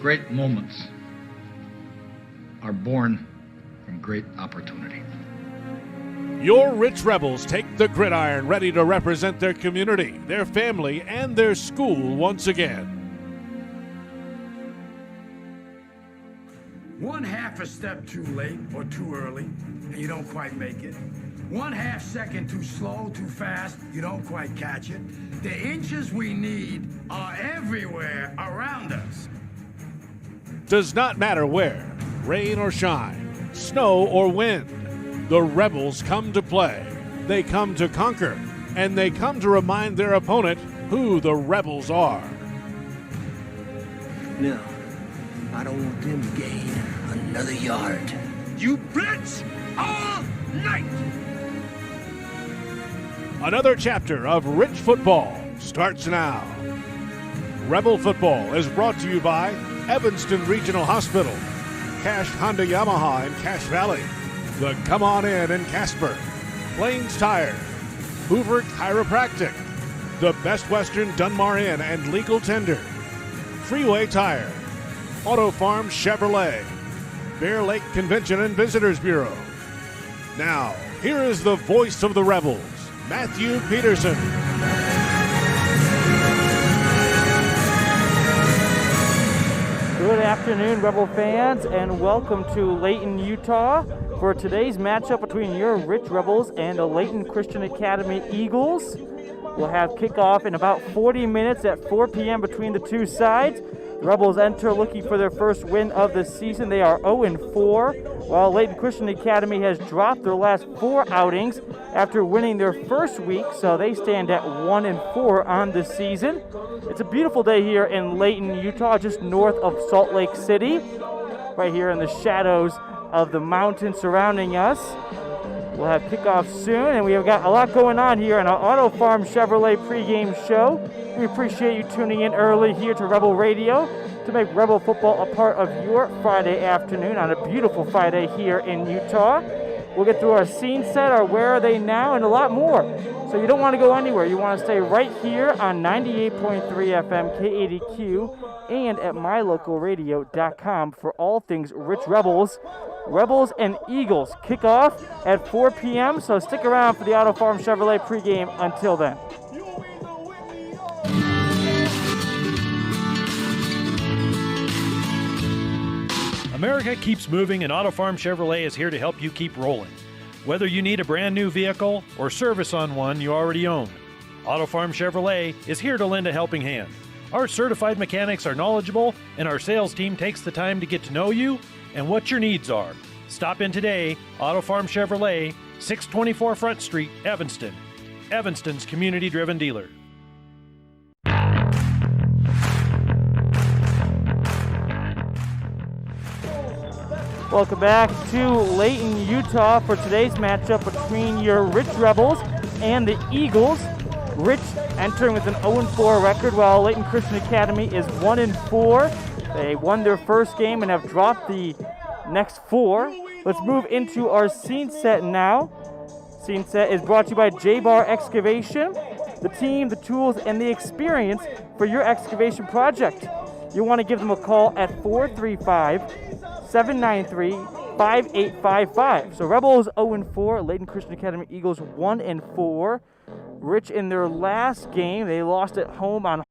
Great moments are born from great opportunity. Your Rich Rebels take the gridiron, ready to represent their community, their family, and their school once again. One half a step too late or too early, and you don't quite make it. 1/2 second too slow, too fast, you don't quite catch it. The inches we need are everywhere around us. Does not matter where, rain or shine, snow or wind, the Rebels come to play. They come to conquer, and they come to remind their opponent who the Rebels are. No, I don't want them to gain another yard. You blitz all night! Another chapter of Rich Football starts now. Rebel Football is brought to you by Evanston Regional Hospital, Cash Honda Yamaha in Cache Valley, the Come On In Casper, Plains Tire, Hoover Chiropractic, the Best Western Dunmar Inn and Legal Tender, Freeway Tire, Auto Farm Chevrolet, Bear Lake Convention and Visitors Bureau. Now, here is the voice of the Rebels, Matthew Peterson. Good afternoon, Rebel fans, and welcome to Layton, Utah for today's matchup between your Rich Rebels and the Layton Christian Academy Eagles. We'll have kickoff in about 40 minutes at 4 p.m. between the two sides. The Rebels enter looking for their first win of the season. They are 0-4, while Layton Christian Academy has dropped their last 4 outings after winning their first week, so they stand at 1-4 on the season. It's a beautiful day here in Layton, Utah, just north of Salt Lake City, right here in the shadows of the mountains surrounding us. We'll have kickoff soon, and we have got a lot going on here on our Auto Farm Chevrolet pregame show. We appreciate you tuning in early here to Rebel Radio to make Rebel football a part of your Friday afternoon on a beautiful Friday here in Utah. We'll get through our scene set, our Where Are They Now, and a lot more. So you don't want to go anywhere. You want to stay right here on 98.3 FM K80Q and at mylocalradio.com for all things Rich Rebels. Rebels and Eagles kick off at 4 p.m., so stick around for the Auto Farm Chevrolet pregame until then. America keeps moving, and Auto Farm Chevrolet is here to help you keep rolling. Whether you need a brand new vehicle or service on one you already own, Auto Farm Chevrolet is here to lend a helping hand. Our certified mechanics are knowledgeable, and our sales team takes the time to get to know you and what your needs are. Stop in today, Auto Farm Chevrolet, 624 Front Street, Evanston. Evanston's community-driven dealer. Welcome back to Layton, Utah for today's matchup between your Rich Rebels and the Eagles. Rich entering with an 0-4 record, while Layton Christian Academy is 1-4. They won their first game and have dropped the next 4. Let's move into our scene set now. Scene set is brought to you by J-Bar Excavation, the team, the tools, and the experience for your excavation project. You want to give them a call at 435-793-5855. So Rebels 0-4, Layton Christian Academy Eagles 1-4. Rich in their last game, they lost at home on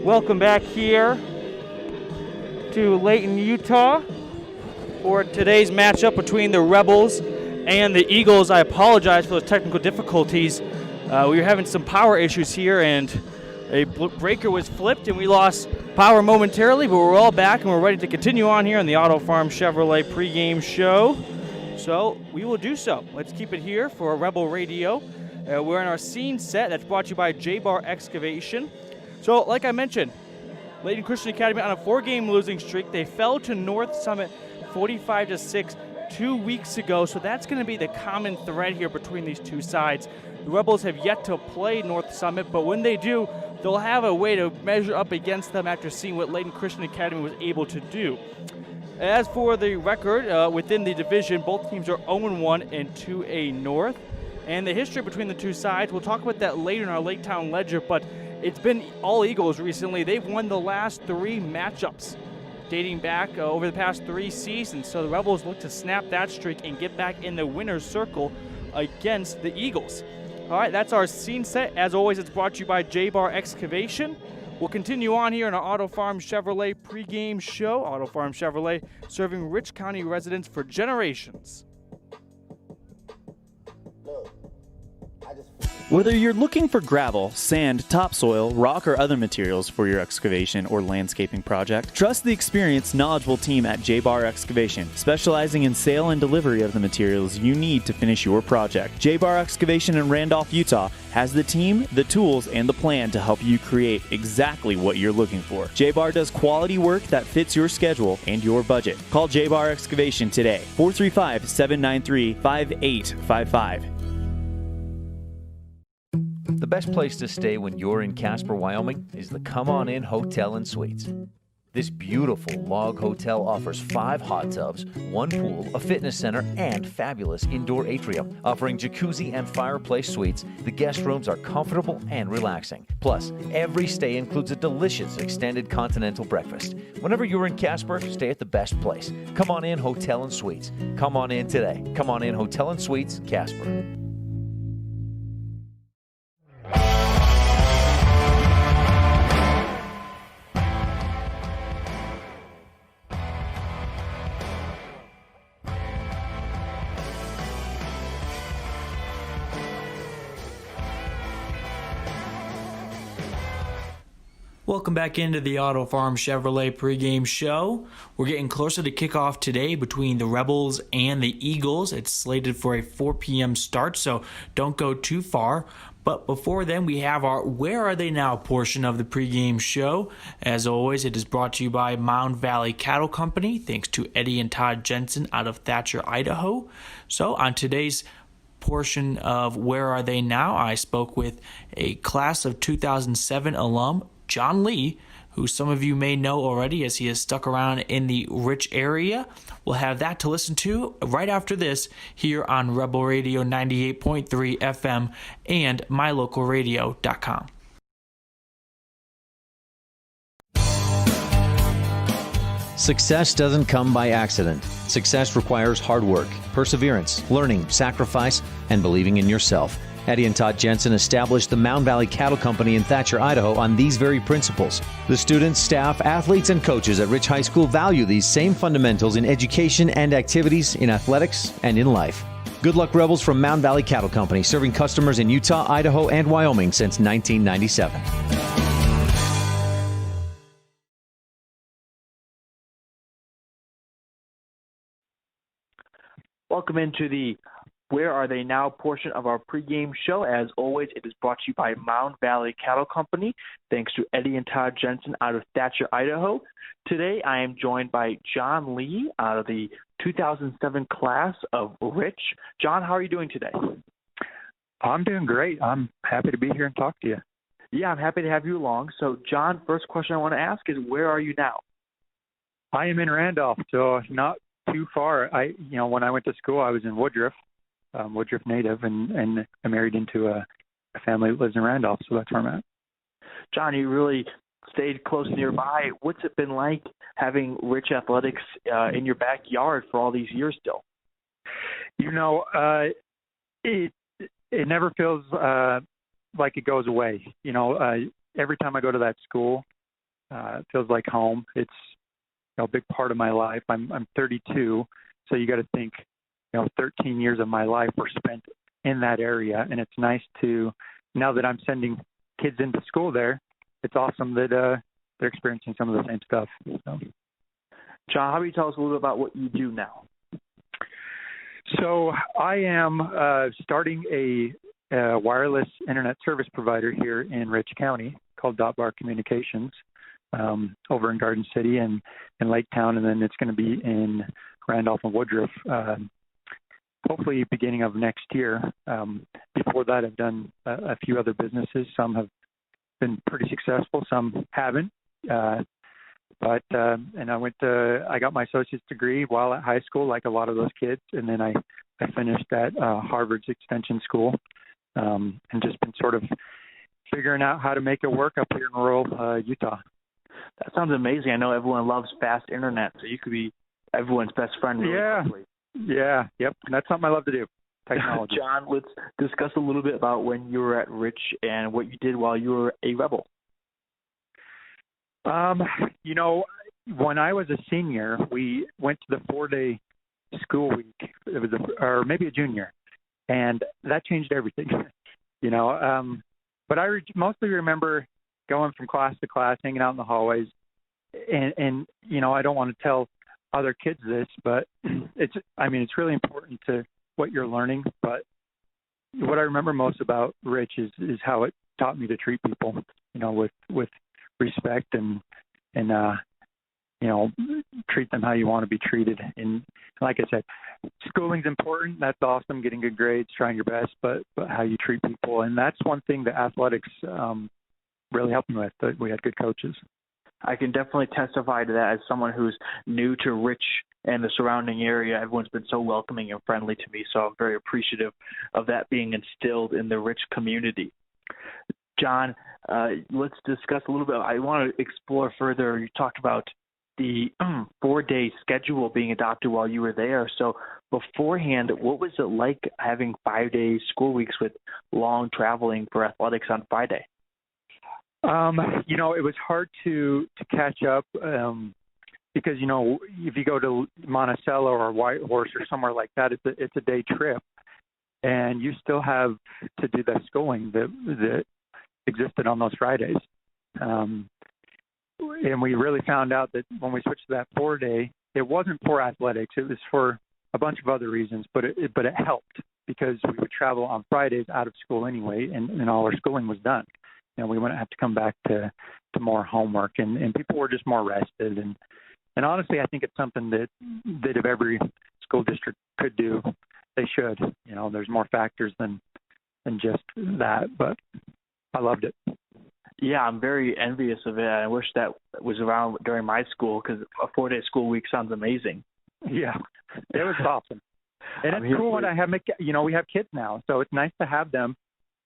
Welcome back here to Layton, Utah for today's matchup between the Rebels and the Eagles. I apologize for those technical difficulties. We were having some power issues here, and a breaker was flipped, and we lost power momentarily, but we're all back, and we're ready to continue on here on the Auto Farm Chevrolet pregame show. So we will do so. Let's keep it here for Rebel Radio. We're in our scene set that's brought to you by J-Bar Excavation. So, like I mentioned, Layton Christian Academy on a 4-game losing streak. They fell to North Summit 45-6 2 weeks ago, so that's going to be the common thread here between these two sides. The Rebels have yet to play North Summit, but when they do, they'll have a way to measure up against them after seeing what Layton Christian Academy was able to do. As for the record within the division, both teams are 0-1 and 2A North. And the history between the two sides, we'll talk about that later in our Lake Town Ledger, but it's been all Eagles recently. They've won the last 3 matchups dating back over the past 3 seasons. So the Rebels look to snap that streak and get back in the winner's circle against the Eagles. All right, that's our scene set. As always, it's brought to you by J-Bar Excavation. We'll continue on here in our Auto Farm Chevrolet pregame show. Auto Farm Chevrolet, serving Rich County residents for generations. Whether you're looking for gravel, sand, topsoil, rock, or other materials for your excavation or landscaping project, trust the experienced, knowledgeable team at J-Bar Excavation, specializing in sale and delivery of the materials you need to finish your project. J-Bar Excavation in Randolph, Utah has the team, the tools, and the plan to help you create exactly what you're looking for. J-Bar does quality work that fits your schedule and your budget. Call J-Bar Excavation today, 435-793-5855. The best place to stay when you're in Casper, Wyoming is the Come On In Hotel and Suites. This beautiful log hotel offers 5 hot tubs, 1 pool, a fitness center, and fabulous indoor atrium. Offering jacuzzi and fireplace suites, the guest rooms are comfortable and relaxing. Plus, every stay includes a delicious extended continental breakfast. Whenever you're in Casper, stay at the best place. Come On In Hotel and Suites. Come on in today. Come On In Hotel and Suites, Casper. Welcome back into the Auto Farm Chevrolet pregame show. We're getting closer to kickoff today between the Rebels and the Eagles. It's slated for a 4 p.m. start, so don't go too far. But before then, we have our Where Are They Now portion of the pregame show. As always, it is brought to you by Mound Valley Cattle Company, thanks to Eddie and Todd Jensen out of Thatcher, Idaho. So on today's portion of Where Are They Now, I spoke with a class of 2007 alum, John Lee, who some of you may know already as he has stuck around in the Rich area. We'll have that to listen to right after this here on Rebel Radio 98.3 FM and mylocalradio.com. Success doesn't come by accident. Success requires hard work, perseverance, learning, sacrifice, and believing in yourself. Eddie and Todd Jensen established the Mound Valley Cattle Company in Thatcher, Idaho on these very principles. The students, staff, athletes, and coaches at Rich High School value these same fundamentals in education and activities, in athletics, and in life. Good luck, Rebels, from Mound Valley Cattle Company, serving customers in Utah, Idaho, and Wyoming since 1997. Welcome into the Where Are They Now portion of our pregame show. As always, it is brought to you by Mound Valley Cattle Company, thanks to Eddie and Todd Jensen out of Thatcher, Idaho. Today, I am joined by John Lee out of the 2007 class of Rich. John, how are you doing today? I'm doing great. I'm happy to be here and talk to you. Yeah, I'm happy to have you along. So, John, first question I want to ask is, where are you now? I am in Randolph, so not too far. When I went to school, I was in Woodruff native, and I married into a family that lives in Randolph, so that's where I'm at. John, you really stayed close nearby. What's it been like having Rich Athletics in your backyard for all these years still? It never feels like it goes away. Every time I go to that school, It feels like home. It's a big part of my life. I'm 32, so you got to think, 13 years of my life were spent in that area, and it's nice to, now that I'm sending kids into school there, it's awesome that they're experiencing some of the same stuff. So. John, how about you tell us a little bit about what you do now? So I am starting a wireless internet service provider here in Rich County called Bar Communications over in Garden City and in Lake Town, and then it's going to be in Randolph and Woodruff hopefully beginning of next year. Before that, I've done a few other businesses. Some have been pretty successful, some haven't. But I got my associate's degree while at high school, like a lot of those kids, and then I finished at Harvard's Extension School, and just been sort of figuring out how to make it work up here in rural Utah. That sounds amazing. I know everyone loves fast internet, so you could be everyone's best friend really quickly. Yeah, yep. That's something I love to do, technology. John, let's discuss a little bit about when you were at Rich and what you did while you were a Rebel. When I was a senior, we went to the 4-day school week. It was or maybe a junior, and that changed everything. But I mostly remember going from class to class, hanging out in the hallways, and I don't want to tell other kids this, but it's really important to what you're learning. But what I remember most about Rich is how it taught me to treat people, with respect and treat them how you want to be treated. And like I said, schooling's important. That's awesome, getting good grades, trying your best, but how you treat people. And that's one thing that athletics really helped me with, that we had good coaches. I can definitely testify to that as someone who's new to Rich and the surrounding area. Everyone's been so welcoming and friendly to me, so I'm very appreciative of that being instilled in the Rich community. John, let's discuss a little bit. I want to explore further. You talked about the 4-day schedule being adopted while you were there. So beforehand, what was it like having 5-day school weeks with long traveling for athletics on Friday? It was hard to catch up because, if you go to Monticello or Whitehorse or somewhere like that, it's a day trip, and you still have to do that schooling that existed on those Fridays. And we really found out that when we switched to that 4-day, it wasn't for athletics. It was for a bunch of other reasons, but it helped because we would travel on Fridays out of school anyway, and all our schooling was done. We wouldn't have to come back to more homework, and people were just more rested. And honestly, I think it's something that if every school district could do, they should. There's more factors than just that, but I loved it. Yeah, I'm very envious of it. I wish that was around during my school because a 4-day school week sounds amazing. Yeah, it was awesome. And it's cool when I have, we have kids now, so it's nice to have them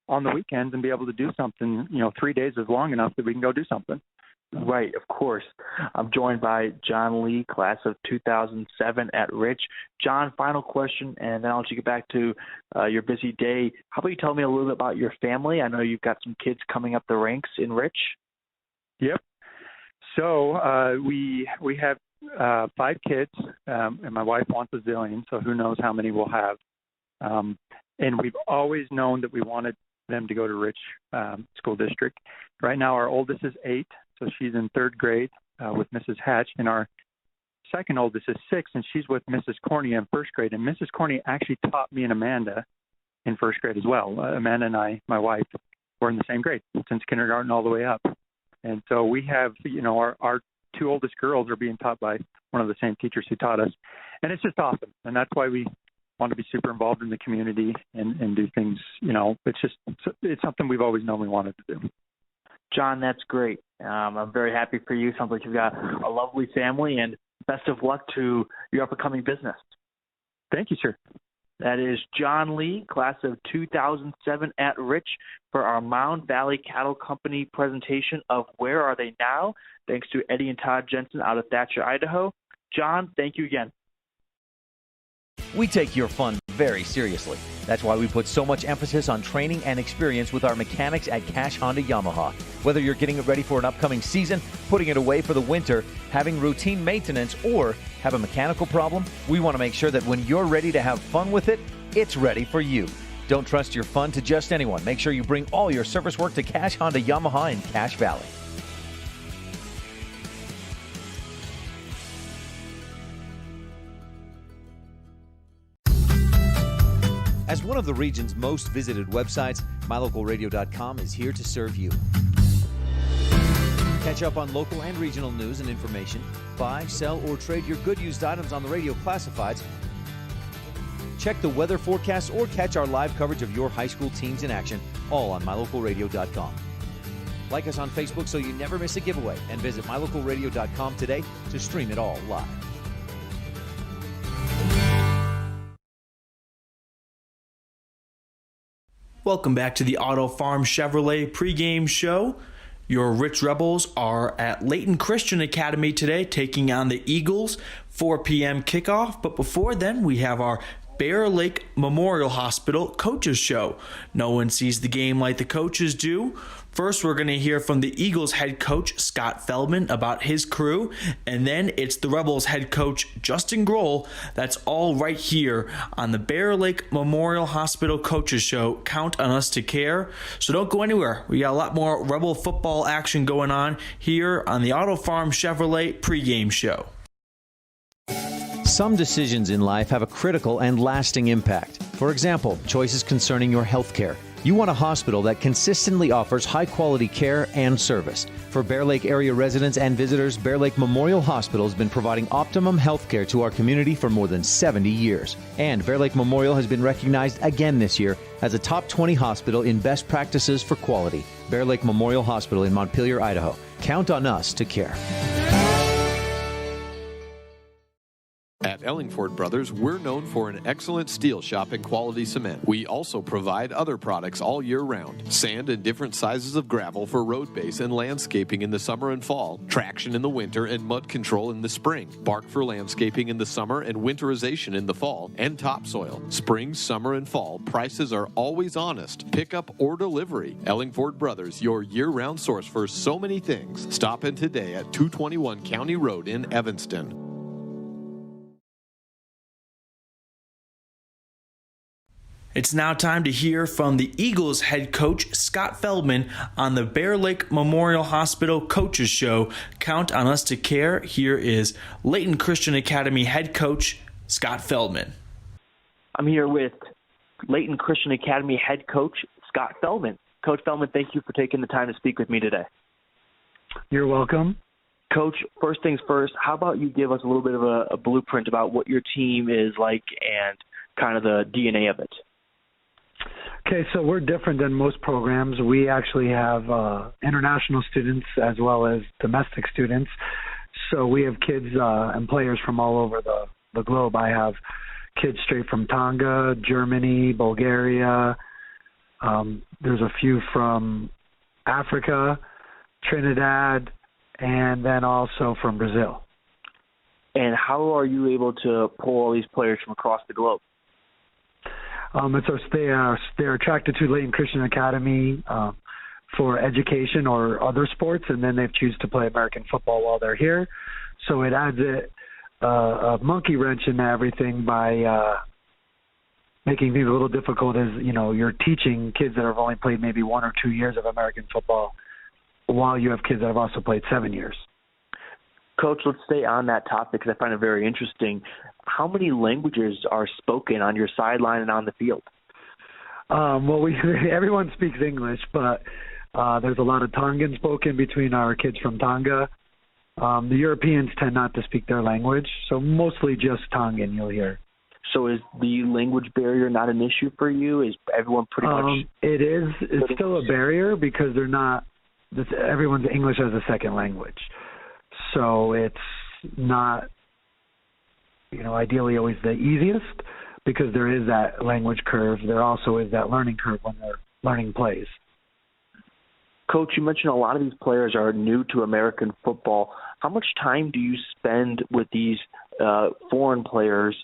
on the weekends and be able to do something. 3 days is long enough that we can go do something. Right, of course. I'm joined by John Lee, class of 2007 at Rich. John, final question, and then I'll let you get back to your busy day. How about you tell me a little bit about your family? I know you've got some kids coming up the ranks in Rich. Yep. So we have 5 kids, and my wife wants a zillion, so who knows how many we'll have. And we've always known that we wanted them to go to Rich School District. Right now, our oldest is 8, so she's in 3rd grade with Mrs. Hatch, and our second oldest is 6, and she's with Mrs. Corney in 1st grade. And Mrs. Corney actually taught me and Amanda in 1st grade as well. Amanda and I, my wife, were in the same grade since kindergarten all the way up. And so we have, our 2 oldest girls are being taught by one of the same teachers who taught us. And it's just awesome. And that's why we want to be super involved in the community and do things, it's something we've always known we wanted to do. John, that's great. I'm very happy for you. Sounds like you've got a lovely family, and best of luck to your up-and-coming business. Thank you, sir. That is John Lee, class of 2007 at Rich, for our Mound Valley Cattle Company presentation of Where Are They Now? Thanks to Eddie and Todd Jensen out of Thatcher, Idaho. John, thank you again. We take your fun very seriously. That's why we put so much emphasis on training and experience with our mechanics at Cash Honda Yamaha. Whether you're getting it ready for an upcoming season, putting it away for the winter, having routine maintenance, or have a mechanical problem, we want to make sure that when you're ready to have fun with it, it's ready for you. Don't trust your fun to just anyone. Make sure you bring all your service work to Cash Honda Yamaha in Cache Valley. As one of the region's most visited websites, MyLocalRadio.com is here to serve you. Catch up on local and regional news and information. Buy, sell, or trade your good used items on the radio classifieds. Check the weather forecast or catch our live coverage of your high school teams in action, all on MyLocalRadio.com. Like us on Facebook so you never miss a giveaway, and visit MyLocalRadio.com today to stream it all live. Welcome back to the Auto Farm Chevrolet pregame show. Your Rich Rebels are at Layton Christian Academy today, taking on the Eagles, 4 p.m. kickoff. But before then, we have our Bear Lake Memorial Hospital Coaches Show. No one sees the game like the coaches do. First, we're going to hear from the Eagles head coach, Scott Feldman, about his crew. And then it's the Rebels head coach, Justin Grohl. That's all right here on the Bear Lake Memorial Hospital Coaches Show. Count on us to care. So don't go anywhere. We got a lot more Rebel football action going on here on the Auto Farm Chevrolet pregame show. Some decisions in life have a critical and lasting impact. For example, choices concerning your health care. You want a hospital that consistently offers high-quality care and service. For Bear Lake area residents and visitors, Bear Lake Memorial Hospital has been providing optimum health care to our community for more than 70 years. And Bear Lake Memorial has been recognized again this year as a top 20 hospital in best practices for quality. Bear Lake Memorial Hospital in Montpelier, Idaho. Count on us to care. At Ellingford Brothers, we're known for an excellent steel shop and quality cement. We also provide other products all year round. Sand and different sizes of gravel for road base and landscaping in the summer and fall. Traction in the winter and mud control in the spring. Bark for landscaping in the summer and winterization in the fall. And topsoil. Spring, summer, and fall, prices are always honest. Pickup or delivery. Ellingford Brothers, your year-round source for so many things. Stop in today at 221 County Road in Evanston. It's now time to hear from the Eagles head coach, Scott Feldman, on the Bear Lake Memorial Hospital Coaches Show. Count on us to care. Here is Layton Christian Academy head coach, Scott Feldman. I'm here with Layton Christian Academy head coach, Scott Feldman. Coach Feldman, thank you for taking the time to speak with me today. You're welcome. Coach, first things first, how about you give us a little bit of a blueprint about what your team is like and kind of the DNA of it? Okay, so we're different than most programs. We actually have international students as well as domestic students. So we have kids and players from all over the globe. I have kids straight from Tonga, Germany, Bulgaria. There's a few from Africa, Trinidad, and then also from Brazil. And how are you able to pull all these players from across the globe? They're attracted to Layton Christian Academy for education or other sports, and then they choose to play American football while they're here. So it adds a monkey wrench into everything by making things a little difficult. As you know, you're teaching kids that have only played maybe 1 or 2 years of American football, while you have kids that have also played 7 years. Coach, let's stay on that topic because I find it very interesting. How many languages are spoken on your sideline and on the field? Well, everyone speaks English, but there's a lot of Tongan spoken between our kids from Tonga. The Europeans tend not to speak their language, so mostly just Tongan you'll hear. So is the language barrier not an issue for you? Is everyone pretty much? It is. It's still a barrier because they're not. Everyone's English as a second language. So it's not, ideally always the easiest because there is that language curve. There also is that learning curve when they're learning plays. Coach, you mentioned a lot of these players are new to American football. How much time do you spend with these foreign players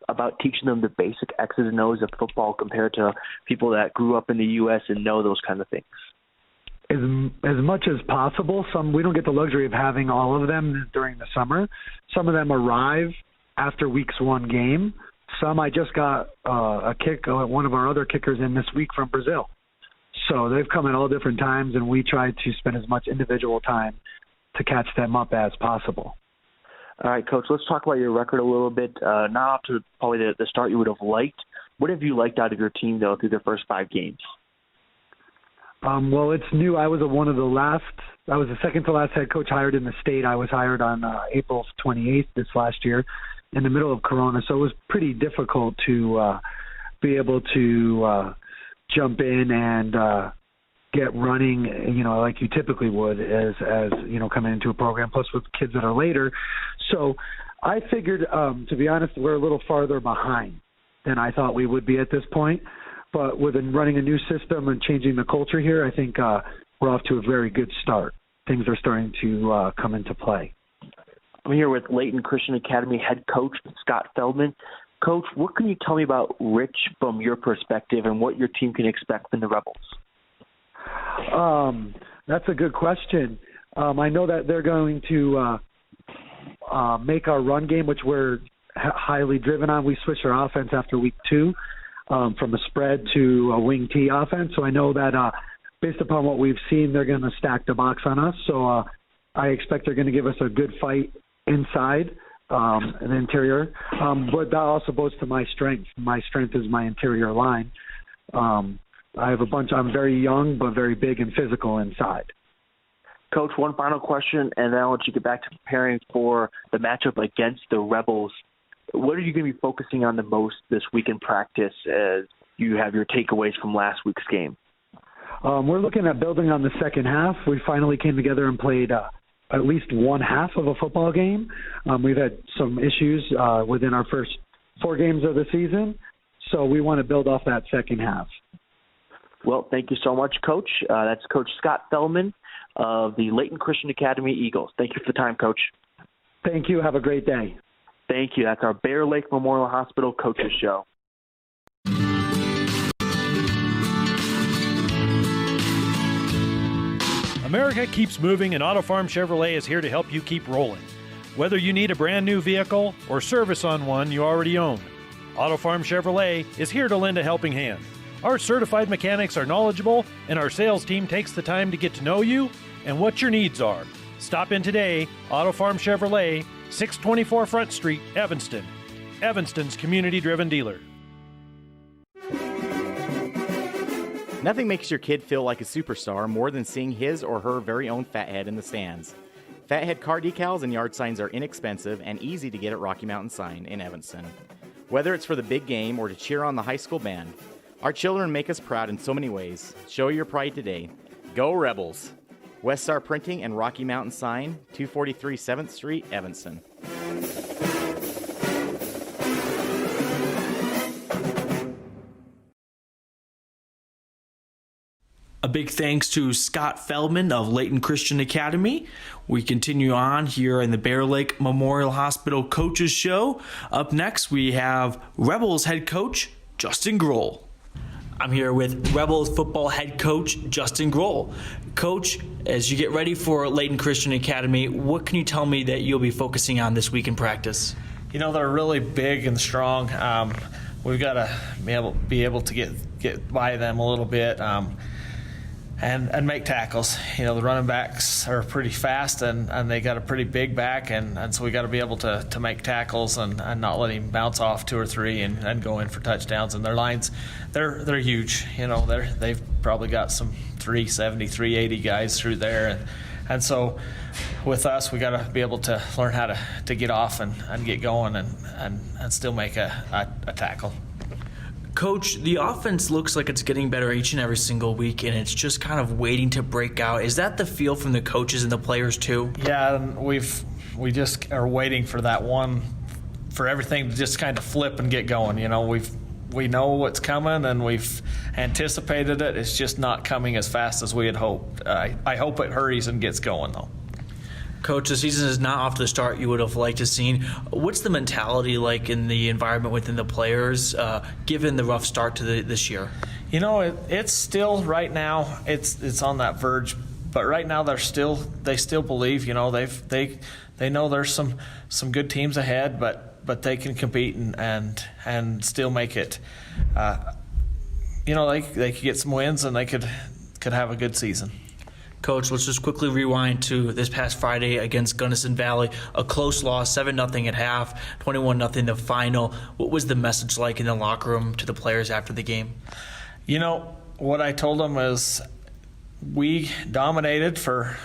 about teaching them the basic X's and O's of football compared to people that grew up in the U.S. and know those kind of things? As much as possible. We don't get the luxury of having all of them during the summer. Some of them arrive after week's one game. Some I just got a kick, one of our other kickers in this week from Brazil. So they've come at all different times, and we try to spend as much individual time to catch them up as possible. All right, Coach, let's talk about your record a little bit. Not up to probably the start you would have liked. What have you liked out of your team, though, through the first 5 games? Well, it's new. I was the second to last head coach hired in the state. I was hired on April 28th this last year in the middle of Corona. So it was pretty difficult to be able to jump in and get running, like you typically would as coming into a program, plus with kids that are later. So I figured, to be honest, we're a little farther behind than I thought we would be at this point. But with running a new system and changing the culture here, I think we're off to a very good start. Things are starting to come into play. I'm here with Layton Christian Academy head coach Scott Feldman. Coach, what can you tell me about Rich from your perspective and what your team can expect from the Rebels? That's a good question. I know that they're going to make our run game, which we're highly driven on. We switched our offense after week 2. From a spread to a wing T offense. So I know that based upon what we've seen, they're going to stack the box on us. So I expect they're going to give us a good fight inside the interior. But that also goes to my strength. My strength is my interior line. I have I'm very young, but very big and physical inside. Coach, one final question, and then I'll let you get back to preparing for the matchup against the Rebels. What are you going to be focusing on the most this week in practice as you have your takeaways from last week's game? We're looking at building on the second half. We finally came together and played at least one half of a football game. We've had some issues within our first 4 games of the season, so we want to build off that second half. Well, thank you so much, Coach. That's Coach Scott Feldman of the Layton Christian Academy Eagles. Thank you for the time, Coach. Thank you. Have a great day. Thank you. That's our Bear Lake Memorial Hospital Coaches Show. America keeps moving, and Auto Farm Chevrolet is here to help you keep rolling. Whether you need a brand new vehicle or service on one you already own, Auto Farm Chevrolet is here to lend a helping hand. Our certified mechanics are knowledgeable, and our sales team takes the time to get to know you and what your needs are. Stop in today, Auto Farm Chevrolet, 624 Front Street, Evanston. Evanston's community-driven dealer. Nothing makes your kid feel like a superstar more than seeing his or her very own Fathead in the stands. Fathead car decals and yard signs are inexpensive and easy to get at Rocky Mountain Sign in Evanston. Whether it's for the big game or to cheer on the high school band, our children make us proud in so many ways. Show your pride today. Go Rebels! West Star Printing and Rocky Mountain Sign, 243 7th Street, Evanston. A big thanks to Scott Feldman of Layton Christian Academy. We continue on here in the Bear Lake Memorial Hospital Coaches Show. Up next, we have Rebels head coach Justin Grohl. I'm here with Rebels football head coach Justin Grohl. Coach, as you get ready for Layton Christian Academy, what can you tell me that you'll be focusing on this week in practice? They're really big and strong. We've got to be able to get by them a little bit. And make tackles. The running backs are pretty fast and they got a pretty big back, and so we got to be able to make tackles and not let him bounce off 2 or 3 and go in for touchdowns. And their lines, they're huge. They've probably got some 370, 380 guys through there, and so with us, we got to be able to learn how to get off and get going and still make a tackle. Coach, the offense looks like it's getting better each and every single week, and it's just kind of waiting to break out. Is that the feel from the coaches and the players too? Yeah, and we just are waiting for that one, for everything to just kind of flip and get going. We know what's coming, and we've anticipated it. It's just not coming as fast as we had hoped. I hope it hurries and gets going, though. Coach, the season is not off to the start you would have liked to seen. What's the mentality like in the environment within the players, given the rough start to this year? It's still right now. It's on that verge, but right now they still believe. They know there's some good teams ahead, but they can compete and still make it. They could get some wins and they could have a good season. Coach, let's just quickly rewind to this past Friday against Gunnison Valley. A close loss, 7-0 at half, 21-0 the final. What was the message like in the locker room to the players after the game? What I told them is we dominated for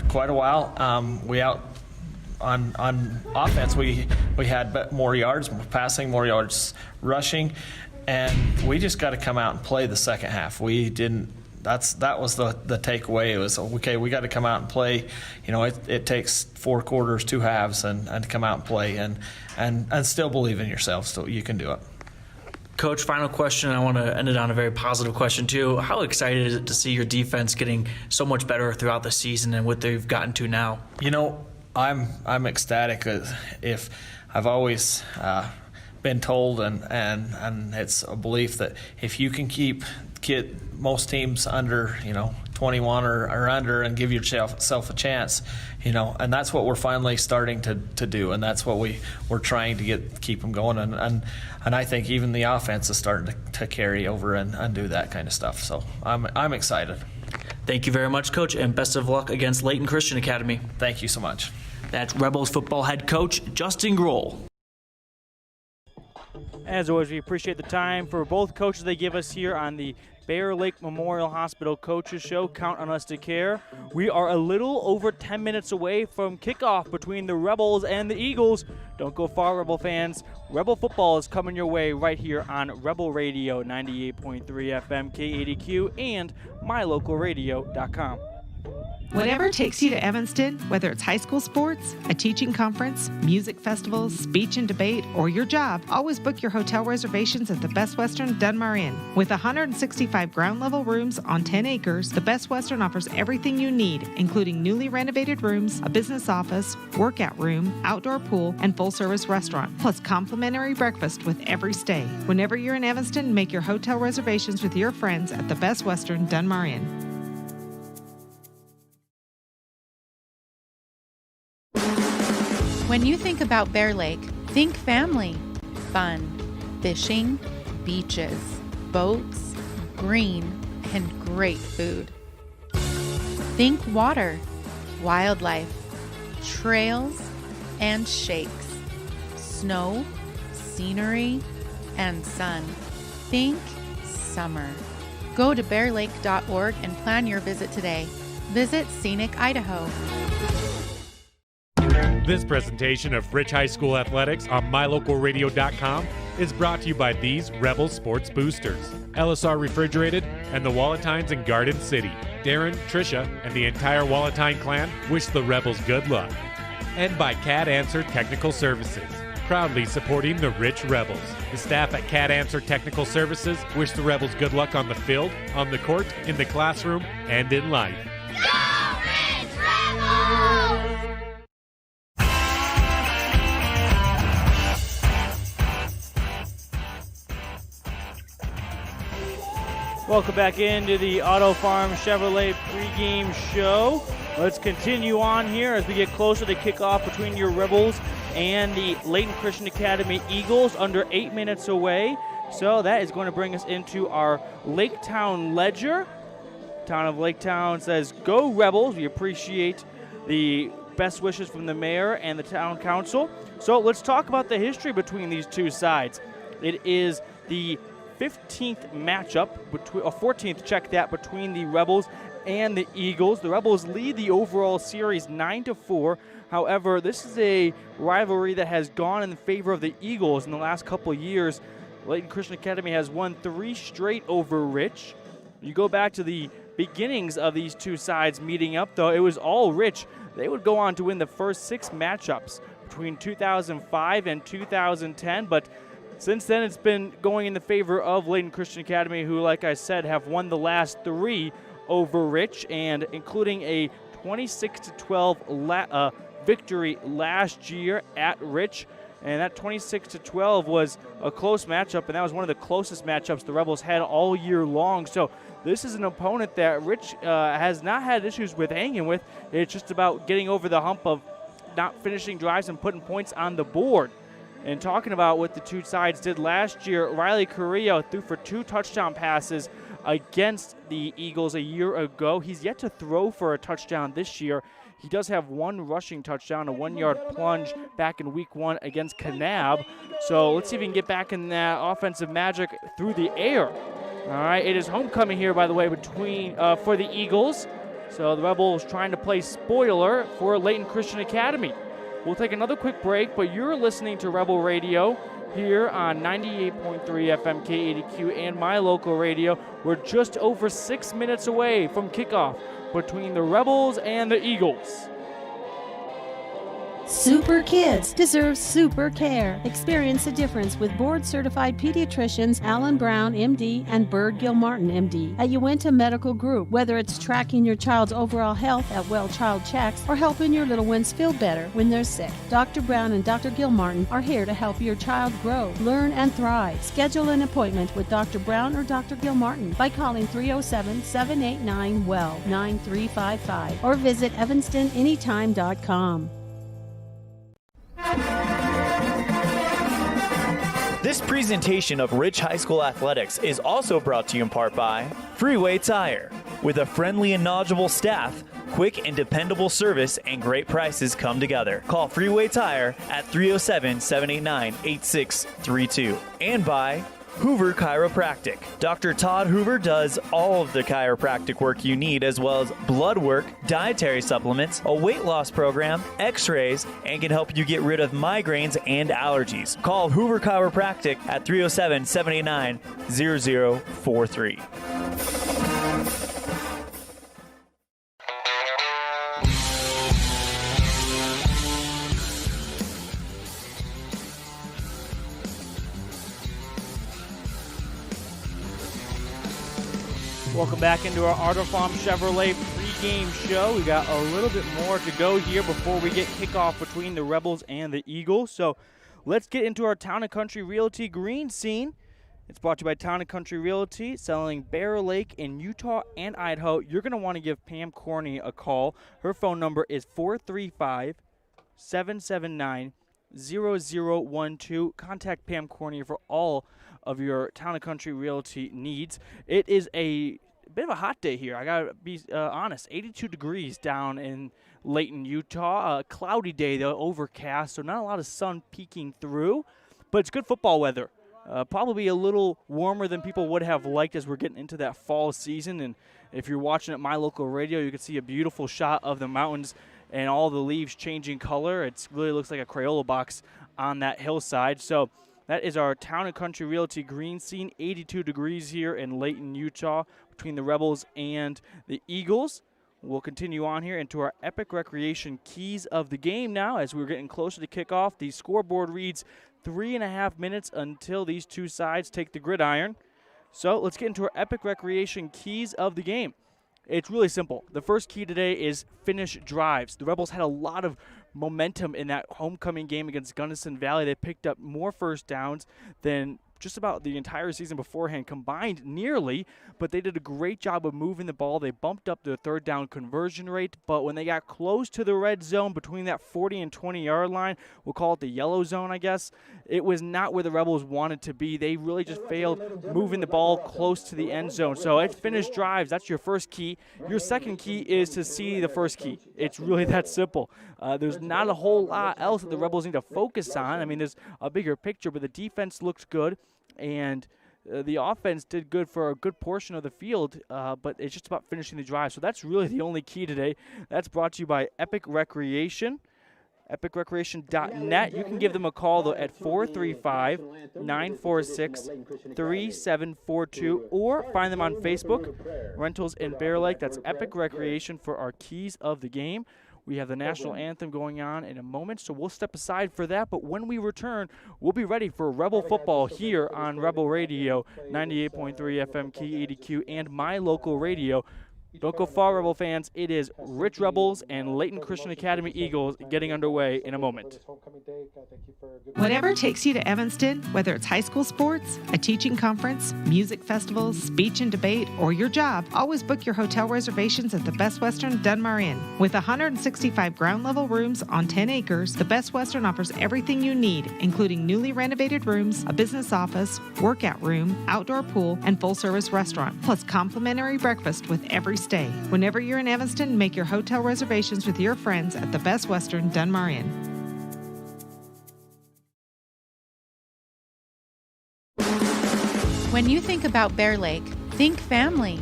quite a while. We out on offense. We had more yards, more passing, more yards rushing, and we just got to come out and play the second half. We didn't. That was the takeaway. It was, okay, we got to come out and play. It takes 4 quarters, 2 halves, and come out and play and still believe in yourself. So you can do it. Coach, final question. I want to end it on a very positive question too. How excited is it to see your defense getting so much better throughout the season and what they've gotten to now? I'm ecstatic. If I've always been told, and it's a belief that if you can get most teams under 21 or under and give yourself a chance, and that's what we're finally starting to do, and that's what we're trying to keep them going, and I think even the offense is starting to carry over and do that kind of stuff. So I'm excited. Thank you very much, Coach, and best of luck against Layton Christian Academy. Thank you so much. That's Rebels football head coach Justin Grohl. As always, we appreciate the time for both coaches they give us here on the Bear Lake Memorial Hospital Coaches Show. Count on us to care. We are a little over 10 minutes away from kickoff between the Rebels and the Eagles. Don't go far, Rebel fans. Rebel football is coming your way right here on Rebel Radio 98.3 FM K80Q and mylocalradio.com. Whatever takes you to Evanston, whether it's high school sports, a teaching conference, music festivals, speech and debate, or your job, always book your hotel reservations at the Best Western Dunmar Inn. With 165 ground-level rooms on 10 acres, the Best Western offers everything you need, including newly renovated rooms, a business office, workout room, outdoor pool, and full-service restaurant, plus complimentary breakfast with every stay. Whenever you're in Evanston, make your hotel reservations with your friends at the Best Western Dunmar Inn. When you think about Bear Lake, think family, fun, fishing, beaches, boats, green, and great food. Think water, wildlife, trails, and shakes, snow, scenery, and sun. Think summer. Go to bearlake.org and plan your visit today. Visit Scenic Idaho. This presentation of Rich High School Athletics on mylocalradio.com is brought to you by these Rebel Sports Boosters, LSR Refrigerated, and the Walletines in Garden City. Darren, Tricia, and the entire Walletine clan wish the Rebels good luck. And by Cat Answer Technical Services, proudly supporting the Rich Rebels. The staff at Cat Answer Technical Services wish the Rebels good luck on the field, on the court, in the classroom, and in life. Go Rich Rebels! Welcome back into the Auto Farm Chevrolet pregame show. Let's continue on here as we get closer to kickoff between your Rebels and the Layton Christian Academy Eagles, under 8 minutes away. So that is going to bring us into our Laketown Ledger. Town of Laketown says, "Go Rebels." We appreciate the best wishes from the mayor and the town council. So let's talk about the history between these two sides. It is the 15th matchup, between, or 14th, check that, between the Rebels and the Eagles. The Rebels lead the overall series 9-4. However, this is a rivalry that has gone in favor of the Eagles in the last couple of years. Layton Christian Academy has won 3 straight over Rich. You go back to the beginnings of these two sides meeting up, though, it was all Rich. They would go on to win the first 6 matchups between 2005 and 2010, but since then, it's been going in the favor of Layton Christian Academy, who, like I said, have won the last 3 over Rich, and including a 26-12 victory last year at Rich. And that 26-12 was a close matchup, and that was one of the closest matchups the Rebels had all year long. So this is an opponent that Rich has not had issues with hanging with. It's just about getting over the hump of not finishing drives and putting points on the board. And talking about what the two sides did last year, Riley Carrillo threw for 2 touchdown passes against the Eagles a year ago. He's yet to throw for a touchdown this year. He does have 1 rushing touchdown, a 1-yard plunge back in week 1 against Kanab. So let's see if he can get back in that offensive magic through the air. All right, it is homecoming here, by the way, for the Eagles. So the Rebels trying to play spoiler for Layton Christian Academy. We'll take another quick break, but you're listening to Rebel Radio here on 98.3 FM KADQ and my local radio. We're just over 6 minutes away from kickoff between the Rebels and the Eagles. Super kids deserve super care. Experience the difference with board-certified pediatricians Alan Brown, MD, and Bird Gilmartin, MD, at Uinta Medical Group. Whether it's tracking your child's overall health at Well Child Checks or helping your little ones feel better when they're sick, Dr. Brown and Dr. Gilmartin are here to help your child grow, learn, and thrive. Schedule an appointment with Dr. Brown or Dr. Gilmartin by calling 307-789-WELL 9355 or visit evanstonanytime.com. This presentation of Rich High School Athletics is also brought to you in part by Freeway Tire. With a friendly and knowledgeable staff, quick and dependable service, and great prices come together. Call Freeway Tire at 307-789-8632. And by Hoover Chiropractic. Dr. Todd Hoover does all of the chiropractic work you need, as well as blood work, dietary supplements, a weight loss program, x-rays, and can help you get rid of migraines and allergies. Call Hoover Chiropractic at 307-789-0043. Welcome back into our Auto Farm Chevrolet pregame show. We got a little bit more to go here before we get kickoff between the Rebels and the Eagles. So let's get into our Town & Country Realty green scene. It's brought to you by Town & Country Realty, selling Bear Lake in Utah and Idaho. You're going to want to give Pam Corney a call. Her phone number is 435-779-0012. Contact Pam Corney for all of your Town & Country Realty needs. It is a bit of a hot day here. I gotta be honest. 82 degrees down in Layton, Utah. A cloudy day, though, overcast, so not a lot of sun peeking through, but it's good football weather. Probably a little warmer than people would have liked as we're getting into that fall season. And if you're watching at my local radio, you can see a beautiful shot of the mountains and all the leaves changing color. It really looks like a Crayola box on that hillside. So that is our Town & Country Realty green scene. 82 degrees here in Layton, Utah, between the Rebels and the Eagles. We'll continue on here into our Epic Recreation keys of the game now as we're getting closer to kickoff. The scoreboard reads 3.5 minutes until these two sides take the gridiron. So let's get into our Epic Recreation keys of the game. It's really simple. The first key today is finish drives. The Rebels had a lot of momentum in that homecoming game against Gunnison Valley. They picked up more first downs than just about the entire season beforehand combined nearly, but they did a great job of moving the ball. They bumped up their third down conversion rate, but when they got close to the red zone between that 40 and 20-yard line, we'll call it the yellow zone, I guess, it was not where the Rebels wanted to be. They really just failed moving the ball close to the end zone. So it's finished drives. That's your first key. Your second key is to see the first key. It's really that simple. There's not a whole lot else that the Rebels need to focus on. I mean, there's a bigger picture, but the defense looked good. And the offense did good for a good portion of the field, but it's just about finishing the drive. So that's really the only key today. That's brought to you by Epic Recreation, epicrecreation.net. You can give them a call, though, at 435-946-3742, or find them on Facebook, Rentals in Bear Lake. That's Epic Recreation for our keys of the game. We have the national anthem going on in a moment, so we'll step aside for that. But when we return, we'll be ready for Rebel football here on Rebel Radio, 98.3 FM KADQ, and my local radio. Don't go far, Rebel fans. It is Rich Rebels and Layton Christian Academy Eagles getting underway in a moment. Whatever takes you to Evanston, whether it's high school sports, a teaching conference, music festivals, speech and debate, or your job, always book your hotel reservations at the Best Western Dunmar Inn. With 165 ground level rooms on 10 acres, the Best Western offers everything you need, including newly renovated rooms, a business office, workout room, outdoor pool, and full service restaurant, plus complimentary breakfast with every stay. Whenever you're in Evanston, make your hotel reservations with your friends at the Best Western Dunmar Inn. When you think about Bear Lake, think family,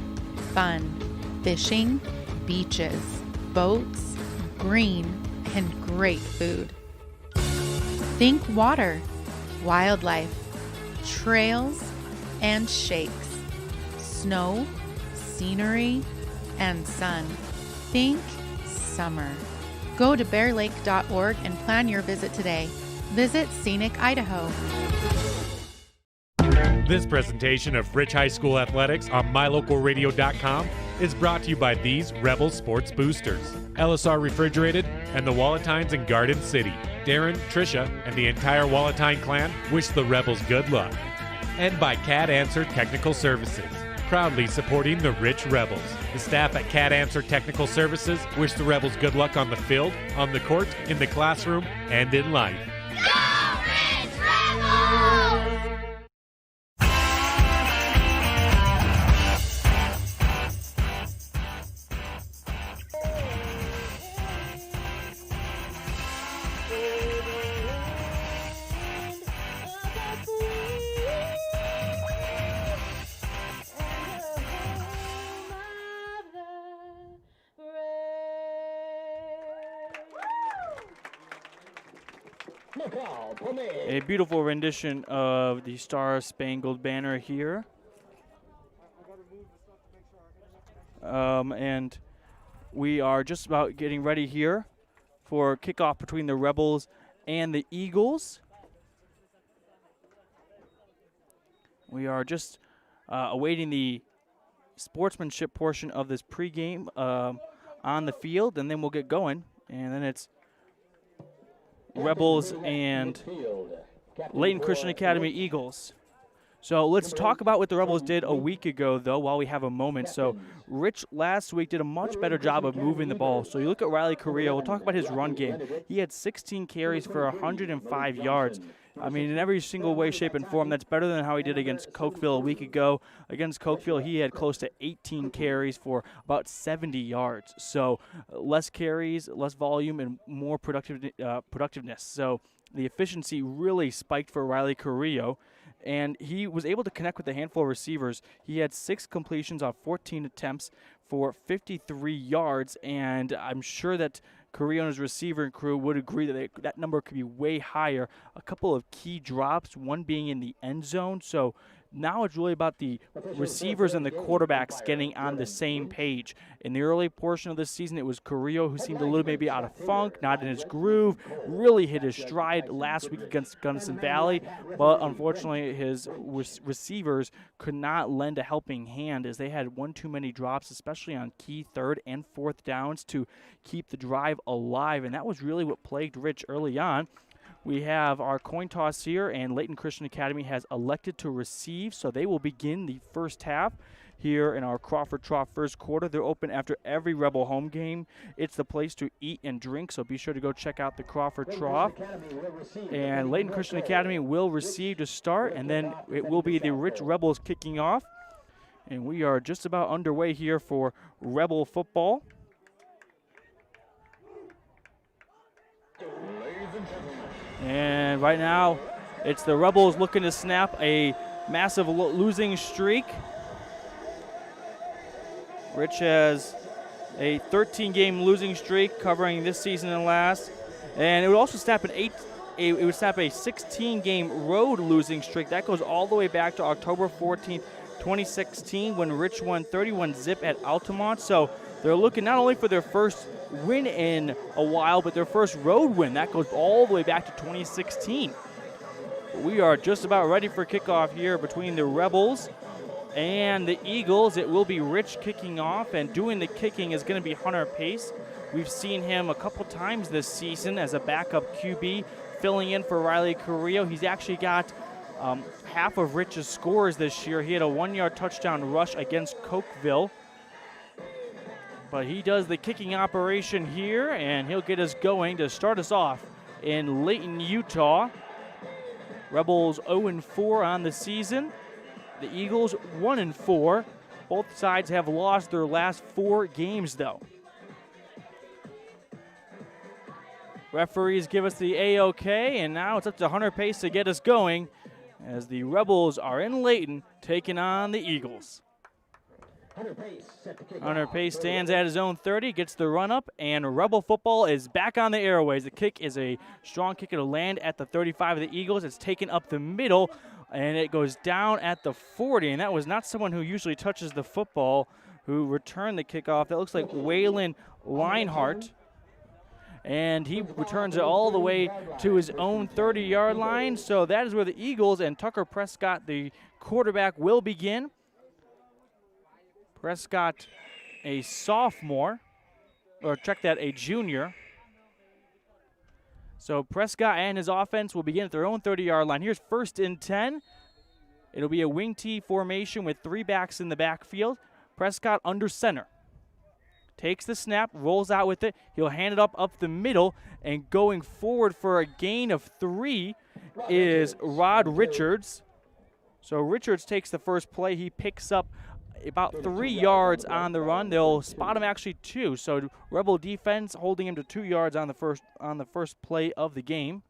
fun, fishing, beaches, boats, green, and great food. Think water, wildlife, trails, and shakes, snow, scenery, and sun. Think summer. Go to bearlake.org and plan your visit today. Visit Scenic Idaho. This presentation of Rich High School Athletics on mylocalradio.com is brought to you by these Rebel Sports Boosters, LSR Refrigerated, and the Walletines in Garden City. Darren, Tricia, and the entire Walletine clan wish the Rebels good luck. And by Cat Answer Technical Services, proudly supporting the Rich Rebels. The staff at Cat Answer Technical Services wish the Rebels good luck on the field, on the court, in the classroom, and in life. Go Rich Rebels! A beautiful rendition of the Star Spangled Banner here. And we are just about getting ready here for kickoff between the Rebels and the Eagles. We are just awaiting the sportsmanship portion of this pregame on the field, and then we'll get going. And then it's Rebels and Layton Christian Academy Eagles. So let's talk about what the Rebels did a week ago, though, while we have a moment. So Rich last week did a much better job of moving the ball. So you look at Riley Carrillo, we'll talk about his run game. He had 16 carries for 105 yards. I mean, in every single way, shape, and form, that's better than how he did against Cokeville a week ago. Against Cokeville, he had close to 18 carries for about 70 yards. So less carries, less volume, and more productiveness. So the efficiency really spiked for Riley Carrillo, and he was able to connect with a handful of receivers. He had 6 completions on 14 attempts for 53 yards, and I'm sure that Carrillo's receiver and crew would agree that that number could be way higher. A couple of key drops, one being in the end zone. So now it's really about the receivers and the quarterbacks getting on the same page. In the early portion of this season, it was Carrillo who seemed a little maybe out of funk, not in his groove, really hit his stride last week against Gunnison Valley, but unfortunately his receivers could not lend a helping hand as they had one too many drops, especially on key 3rd and 4th downs to keep the drive alive, and that was really what plagued Rich early on. We have our coin toss here, and Layton Christian Academy has elected to receive, so they will begin the first half here in our Crawford Trough first quarter. They're open after every Rebel home game. It's the place to eat and drink, so be sure to go check out the Crawford Trough. And Layton Christian Academy will receive to start, and then it will be the Rich Rebels kicking off. And we are just about underway here for Rebel football. And right now, it's the Rebels looking to snap a massive losing streak. Rich has a 13-game losing streak covering this season and last, and it would also snap a 16-game road losing streak. That goes all the way back to October 14th, 2016, when Rich won 31-0 at Altamont. So they're looking not only for their first win in a while, but their first road win. That goes all the way back to 2016. We are just about ready for kickoff here between the Rebels and the Eagles, it will be Rich kicking off, and doing the kicking is going to be Hunter Pace. We've seen him a couple times this season as a backup QB, filling in for Riley Carrillo. He's actually got half of Rich's scores this year. He had a 1-yard touchdown rush against Cokeville. But he does the kicking operation here, and he'll get us going to start us off in Layton, Utah. Rebels 0-4 on the season. The Eagles 1-4. Both sides have lost their last 4 games, though. Referees give us the A-OK, and now it's up to Hunter Pace to get us going as the Rebels are in Layton taking on the Eagles. Hunter Pace stands at his own 30, gets the run up, and Rebel football is back on the airways. The kick is a strong kick. It'll land at the 35 of the Eagles. It's taken up the middle, and it goes down at the 40, and that was not someone who usually touches the football who returned the kickoff. That looks like Waylon Leinhart, and he returns it all the way to his own 30-yard line. So that is where the Eagles and Tucker Prescott, the quarterback, will begin. Prescott, a sophomore, or check that, a junior. So Prescott and his offense will begin at their own 30-yard line. Here's 1st and 10. It'll be a wing T formation with 3 backs in the backfield. Prescott under center. Takes the snap, rolls out with it. He'll hand it up the middle, and going forward for a gain of 3 is Rod Richards. So Richards takes the first play. He picks up about 3 yards on the run. They'll spot him actually 2. So Rebel defense holding him to 2 yards on the first play of the game.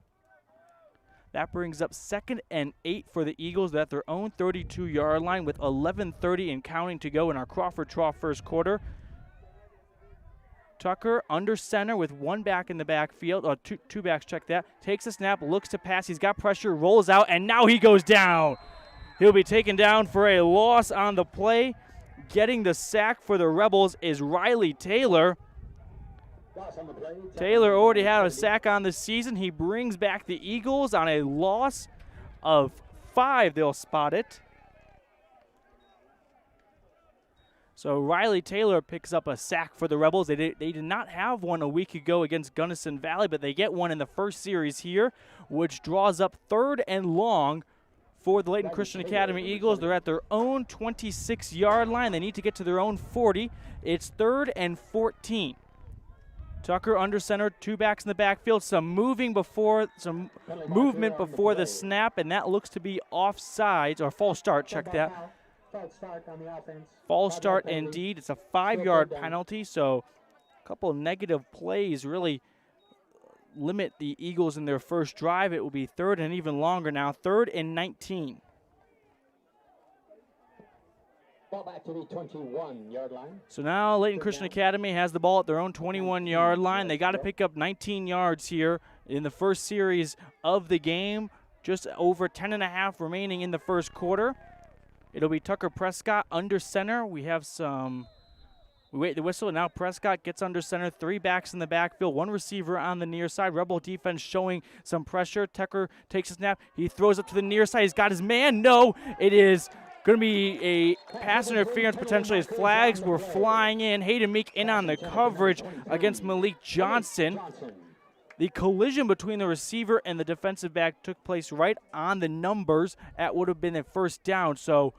That brings up 2nd and 8 for the Eagles. They're at their own 32-yard line with 11:30 and counting to go in our Crawford Trough first quarter. Tucker under center with 1 back in the backfield, or two backs, check that. Takes a snap, looks to pass. He's got pressure, rolls out, and now he goes down. He'll be taken down for a loss on the play. Getting the sack for the Rebels is Riley Taylor. Taylor already had a sack on the season. He brings back the Eagles on a loss of 5. They'll spot it. So Riley Taylor picks up a sack for the Rebels. They did not have one a week ago against Gunnison Valley, but they get one in the first series here, which draws up 3rd and long for the Layton Christian Academy Eagles. They're at their own 26-yard line. They need to get to their own 40. It's 3rd and 14. Tucker under center, 2 backs in the backfield. Some movement before the snap, and that looks to be offsides, or false start. Check that. False start indeed. It's a 5-yard penalty, so a couple of negative plays really limit the Eagles in their first drive. It will be 3rd and even longer now, 3rd and 19. Ball back to the 21-yard line. So now Layton Christian Academy has the ball at their own 21-yard line. They got to pick up 19 yards here in the first series of the game. Just over 10.5 remaining in the first quarter. It'll be Tucker Prescott under center. We wait the whistle, and now Prescott gets under center. 3 backs in the backfield, 1 receiver on the near side. Rebel defense showing some pressure. Tucker takes a snap. He throws up to the near side. He's got his man. No, it is going to be a pass interference potentially as flags were flying in. Hayden Meek in on the coverage against Malik Johnson. The collision between the receiver and the defensive back took place right on the numbers at what would have been a first down. So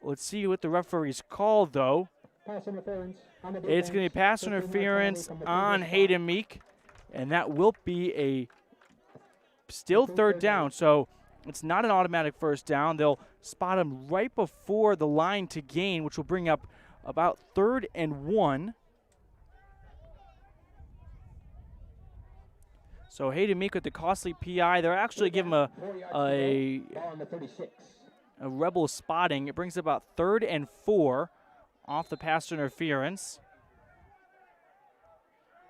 let's see what the referees called, though. Pass interference on the It's going to be pass interference on Hayden Meek, and that will be a still 3rd down. So it's not an automatic first down. They'll spot him right before the line to gain, which will bring up about 3rd and 1. So Hayden Meek with the costly PI. They're actually giving him a Rebel spotting. It brings about 3rd and 4 off the pass interference.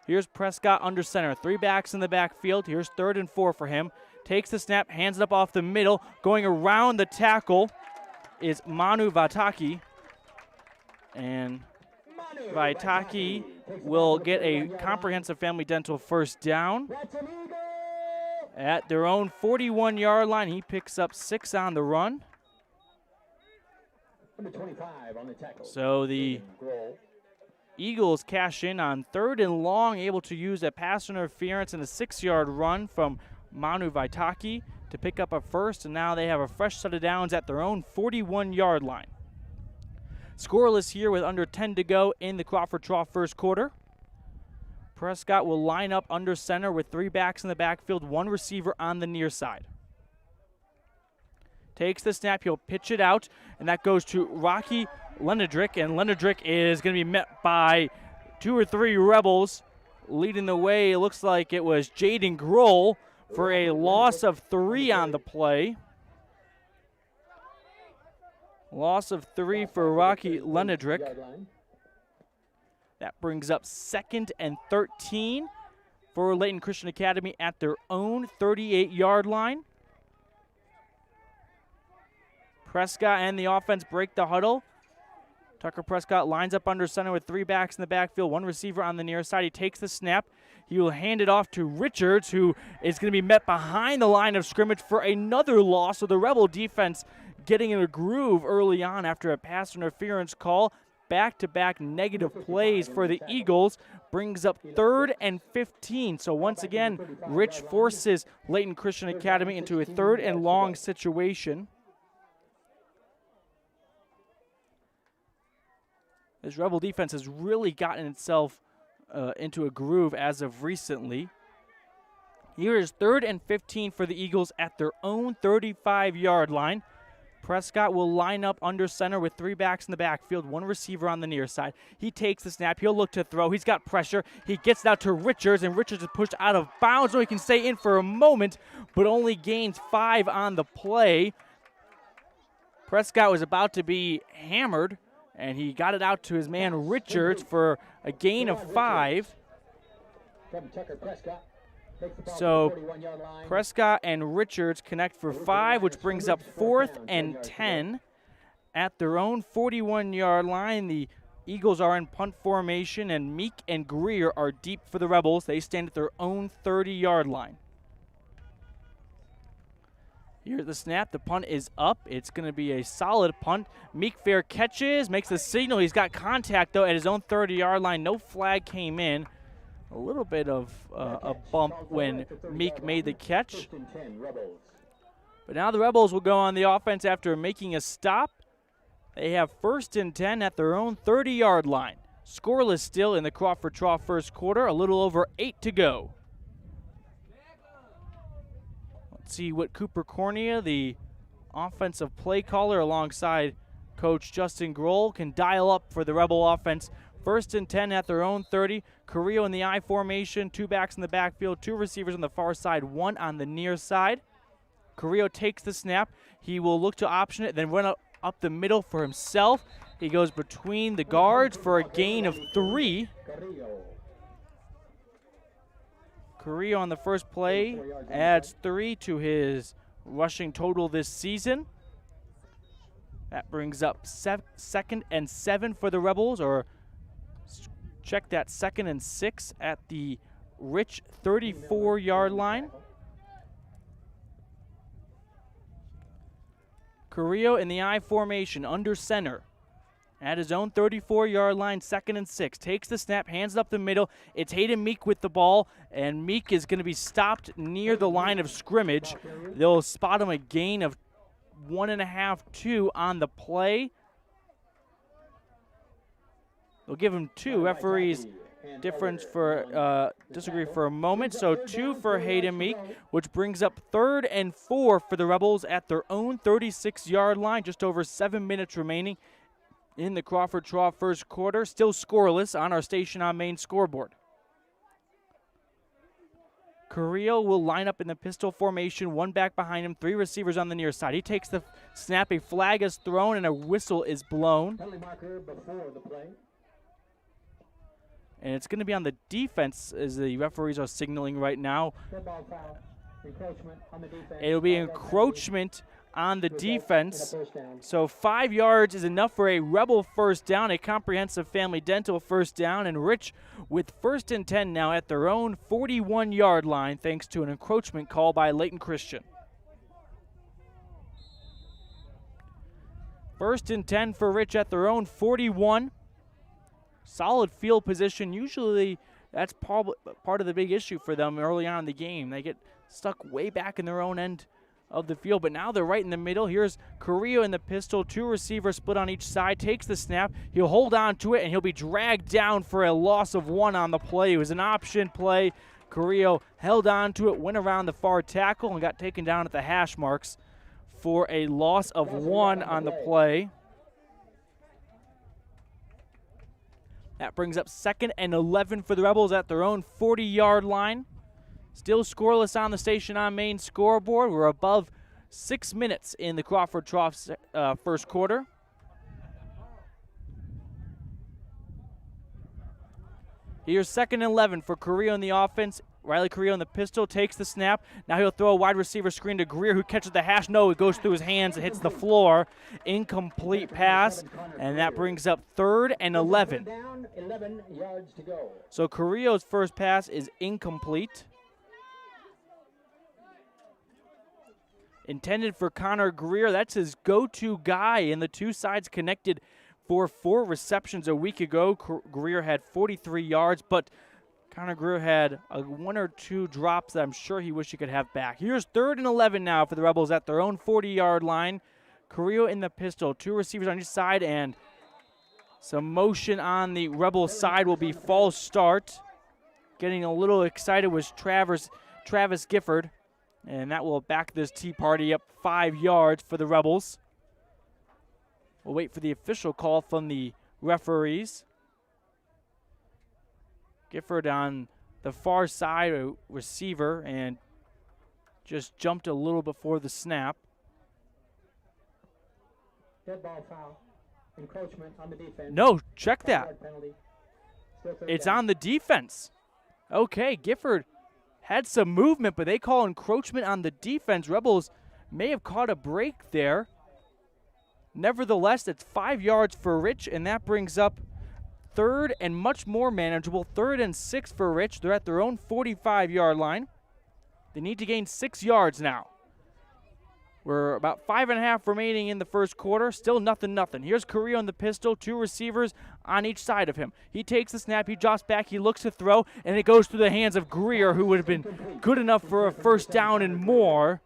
Here's Prescott under center. 3 backs in the backfield. Here's 3rd and 4 for him. Takes the snap, hands it up off the middle. Going around the tackle is Manu Vataki. And Vataki will get a comprehensive family dental first down. At their own 41-yard line, he picks up 6 on the run. Number 25 on the tackle. So the Eagles cash in on 3rd and long, able to use a pass interference and a 6-yard run from Manu Vaitaki to pick up a first, and now they have a fresh set of downs at their own 41-yard line. Scoreless here with under 10 to go in the Crawford Trough first quarter. Prescott will line up under center with 3 backs in the backfield, 1 receiver on the near side. Takes the snap, he'll pitch it out, and that goes to Rocky Lenedrick, and Lenedrick is going to be met by 2 or 3 Rebels. Leading the way, it looks like it was Jaden Grohl for a loss of 3 on the play. Loss of 3 for Rocky Lenedrick. That brings up 2nd and 13 for Layton Christian Academy at their own 38-yard line. Prescott and the offense break the huddle. Tucker Prescott lines up under center with 3 backs in the backfield, 1 receiver on the near side. He takes the snap. He will hand it off to Richards, who is going to be met behind the line of scrimmage for another loss. So the Rebel defense getting in a groove early on after a pass interference call. Back-to-back negative plays for the Eagles brings up 3rd and 15. So once again, Rich forces Layton Christian Academy into a 3rd and long situation. This Rebel defense has really gotten itself into a groove as of recently. Here is 3rd and 15 for the Eagles at their own 35-yard line. Prescott will line up under center with 3 backs in the backfield, 1 receiver on the near side. He takes the snap. He'll look to throw. He's got pressure. He gets it out to Richards, and Richards is pushed out of bounds so he can stay in for a moment, but only gains 5 on the play. Prescott was about to be hammered, and he got it out to his man Richards for a gain of 5. So Prescott and Richards connect for 5, which brings up 4th and 10 at their own 41-yard line. The Eagles are in punt formation, and Meek and Greer are deep for the Rebels. They stand at their own 30-yard line. Here's the snap. The punt is up. It's going to be a solid punt. Meek fair catches, makes the signal. He's got contact, though, at his own 30-yard line. No flag came in. A little bit of a bump when Meek made the catch. But now the Rebels will go on the offense after making a stop. They have 1st and 10 at their own 30-yard line. Scoreless still in the Crawford Trough first quarter. A little over 8 to go. Let's see what Cooper Cornea, the offensive play caller alongside Coach Justin Grohl, can dial up for the Rebel offense. 1st and 10 at their own 30. Carrillo in the I formation, 2 backs in the backfield, 2 receivers on the far side, 1 on the near side. Carrillo takes the snap. He will look to option it, then run up the middle for himself. He goes between the guards for a gain of 3. Carrillo on the first play adds 3 to his rushing total this season. That brings up 2nd and 7 for the Rebels, or check that, 2nd and 6 at the Rich 34-yard line. Carrillo in the I formation under center at his own 34-yard line, 2nd and 6. Takes the snap, hands it up the middle. It's Hayden Meek with the ball, and Meek is going to be stopped near the line of scrimmage. They'll spot him a gain of 1.5, 2 on the play. They'll give him 2. Referees disagree for a moment. So 2 for Hayden Meek, which brings up 3rd and 4 for the Rebels at their own 36-yard line. Just over 7 minutes remaining in the Crawford Trough first quarter. Still scoreless on our Station on Main scoreboard. Carrillo will line up in the pistol formation, 1 back behind him, 3 receivers on the near side. He takes the snap, a flag is thrown, and a whistle is blown. Penalty marker before the play. And it's going to be on the defense, as the referees are signaling right now. It'll be encroachment on the defense. So 5 yards is enough for a Rebel first down, a comprehensive family dental first down, and Rich with 1st and 10 now at their own 41-yard line, thanks to an encroachment call by Layton Christian. First and 10 for Rich at their own 41. Solid field position. Usually that's probably part of the big issue for them early on in the game. They get stuck way back in their own end of the field, but now they're right in the middle. Here's Carrillo in the pistol. 2 receivers split on each side. Takes the snap. He'll hold on to it, and he'll be dragged down for a loss of 1 on the play. It was an option play. Carrillo held on to it, went around the far tackle, and got taken down at the hash marks for a loss of 1 on the play. That brings up 2nd and 11 for the Rebels at their own 40-yard line. Still scoreless on the Station on Main scoreboard. We're above 6 minutes in the Crawford Trough first quarter. Here's 2nd and 11 for Carrillo in the offense. Riley Carrillo in the pistol, takes the snap. Now he'll throw a wide receiver screen to Greer, who catches the hash. No, it goes through his hands and hits the floor. Incomplete pass, and that brings up 3rd and 11. 11 yards to go. So Carrillo's first pass is incomplete. Intended for Connor Greer. That's his go-to guy, and the two sides connected for 4 receptions a week ago. Greer had 43 yards, but Connor Greer had 1 or 2 drops that I'm sure he wished he could have back. Here's 3rd and 11 now for the Rebels at their own 40-yard line. Carrillo in the pistol, 2 receivers on each side, and some motion on the Rebel side will be false start. Getting a little excited was Travis Gifford, and that will back this Tea Party up 5 yards for the Rebels. We'll wait for the official call from the referees. Gifford on the far side, a receiver, and just jumped a little before the snap. Dead ball foul. Encroachment on the defense. No, check that. It's down. on the defense. Okay, Gifford had some movement, but they call encroachment on the defense. Rebels may have caught a break there. Nevertheless, it's 5 yards for Rich, and that brings up 3rd and much more manageable. 3rd and 6 for Rich. They're at their own 45-yard line. They need to gain 6 yards now. We're about 5.5 remaining in the first quarter. Still nothing. Here's Carrillo in the pistol. 2 receivers on each side of him. He takes the snap. He drops back. He looks to throw, and it goes through the hands of Greer, who would have been good enough for a first down and more.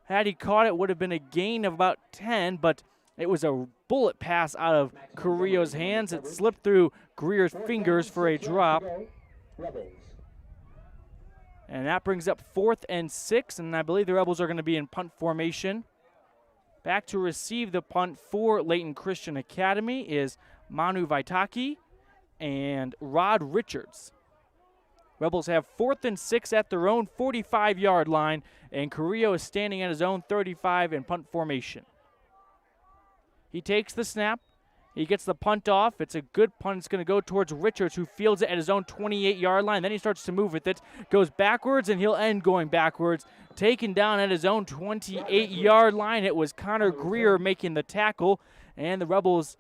Had he caught it, would have been a gain of about 10, but it was a bullet pass out of Carrillo's hands. It slipped through Greer's fingers for a drop. And that brings up 4th and 6, and I believe the Rebels are going to be in punt formation. Back to receive the punt for Layton Christian Academy is Manu Vaitaki and Rod Richards. Rebels have 4th and 6 at their own 45-yard line, and Carrillo is standing at his own 35 in punt formation. He takes the snap. He gets the punt off. It's a good punt. It's going to go towards Richards, who fields it at his own 28-yard line. Then he starts to move with it. Goes backwards, and he'll end going backwards. Taken down at his own 28-yard line. It was Connor Greer making the tackle. And the Rebels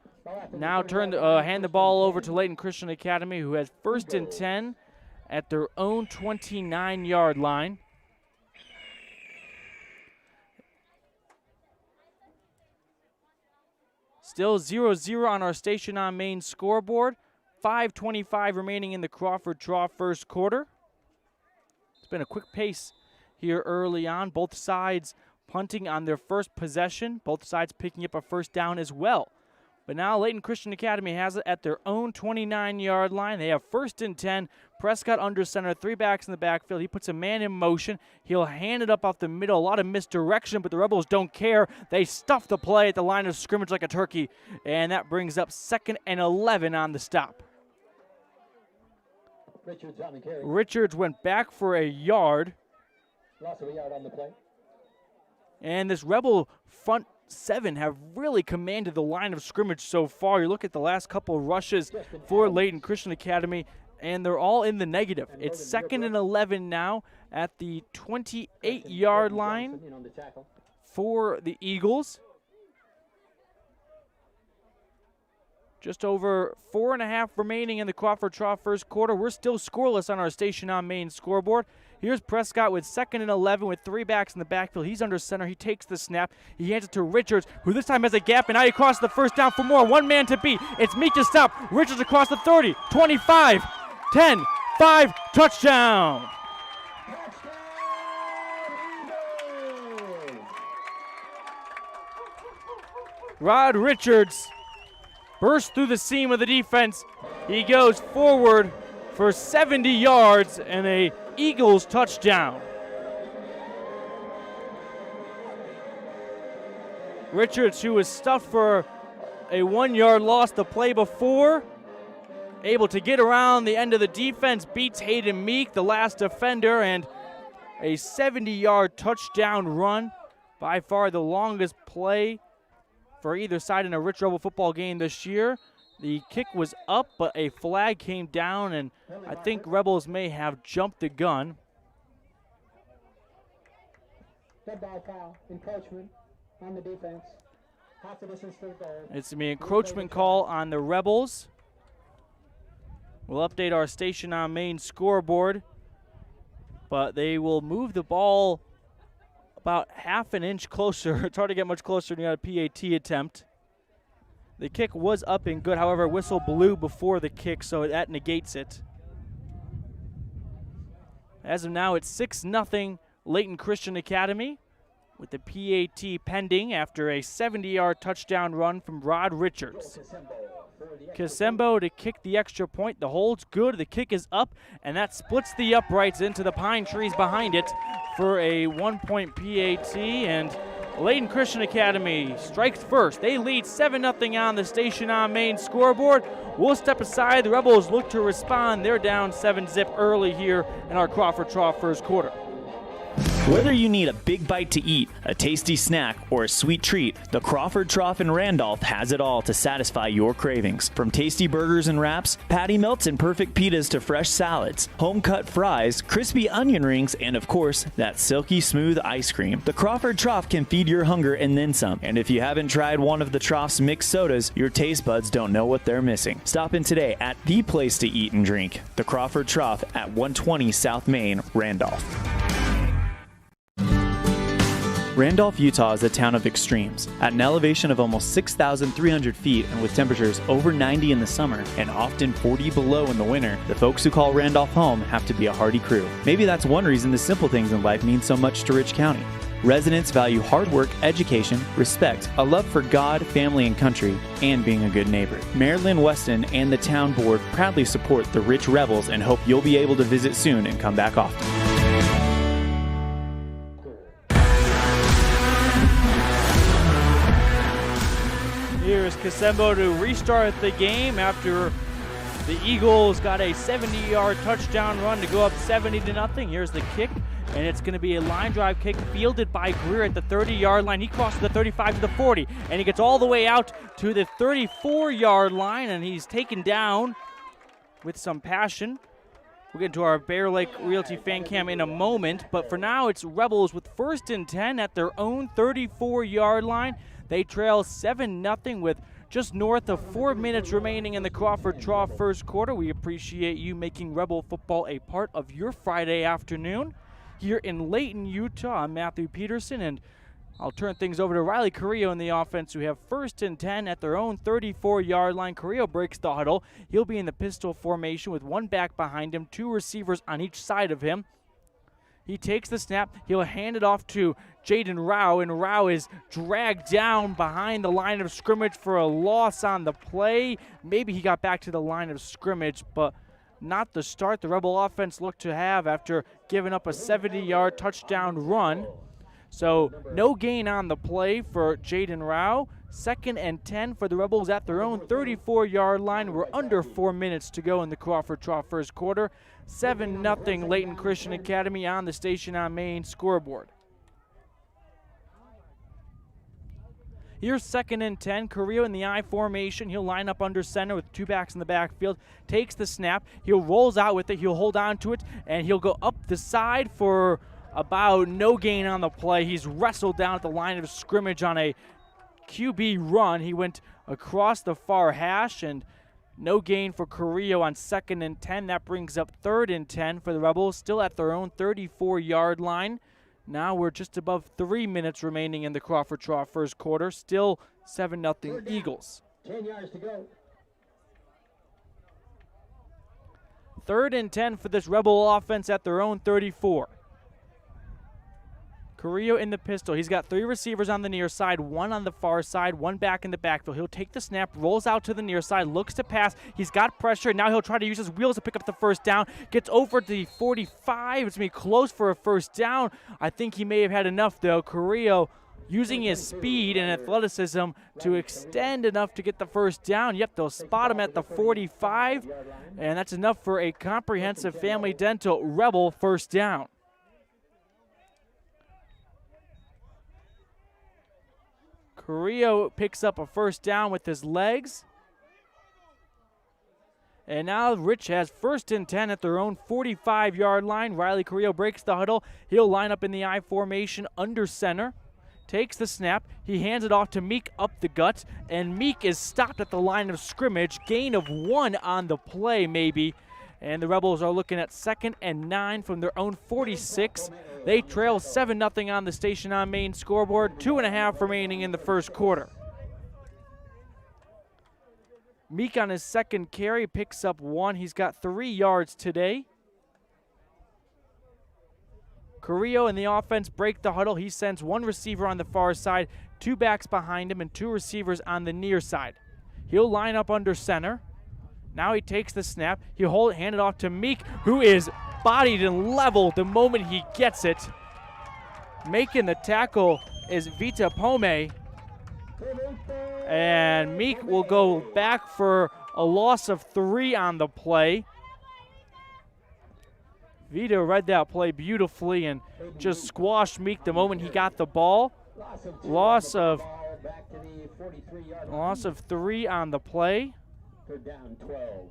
now hand the ball over to Layton Christian Academy, who has 1st and 10 at their own 29-yard line. Still 0-0 on our Station on Main scoreboard. 5:25 remaining in the Crawford Trough first quarter. It's been a quick pace here early on. Both sides punting on their first possession. Both sides picking up a first down as well. But now Layton Christian Academy has it at their own 29-yard line. They have 1st and 10. Prescott under center, 3 backs in the backfield. He puts a man in motion. He'll hand it up off the middle. A lot of misdirection, but the Rebels don't care. They stuff the play at the line of scrimmage like a turkey. And that brings up 2nd and 11 on the stop. Richards went back for a yard. Loss of a yard on the play. And this Rebel front 7 have really commanded the line of scrimmage so far. You look at the last couple of rushes for Layton Christian Academy, and they're all in the negative. It's 2nd and 11 now at the 28-yard line for the Eagles. Just over 4.5 remaining in the Crawford Trough first quarter. We're still scoreless on our Station on Main scoreboard. Here's Prescott with 2nd and 11 with 3 backs in the backfield. He's under center. He takes the snap. He hands it to Richards, who this time has a gap, and now he crosses the first down for more. One man to beat. It's Meek to stop. Richards across the 30, 25, 10, 5, touchdown. Rod Richards bursts through the seam of the defense. He goes forward for 70 yards and a Eagles touchdown. Richards, who was stuffed for a 1-yard loss the play before, able to get around the end of the defense, beats Hayden Meek, the last defender, and a 70-yard touchdown run. By far the longest play for either side in a Rich Rebel football game this year. The kick was up, but a flag came down, and I think Rebels may have jumped the gun. Football foul, encroachment on the defense. Half the distance to the goal. It's an encroachment call on the Rebels. We'll update our station on main scoreboard, but they will move the ball about half an inch closer. It's hard to get much closer when you got a PAT attempt. The kick was up and good. However, whistle blew before the kick, so that negates it. As of now, it's 6-0 Layton Christian Academy, with the PAT pending after a 70-yard touchdown run from Rod Richards. Kasembo to kick the extra point. The hold's good. The kick is up, and that splits the uprights into the pine trees behind it for a 1-point PAT, and Layton Christian Academy strikes first. They lead 7-0 on the station on main scoreboard. We'll step aside. The Rebels look to respond. They're down 7-zip early here in our Crawford Trough first quarter. Whether you need a big bite to eat, a tasty snack, or a sweet treat, the Crawford Trough in Randolph has it all to satisfy your cravings. From tasty burgers and wraps, patty melts and perfect pitas to fresh salads, home-cut fries, crispy onion rings, and of course, that silky smooth ice cream. The Crawford Trough can feed your hunger and then some. And if you haven't tried one of the Trough's mixed sodas, your taste buds don't know what they're missing. Stop in today at the place to eat and drink, the Crawford Trough at 120 South Main, Randolph. Randolph, Utah is a town of extremes. At an elevation of almost 6,300 feet and with temperatures over 90 in the summer and often 40 below in the winter, the folks who call Randolph home have to be a hardy crew. Maybe that's one reason the simple things in life mean so much to Rich County. Residents value hard work, education, respect, a love for God, family, and country, and being a good neighbor. Mayor Lynn Weston and the town board proudly support the Rich Rebels and hope you'll be able to visit soon and come back often. Here's Kasembo to restart the game after the Eagles got a 70-yard touchdown run to go up 70-0. Here's the kick, and it's going to be a line drive kick fielded by Greer at the 30-yard line. He crosses the 35 to the 40, and he gets all the way out to the 34-yard line, and he's taken down with some passion. We'll get into our Bear Lake Realty fan cam in a moment, but for now it's Rebels with 1st and 10 at their own 34-yard line. They trail 7-0 with just north of 4 minutes remaining in the Crawford Trough first quarter. We appreciate you making Rebel football a part of your Friday afternoon. Here in Layton, Utah, I'm Matthew Peterson, and I'll turn things over to Riley Carrillo in the offense, who have 1st and 10 at their own 34-yard line. Carrillo breaks the huddle. He'll be in the pistol formation with one back behind him, 2 receivers on each side of him. He takes the snap. He'll hand it off to Jaden Rao, and Rao is dragged down behind the line of scrimmage for a loss on the play. Maybe he got back to the line of scrimmage, but not the start the Rebel offense looked to have after giving up a 70-yard touchdown run. So no gain on the play for Jaden Rao. 2nd and 10 for the Rebels at their own 34-yard line. We're under 4 minutes to go in the Crawford Trough first quarter. 7-0 Layton Christian Academy on the station on main scoreboard. Here's 2nd and 10. Carrillo in the I formation. He'll line up under center with 2 backs in the backfield. Takes the snap. He'll rolls out with it. He'll hold on to it, and he'll go up the side for about no gain on the play. He's wrestled down at the line of scrimmage on a QB run. He went across the far hash, and No gain for Carrillo on 2nd and 10. That brings up 3rd and 10 for the Rebels, still at their own 34-yard line. Now we're just above 3 minutes remaining in the Crawford Trough first quarter. Still 7-0 Eagles. 10 yards to go. 3rd and 10 for this Rebel offense at their own 34. Carrillo in the pistol. He's got 3 receivers on the near side, 1 on the far side, 1 back in the backfield. He'll take the snap, rolls out to the near side, looks to pass. He's got pressure. Now he'll try to use his wheels to pick up the first down. Gets over to the 45. It's going to be close for a first down. I think he may have had enough, though. Carrillo using his speed and athleticism to extend enough to get the first down. Yep, they'll spot him at the 45, and that's enough for a comprehensive family dental Rebel first down. Carrillo picks up a first down with his legs. And now Rich has 1st and 10 at their own 45-yard line. Riley Carrillo breaks the huddle. He'll line up in the I formation under center. Takes the snap. He hands it off to Meek up the gut. And Meek is stopped at the line of scrimmage. Gain of 1 on the play, maybe. And the Rebels are looking at 2nd and 9 from their own 46. They trail 7-0 on the Station on Main scoreboard. 2.5 remaining in the first quarter. Meek on his 2nd carry picks up 1. He's got 3 yards today. Carrillo and the offense break the huddle. He sends 1 receiver on the far side, 2 backs behind him, and 2 receivers on the near side. He'll line up under center. Now he takes the snap. He'll hand it off to Meek, who is bodied and leveled the moment he gets it. Making the tackle is Vita Pome. And Meek will go back for a loss of 3 on the play. Vita read that play beautifully and just squashed Meek the moment he got the ball. Loss of 3 on the play. Down 12.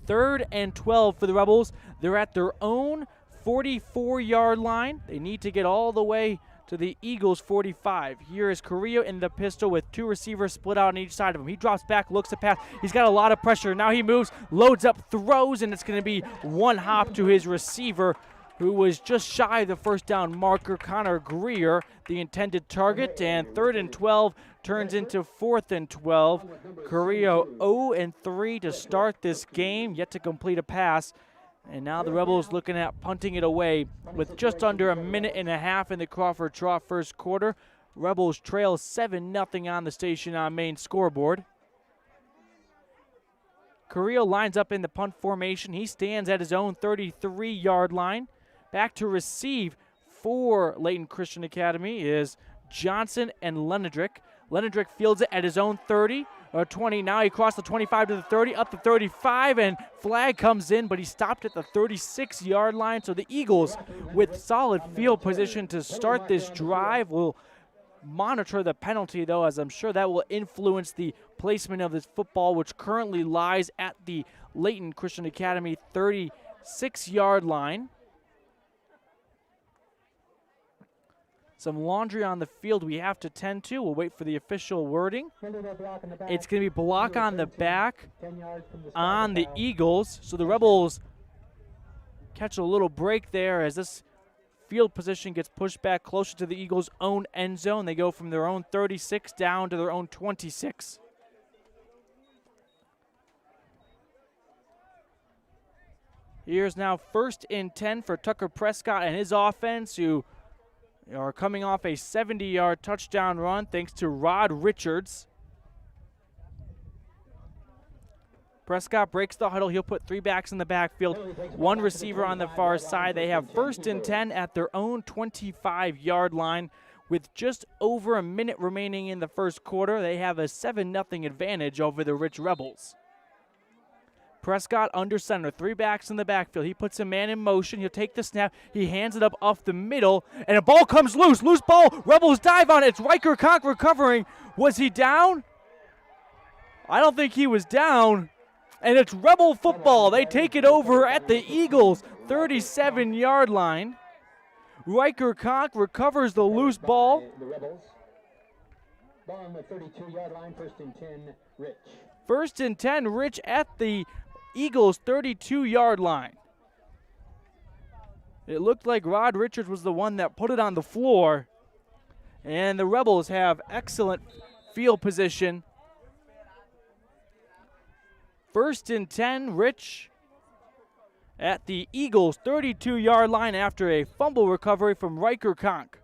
3rd and 12 for the Rebels. They're at their own 44-yard line. They need to get all the way to the Eagles' 45. Here is Carrillo in the pistol with 2 receivers split out on each side of him. He drops back, looks to pass. He's got a lot of pressure. Now he moves, loads up, throws, and it's going to be 1 hop to his receiver, who was just shy of the first down marker, Connor Greer, the intended target. And 3rd and 12 turns into 4th and 12. Carrillo 0-3 to start this game, yet to complete a pass. And now the Rebels looking at punting it away with just under a minute and a half in the Crawford Trough first quarter. Rebels trail 7-0 on the Station on Main scoreboard. Carrillo lines up in the punt formation. He stands at his own 33-yard line. Back to receive for Layton Christian Academy is Johnson and Lenedrick. Lenedrick fields it at his own 30 or 20. Now he crossed the 25 to the 30, up the 35, and flag comes in, but he stopped at the 36-yard line. So the Eagles, with solid field position to start this drive, will monitor the penalty, though, as I'm sure that will influence the placement of this football, which currently lies at the Layton Christian Academy 36-yard line. Some laundry on the field we have to tend to. We'll wait for the official wording. It's going to be block on the back on the Eagles. So the Rebels catch a little break there as this field position gets pushed back closer to the Eagles' own end zone. They go from their own 36 down to their own 26. Here's now 1st and 10 for Tucker Prescott and his offense, who are coming off a 70-yard touchdown run thanks to Rod Richards. Prescott breaks the huddle. He'll put 3 backs in the backfield, 1 receiver on the far side. They have 1st and 10 at their own 25-yard line. With just over a minute remaining in the first quarter, they have a 7-0 advantage over the Rich Rebels. Prescott under center, 3 backs in the backfield. He puts a man in motion. He'll take the snap. He hands it up off the middle, and a ball comes loose. Loose ball. Rebels dive on it. It's Riker Conk recovering. Was he down? I don't think he was down. And it's Rebel football. They take it over at the Eagles' 37-yard line. Riker Conk recovers the loose ball. Ball on the 32-yard line, 1st and 10, Rich. 1st and 10, Rich at the Eagles' 32-yard line. It looked like Rod Richards was the one that put it on the floor. And the Rebels have excellent field position. 1st and 10, Rich at the Eagles' 32-yard line after a fumble recovery from Riker Conk.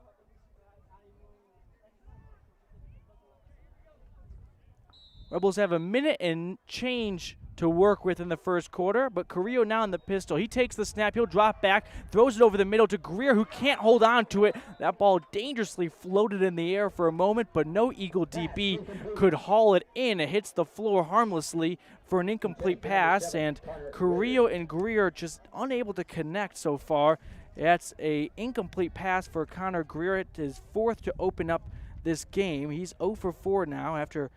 Rebels have a minute and change to work with in the first quarter, but Carrillo now in the pistol. He takes the snap, he'll drop back, throws it over the middle to Greer, who can't hold on to it. That ball dangerously floated in the air for a moment, but no Eagle DB could haul it in. It hits the floor harmlessly for an incomplete pass, and Carrillo and Greer just unable to connect so far. That's an incomplete pass for Connor Greer. It is 4th to open up this game. He's 0 for 4 now after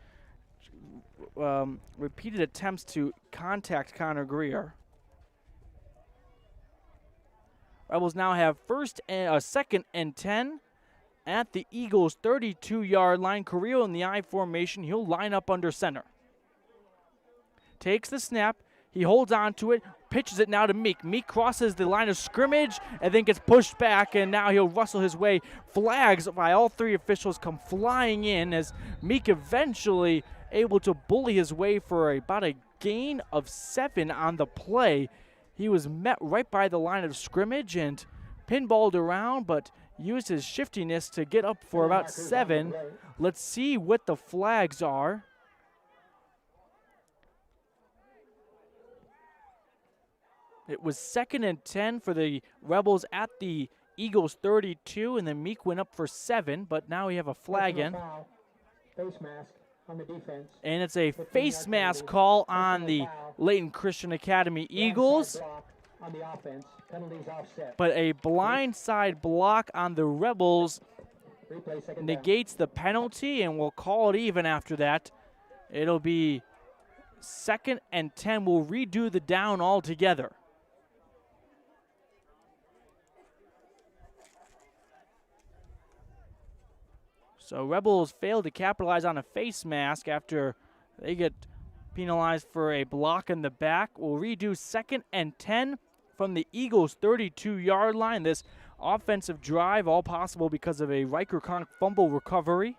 repeated attempts to contact Connor Greer. Rebels now have 2nd and 10 at the Eagles' 32-yard line. Carrillo in the I formation. He'll line up under center. Takes the snap. He holds on to it, pitches it now to Meek. Meek crosses the line of scrimmage and then gets pushed back, and now he'll wrestle his way. Flags by all 3 officials come flying in as Meek eventually able to bully his way for about a gain of 7 on the play. He was met right by the line of scrimmage and pinballed around, but used his shiftiness to get up for about 7. Let's see what the flags are. It was 2nd and 10 for the Rebels at the Eagles' 32, and then Meek went up for 7, but now we have a flag in. Face mask on the defense. And it's a face mask call on the Layton Christian Academy Eagles. On the offense, penalties offset. But a blindside block on the Rebels negates the penalty, and we'll call it even after that. It'll be 2nd and 10. We'll redo the down altogether. So Rebels failed to capitalize on a face mask after they get penalized for a block in the back. We'll redo 2nd and 10 from the Eagles' 32-yard line. This offensive drive, all possible because of a Riker Conk fumble recovery.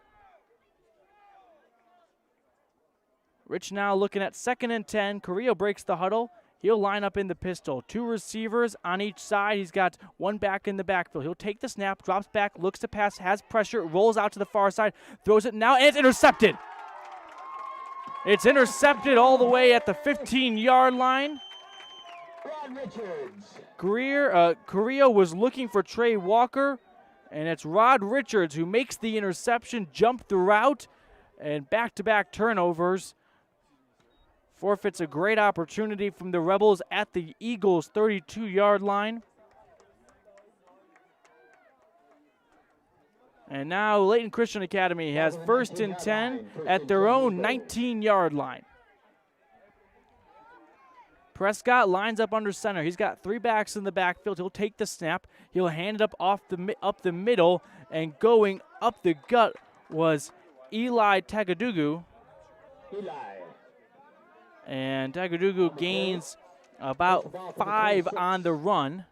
Rich now looking at 2nd and 10. Carrillo breaks the huddle. He'll line up in the pistol. 2 receivers on each side. He's got 1 back in the backfield. He'll take the snap, drops back, looks to pass, has pressure, rolls out to the far side, throws it now, and it's intercepted. It's intercepted all the way at the 15-yard line. Carrillo was looking for Trey Walker, and it's Rod Richards who makes the interception, jump the route, and back-to-back turnovers. Forfeits a great opportunity from the Rebels at the Eagles' 32-yard line. And now Layton Christian Academy has 1st and 10 at their own 19-yard line. Prescott lines up under center. He's got 3 backs in the backfield. He'll take the snap. He'll hand it up up the middle, and going up the gut was Eli Tagadugu. And Tagadugu gains about 5 on the run.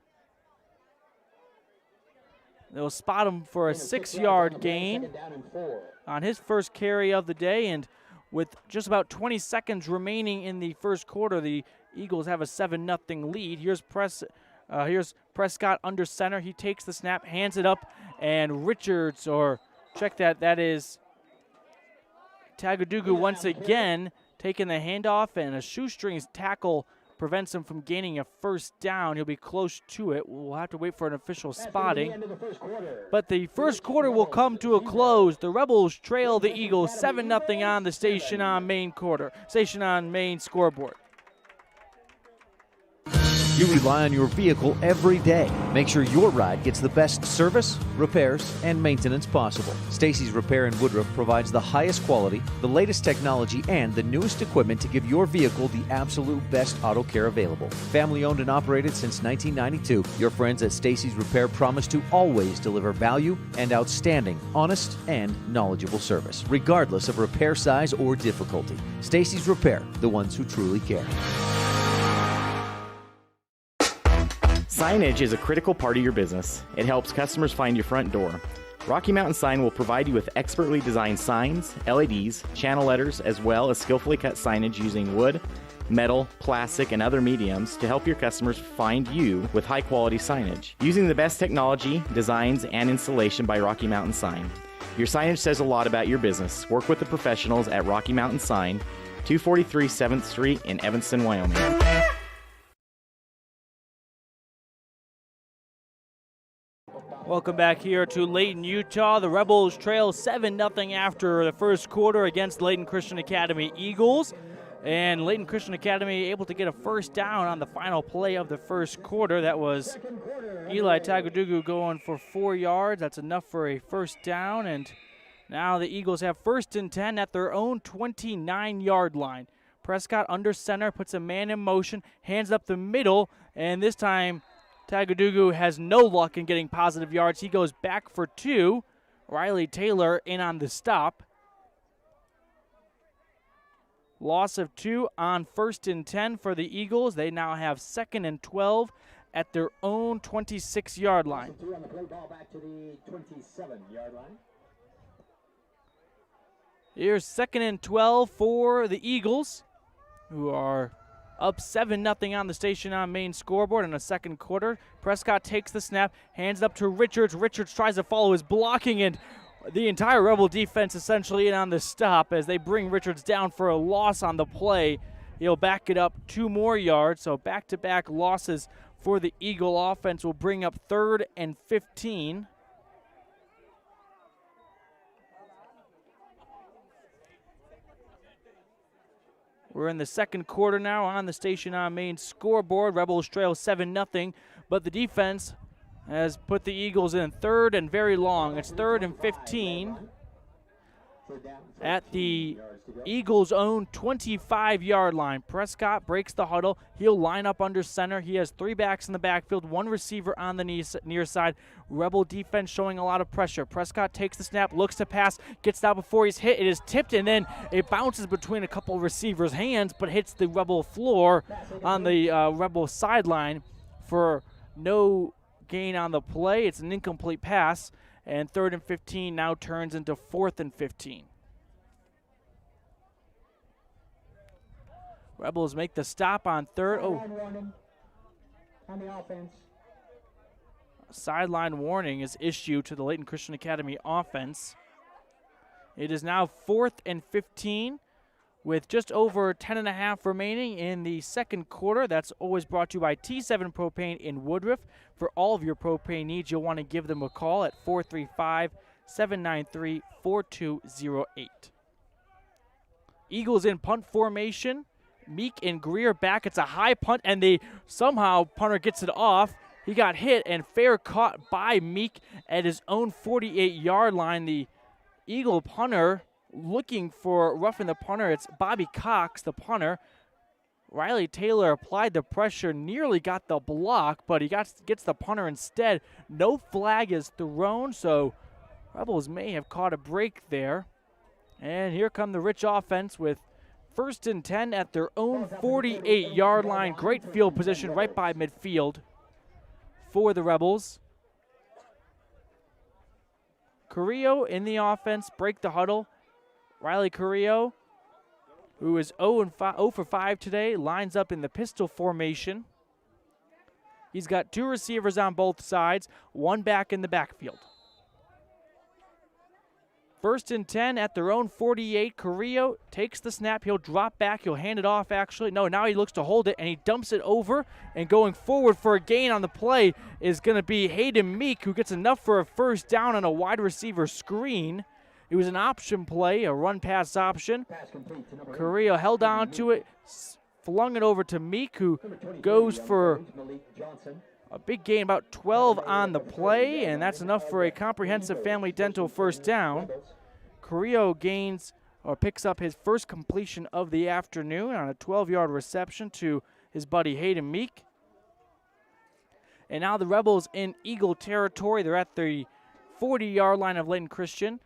They'll spot him for a 6-yard gain on his first carry of the day. And with just about 20 seconds remaining in the first quarter, the Eagles have a 7-0 lead. Here's Prescott under center. He takes the snap, hands it up, and Richards, or check that, that is Tagadugu once again, taking the handoff, and a shoestrings tackle prevents him from gaining a first down. He'll be close to it. We'll have to wait for an official spotting. But the first quarter will come to a close. The Rebels trail the Eagles 7-0 on the Station on Main scoreboard. You rely on your vehicle every day. Make sure your ride gets the best service, repairs, and maintenance possible. Stacy's Repair in Woodruff provides the highest quality, the latest technology, and the newest equipment to give your vehicle the absolute best auto care available. Family owned and operated since 1992, your friends at Stacy's Repair promise to always deliver value and outstanding, honest, and knowledgeable service, regardless of repair size or difficulty. Stacy's Repair, the ones who truly care. Signage is a critical part of your business. It helps customers find your front door. Rocky Mountain Sign will provide you with expertly designed signs, LEDs, channel letters, as well as skillfully cut signage using wood, metal, plastic, and other mediums to help your customers find you with high-quality signage. Using the best technology, designs, and installation by Rocky Mountain Sign. Your signage says a lot about your business. Work with the professionals at Rocky Mountain Sign, 243 7th Street in Evanston, Wyoming. Welcome back here to Layton, Utah. The Rebels trail 7-0 after the first quarter against Layton Christian Academy Eagles. And Layton Christian Academy able to get a first down on the final play of the first quarter. That was Eli Tagadugu going for 4 yards. That's enough for a first down. And now the Eagles have 1st and 10 at their own 29-yard line. Prescott under center, puts a man in motion, hands up the middle, and this time Tagadugu has no luck in getting positive yards. He goes back for 2. Riley Taylor in on the stop. Loss of 2 on 1st and 10 for the Eagles. They now have 2nd and 12 at their own 26-yard line. On the play, ball back to the 27-yard line. Here's 2nd and 12 for the Eagles, who are up 7-0 on the Station on Main scoreboard in the second quarter. Prescott takes the snap, hands it up to Richards. Richards tries to follow his blocking, and the entire Rebel defense essentially in on the stop as they bring Richards down for a loss on the play. He'll back it up 2 more yards, so back-to-back losses for the Eagle offense will bring up 3rd and 15. We're in the second quarter now on the Station on Main scoreboard. Rebels trail 7-0, but the defense has put the Eagles in 3rd and very long. It's 3rd and 15 at the Eagles' own 25-yard line. Prescott breaks the huddle. He'll line up under center. He has 3 backs in the backfield, 1 receiver on the near side. Rebel defense showing a lot of pressure. Prescott takes the snap, looks to pass, gets out before he's hit. It is tipped, and then it bounces between a couple receivers' hands, but hits the Rebel floor on the Rebel sideline for no gain on the play. It's an incomplete pass, and 3rd and 15 now turns into 4th and 15. Rebels make the stop on 3rd. On the offense. Sideline warning is issued to the Layton Christian Academy offense. It is now 4th and 15 with just over 10.5 remaining in the second quarter. That's always brought to you by T7 Propane in Woodruff. For all of your propane needs, you'll want to give them a call at 435-793-4208. Eagles in punt formation. Meek and Greer back. It's a high punt, and somehow punter gets it off. He got hit, and fair caught by Meek at his own 48-yard line. The Eagle punter looking for roughing the punter. It's Bobby Cox, the punter. Riley Taylor applied the pressure, nearly got the block, but he gets the punter instead. No flag is thrown, so Rebels may have caught a break there. And here come the Rich offense with 1st and 10 at their own 48-yard line. Great field position right by midfield for the Rebels. Carrillo in the offense, break the huddle. Riley Carrillo, who is 0 for 5 today, lines up in the pistol formation. He's got 2 receivers on both sides, 1 back in the backfield. 1st and 10 at their own 48. Carrillo takes the snap. He'll drop back. He'll hand it off, actually. No, now he looks to hold it, and he dumps it over. And going forward for a gain on the play is going to be Hayden Meek, who gets enough for a first down on a wide receiver screen. It was an option play, a run-pass option. Carrillo held on to it, flung it over to Meek, who goes for a big gain, about 12 on the play, and that's enough for a comprehensive family dental first down. Carrillo picks up his first completion of the afternoon on a 12-yard reception to his buddy Hayden Meek. And now the Rebels in Eagle territory. They're at the 40-yard line of Layton Christian.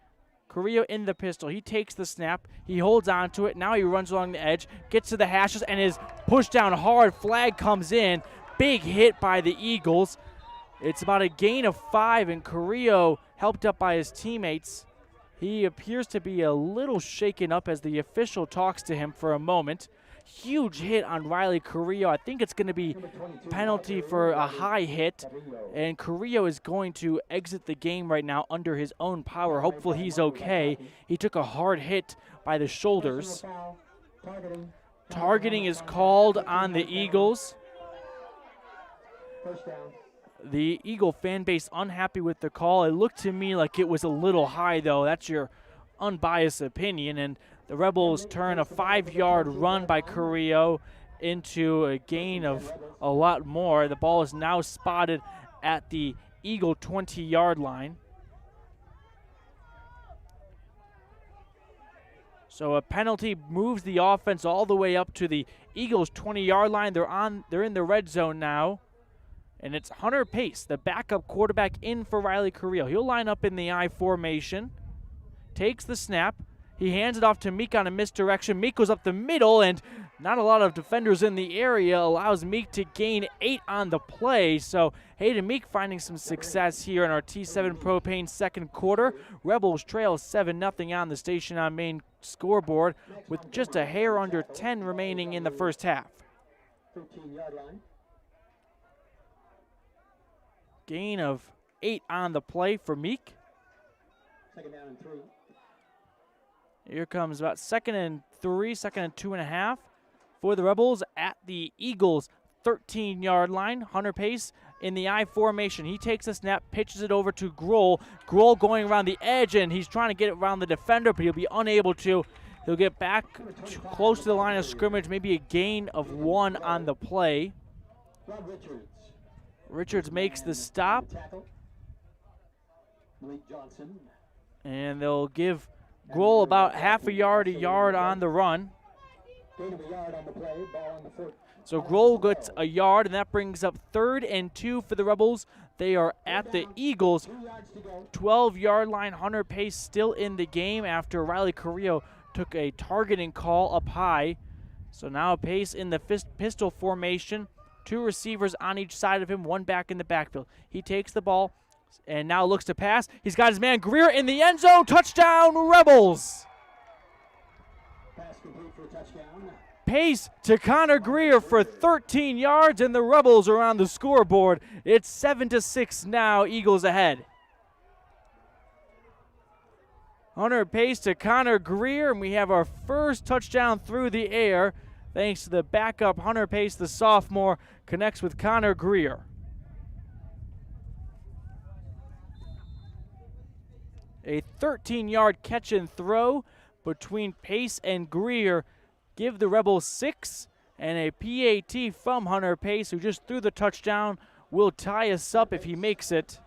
Carrillo in the pistol. He takes the snap. He holds on to it. Now he runs along the edge, gets to the hashes, and is pushed down hard. Flag comes in. Big hit by the Eagles. It's about a gain of 5, and Carrillo, helped up by his teammates, he appears to be a little shaken up as the official talks to him for a moment. Huge hit on Riley Carrillo. I think it's going to be penalty for a high hit, and Carrillo is going to exit the game right now under his own power. Hopefully he's okay. He took a hard hit by the shoulders. Targeting is called on the Eagles. The Eagle fan base unhappy with the call. It looked to me like it was a little high, though. That's your unbiased opinion. And the Rebels turn a 5-yard run by Carrillo into a gain of a lot more. The ball is now spotted at the Eagle 20-yard line. So a penalty moves the offense all the way up to the Eagles 20-yard line. They're in the red zone now. And it's Hunter Pace, the backup quarterback, in for Riley Carrillo. He'll line up in the I formation, takes the snap. He hands it off to Meek on a misdirection. Meek goes up the middle, and not a lot of defenders in the area, allows Meek to gain 8 on the play. So Hayden Meek finding some success here in our T7 Propane second quarter. Rebels trail 7-0 on the Station on Main scoreboard with just a hair under 10 remaining in the first half. 13-yard line. Gain of 8 on the play for Meek. Second down and 3. Here comes about second and 2.5 for the Rebels at the Eagles 13-yard line. Hunter Pace in the I formation. He takes a snap, pitches it over to Grohl. Grohl going around the edge, and he's trying to get it around the defender, but he'll be unable to. He'll get back close to the line of scrimmage, maybe a gain of 1 on the play. Richards makes the stop. And they'll give Grohl about half a yard on the run. So Grohl gets a yard, and that brings up 3rd and 2 for the Rebels. They are at the Eagles 12-yard line. Hunter Pace still in the game after Riley Carrillo took a targeting call up high. So now Pace in the pistol formation. 2 receivers on each side of him, 1 back in the backfield. He takes the ball and now looks to pass. He's got his man Greer in the end zone. Touchdown, Rebels. Pass complete for a touchdown. Pace to Connor Greer for 13 yards, and the Rebels are on the scoreboard. It's 7-6 now, Eagles ahead. Hunter Pace to Connor Greer, and we have our first touchdown through the air. Thanks to the backup, Hunter Pace, the sophomore, connects with Connor Greer. A 13-yard catch and throw between Pace and Greer give the Rebels 6, and a PAT from Hunter Pace, who just threw the touchdown, will tie us up if he makes it.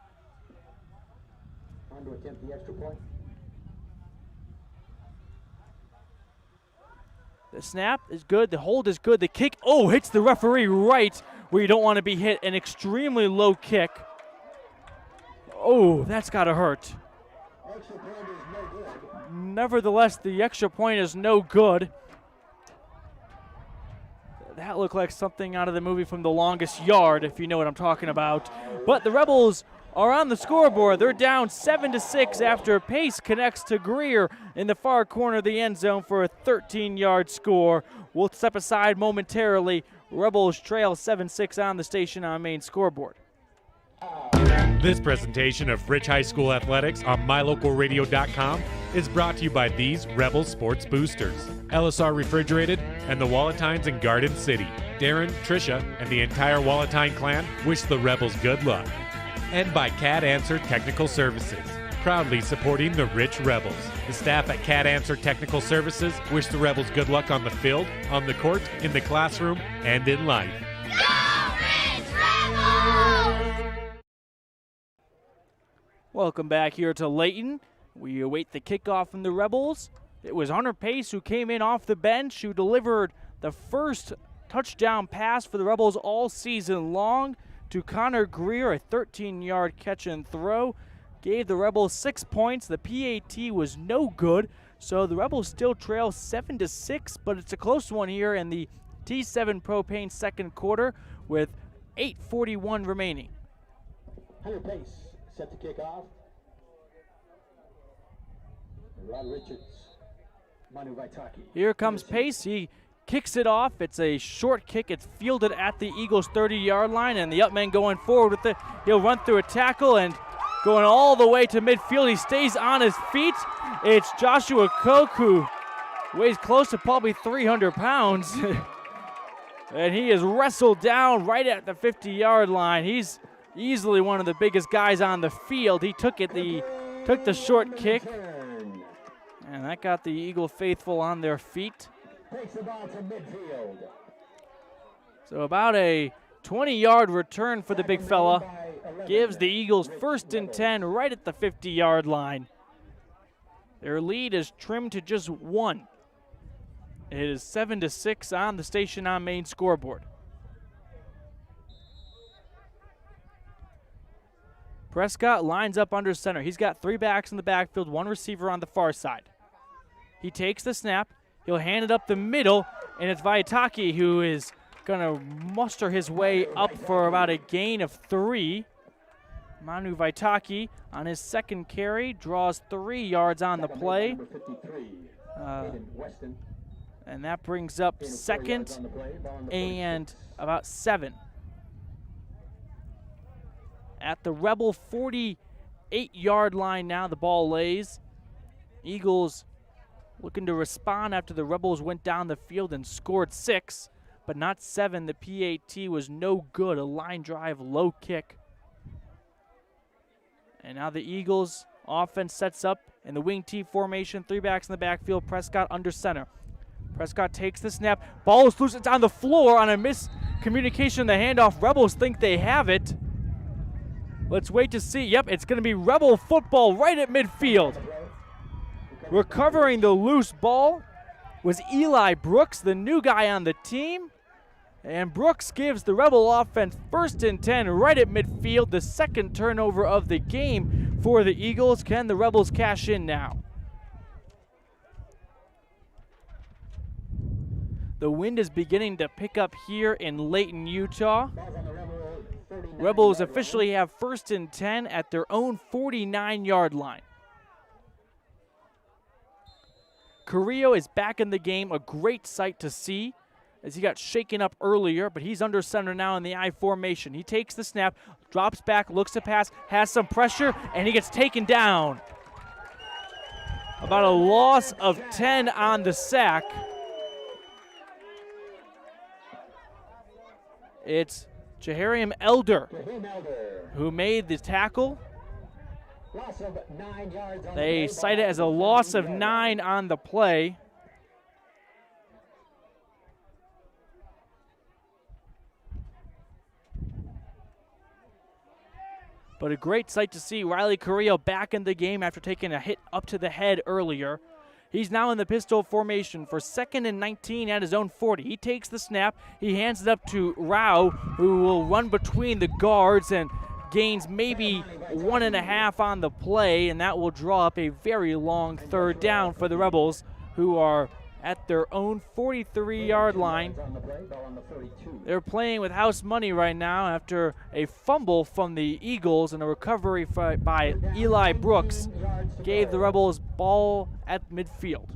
On to attempt the extra point. The snap is good. The hold is good. The kick, hits the referee right where you don't want to be hit. An extremely low kick. Oh, that's got to hurt. Extra point is no good. Nevertheless, the extra point is no good. That looked like something out of the movie From the Longest Yard, if you know what I'm talking about. But the Rebels are on the scoreboard. They're down 7-6 after Pace connects to Greer in the far corner of the end zone for a 13-yard score. We'll step aside momentarily. Rebels trail 7-6 on the Station on Main scoreboard. This presentation of Rich High School Athletics on MyLocalRadio.com is brought to you by these Rebel Sports Boosters, LSR Refrigerated, and the Walletines in Garden City. Darren, Tricia, and the entire Walletine clan wish the Rebels good luck. And by CAD Answer Technical Services. proudly supporting the Rich Rebels. The staff at Cat Answer Technical Services wish the Rebels good luck on the field, on the court, in the classroom, and in life. Welcome back here to Layton. We await the kickoff from the Rebels. It was Hunter Pace who came in off the bench, who delivered the first touchdown pass for the Rebels all season long to Connor Greer, a 13-yard catch and throw. Gave the Rebels 6 points. The PAT was no good, so the Rebels still trail 7-6, but it's a close one here in the T7 Propane second quarter with 8:41 remaining. Hunter Pace set to kick off. Rod Richards, Manu Vaitaki. Here comes Pace. He kicks it off. It's a short kick. It's fielded at the Eagles' 30-yard line, and the Upmen going forward with it. He'll run through a tackle and going all the way to midfield. He stays on his feet. It's Joshua Koch, who weighs close to probably 300 pounds. And he is wrestled down right at the 50-yard line. He's easily one of the biggest guys on the field. He took the short kick, and that got the Eagle faithful on their feet. Takes the ball to midfield. So about a 20-yard return for the big fella. Gives the Eagles 1st and 10 right at the 50-yard line. Their lead is trimmed to just 1. It is 7-6 on the Station on Main scoreboard. Prescott lines up under center. He's got 3 backs in the backfield, 1 receiver on the far side. He takes the snap. He'll hand it up the middle, and it's Vaitaki who is going to muster his way up for about a gain of 3. Manu Vaitaki on his second carry draws 3 yards on the play. And that brings up 2nd and about 7. At the Rebel 48-yard line now, the ball lays. Eagles looking to respond after the Rebels went down the field and scored 6, but not 7. The PAT was no good. A line drive, low kick. And now the Eagles offense sets up in the wing T formation. 3 backs in the backfield. Prescott under center. Prescott takes the snap. Ball is loose. It's on the floor on a miscommunication. The handoff. Rebels think they have it. Let's wait to see. Yep, it's going to be Rebel football right at midfield. Recovering the loose ball was Eli Brooks, the new guy on the team. And Brooks gives the Rebel offense 1st and 10 right at midfield, the second turnover of the game for the Eagles. Can the Rebels cash in now? The wind is beginning to pick up here in Layton, Utah. Rebels officially have 1st and 10 at their own 49-yard line. Carrillo is back in the game, a great sight to see as he got shaken up earlier, but he's under center now in the I formation. He takes the snap, drops back, looks to pass, has some pressure, and he gets taken down. About a loss of 10 on the sack. It's Jahariam Elder who made the tackle. Loss of 9 yards on They the cite it as a loss of 9 on the play. But a great sight to see Riley Carrillo back in the game after taking a hit up to the head earlier. He's now in the pistol formation for 2nd and 19 at his own 40. He takes the snap. He hands it up to Rao, who will run between the guards and gains maybe 1.5 on the play, and that will draw up a very long 3rd down for the Rebels, who are at their own 43-yard line. They're playing with house money right now after a fumble from the Eagles and a recovery by Eli Brooks gave the Rebels ball at midfield.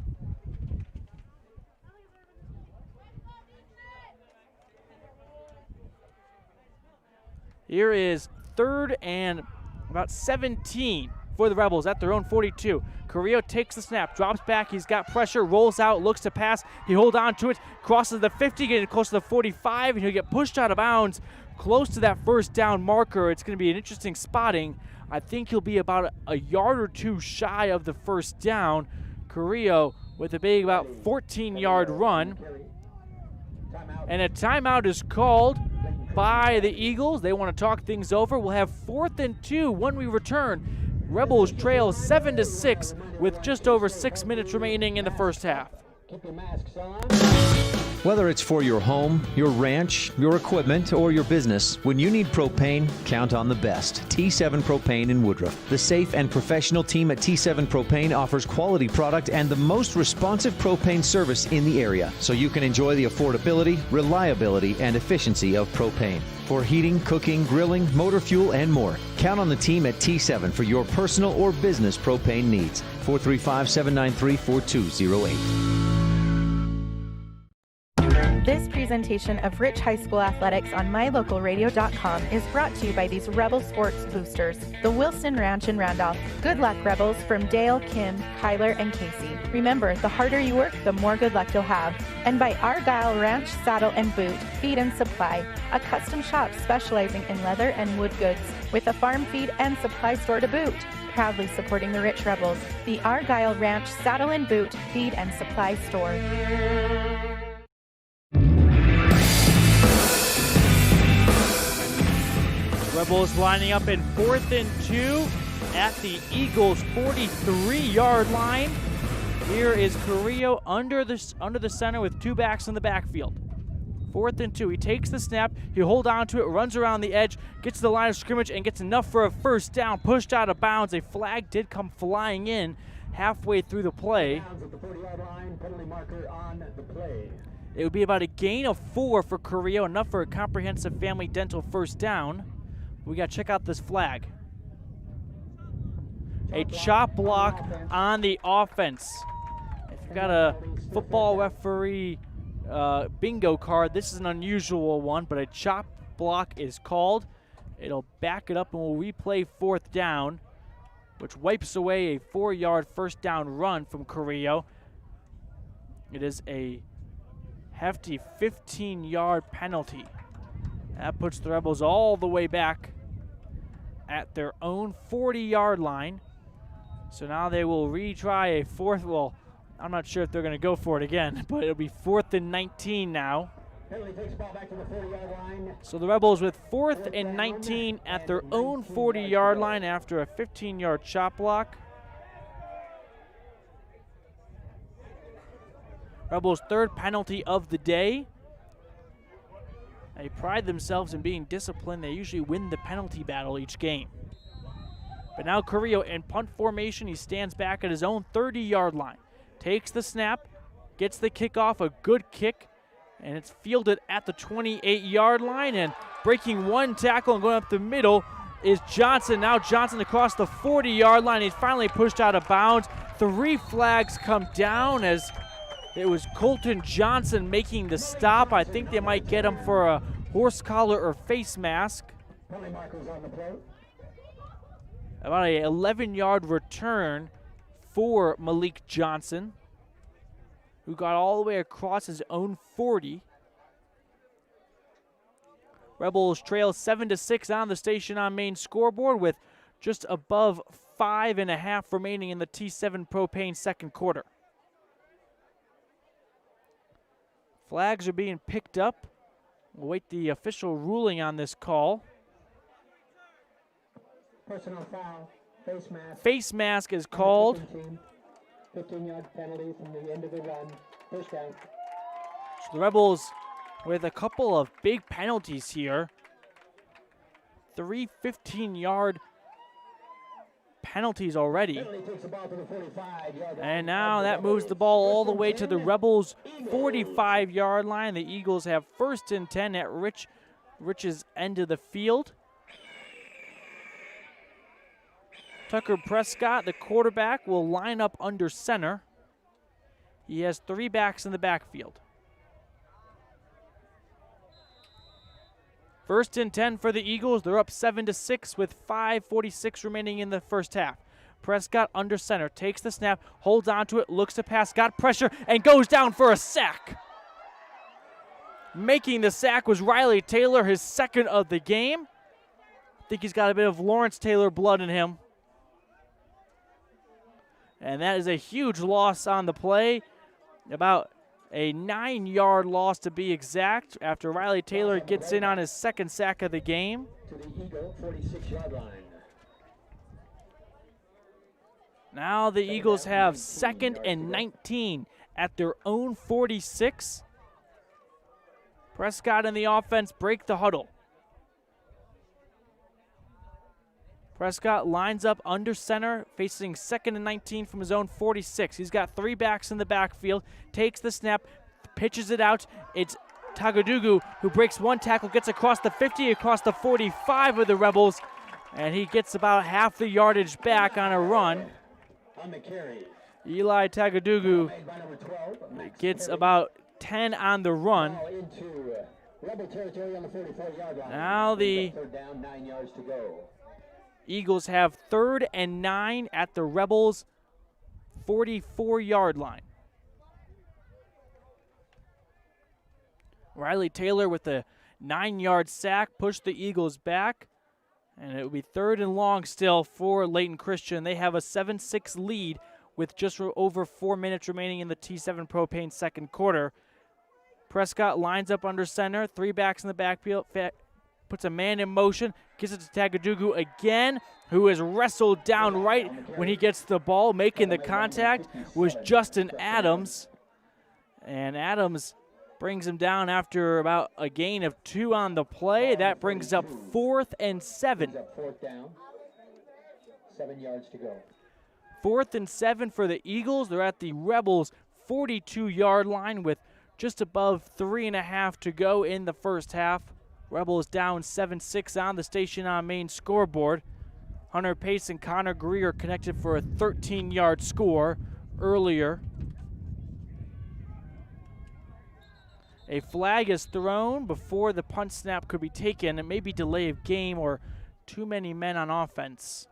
Here is 3rd and about 17 for the Rebels at their own 42. Carrillo takes the snap, drops back, he's got pressure, rolls out, looks to pass, he holds on to it, crosses the 50, getting close to the 45, and he'll get pushed out of bounds close to that 1st down marker. It's going to be an interesting spotting I think he'll be about a yard or two shy of the first down. Carrillo with a big about 14-yard run. And a timeout is called by the Eagles. They want to talk things over. We'll have 4th and 2 when we return. Rebels trail 7-6 with just over 6 minutes remaining in the first half. Keep your masks on. Whether it's for your home, your ranch, your equipment, or your business, when you need propane, count on the best. T7 Propane in Woodruff. The safe and professional team at T7 Propane offers quality product and the most responsive propane service in the area, so you can enjoy the affordability, reliability, and efficiency of propane. For heating, cooking, grilling, motor fuel, and more, count on the team at T7 for your personal or business propane needs. 435-793-4208. This presentation of Rich High School Athletics on mylocalradio.com is brought to you by these Rebel Sports Boosters, the Wilson Ranch in Randolph. Good luck, Rebels, from Dale, Kim, Kyler, and Casey. Remember, the harder you work, the more good luck you'll have. And by Argyle Ranch, Saddle, and Boot, Feed and Supply, a custom shop specializing in leather and wood goods, with a farm feed and supply store to boot. Proudly supporting the Rich Rebels, the Argyle Ranch, Saddle, and Boot, Feed and Supply Store. Rebels lining up in 4th and 2 at the Eagles' 43-yard line. Here is Carrillo under the center with 2 backs in the backfield. 4th and 2. He takes the snap. He holds on to it, runs around the edge, gets to the line of scrimmage, and gets enough for a first down. Pushed out of bounds. A flag did come flying in halfway through the play. It would be about a gain of 4 for Carrillo, enough for a comprehensive family dental first down. We got to check out this flag. A chop block on the offense. If you've got a football referee bingo card, this is an unusual one, but a chop block is called. It'll back it up and we'll replay 4th down, which wipes away a 4-yard first down run from Carrillo. It is a hefty 15-yard penalty. That puts the Rebels all the way back at their own 40-yard line. So now they will retry a 4th. Well, I'm not sure if they're going to go for it again, but it'll be 4th and 19 now. So the Rebels with 4th and 19 at their own 40-yard line after a 15-yard chop block. Rebels' 3rd penalty of the day. They pride themselves in being disciplined. They usually win the penalty battle each game. But now Carrillo in punt formation. He stands back at his own 30-yard line. Takes the snap, gets the kickoff, a good kick, and it's fielded at the 28-yard line. And breaking one tackle and going up the middle is Johnson. Now Johnson across the 40-yard line. He's finally pushed out of bounds. 3 flags come down as it was Colton Johnson making the stop. I think they might get him for a horse collar or face mask. About a 11-yard return for Malik Johnson, who got all the way across his own 40. Rebels trail 7-6 on the Station on Main scoreboard with just above 5.5 remaining in the T7 Propane second quarter. Flags are being picked up. We'll wait the official ruling on this call. Personal foul, face mask. Face mask is called. 15-yard penalty from the end of the run. First down. So the Rebels with a couple of big penalties here. 3 15-yard penalties already. And now that moves the ball all the way to the Rebels' 45-yard line. The Eagles have 1st and 10 at Rich's end of the field. Tucker Prescott, the quarterback, will line up under center. He has 3 backs in the backfield. 1st and 10 for the Eagles. They're up 7-6 with 5:46 remaining in the first half. Prescott under center, takes the snap, holds on to it, looks to pass, got pressure, and goes down for a sack. Making the sack was Riley Taylor, his 2nd of the game. I think he's got a bit of Lawrence Taylor blood in him. And that is a huge loss on the play. About a 9-yard loss to be exact after Riley Taylor gets in on his second sack of the game. To the Eagle 46-yard line. Now the Eagles have 2nd and 19 at their own 46. Prescott and the offense break the huddle. Prescott lines up under center, facing 2nd and 19 from his own 46. He's got 3 backs in the backfield, takes the snap, pitches it out. It's Tagadugu who breaks 1 tackle, gets across the 50, across the 45 of the Rebels, and he gets about half the yardage back on a run. On the carry. Eli Tagadugu gets about 10 on the run. Into Rebel territory on the 44-yard line. Now the Third down, 9 yards to go. Eagles have 3rd and 9 at the Rebels' 44-yard line. Riley Taylor with a 9-yard sack pushed the Eagles back, and it will be 3rd and long still for Layton Christian. They have a 7-6 lead with just over 4 minutes remaining in the T7 Propane second quarter. Prescott lines up under center, 3 backs in the backfield, puts a man in motion, gives it to Tagadugu again, who is wrestled down right when he gets the ball. Making the contact was Justin Adams. And Adams brings him down after about a gain of 2 on the play. That brings up 4th and 7. 4th down, 7 yards to go. 4th and 7 for the Eagles. They're at the Rebels' 42-yard line with just above 3.5 to go in the first half. Rebels down 7-6 on the Station on Main scoreboard. Hunter Pace and Connor Greer connected for a 13-yard score earlier. A flag is thrown before the punt snap could be taken. It may be delay of game or too many men on offense.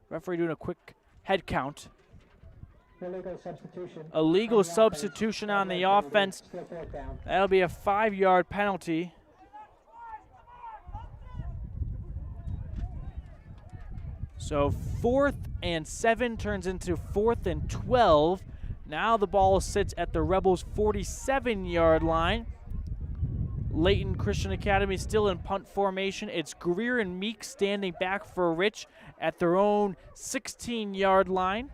Referee doing a quick head count. Illegal substitution. Illegal substitution on the offense. That'll be a 5-yard penalty. So 4th and 7 turns into 4th and 12. Now the ball sits at the Rebels' 47-yard line. Layton Christian Academy still in punt formation. It's Greer and Meek standing back for Rich at their own 16-yard line.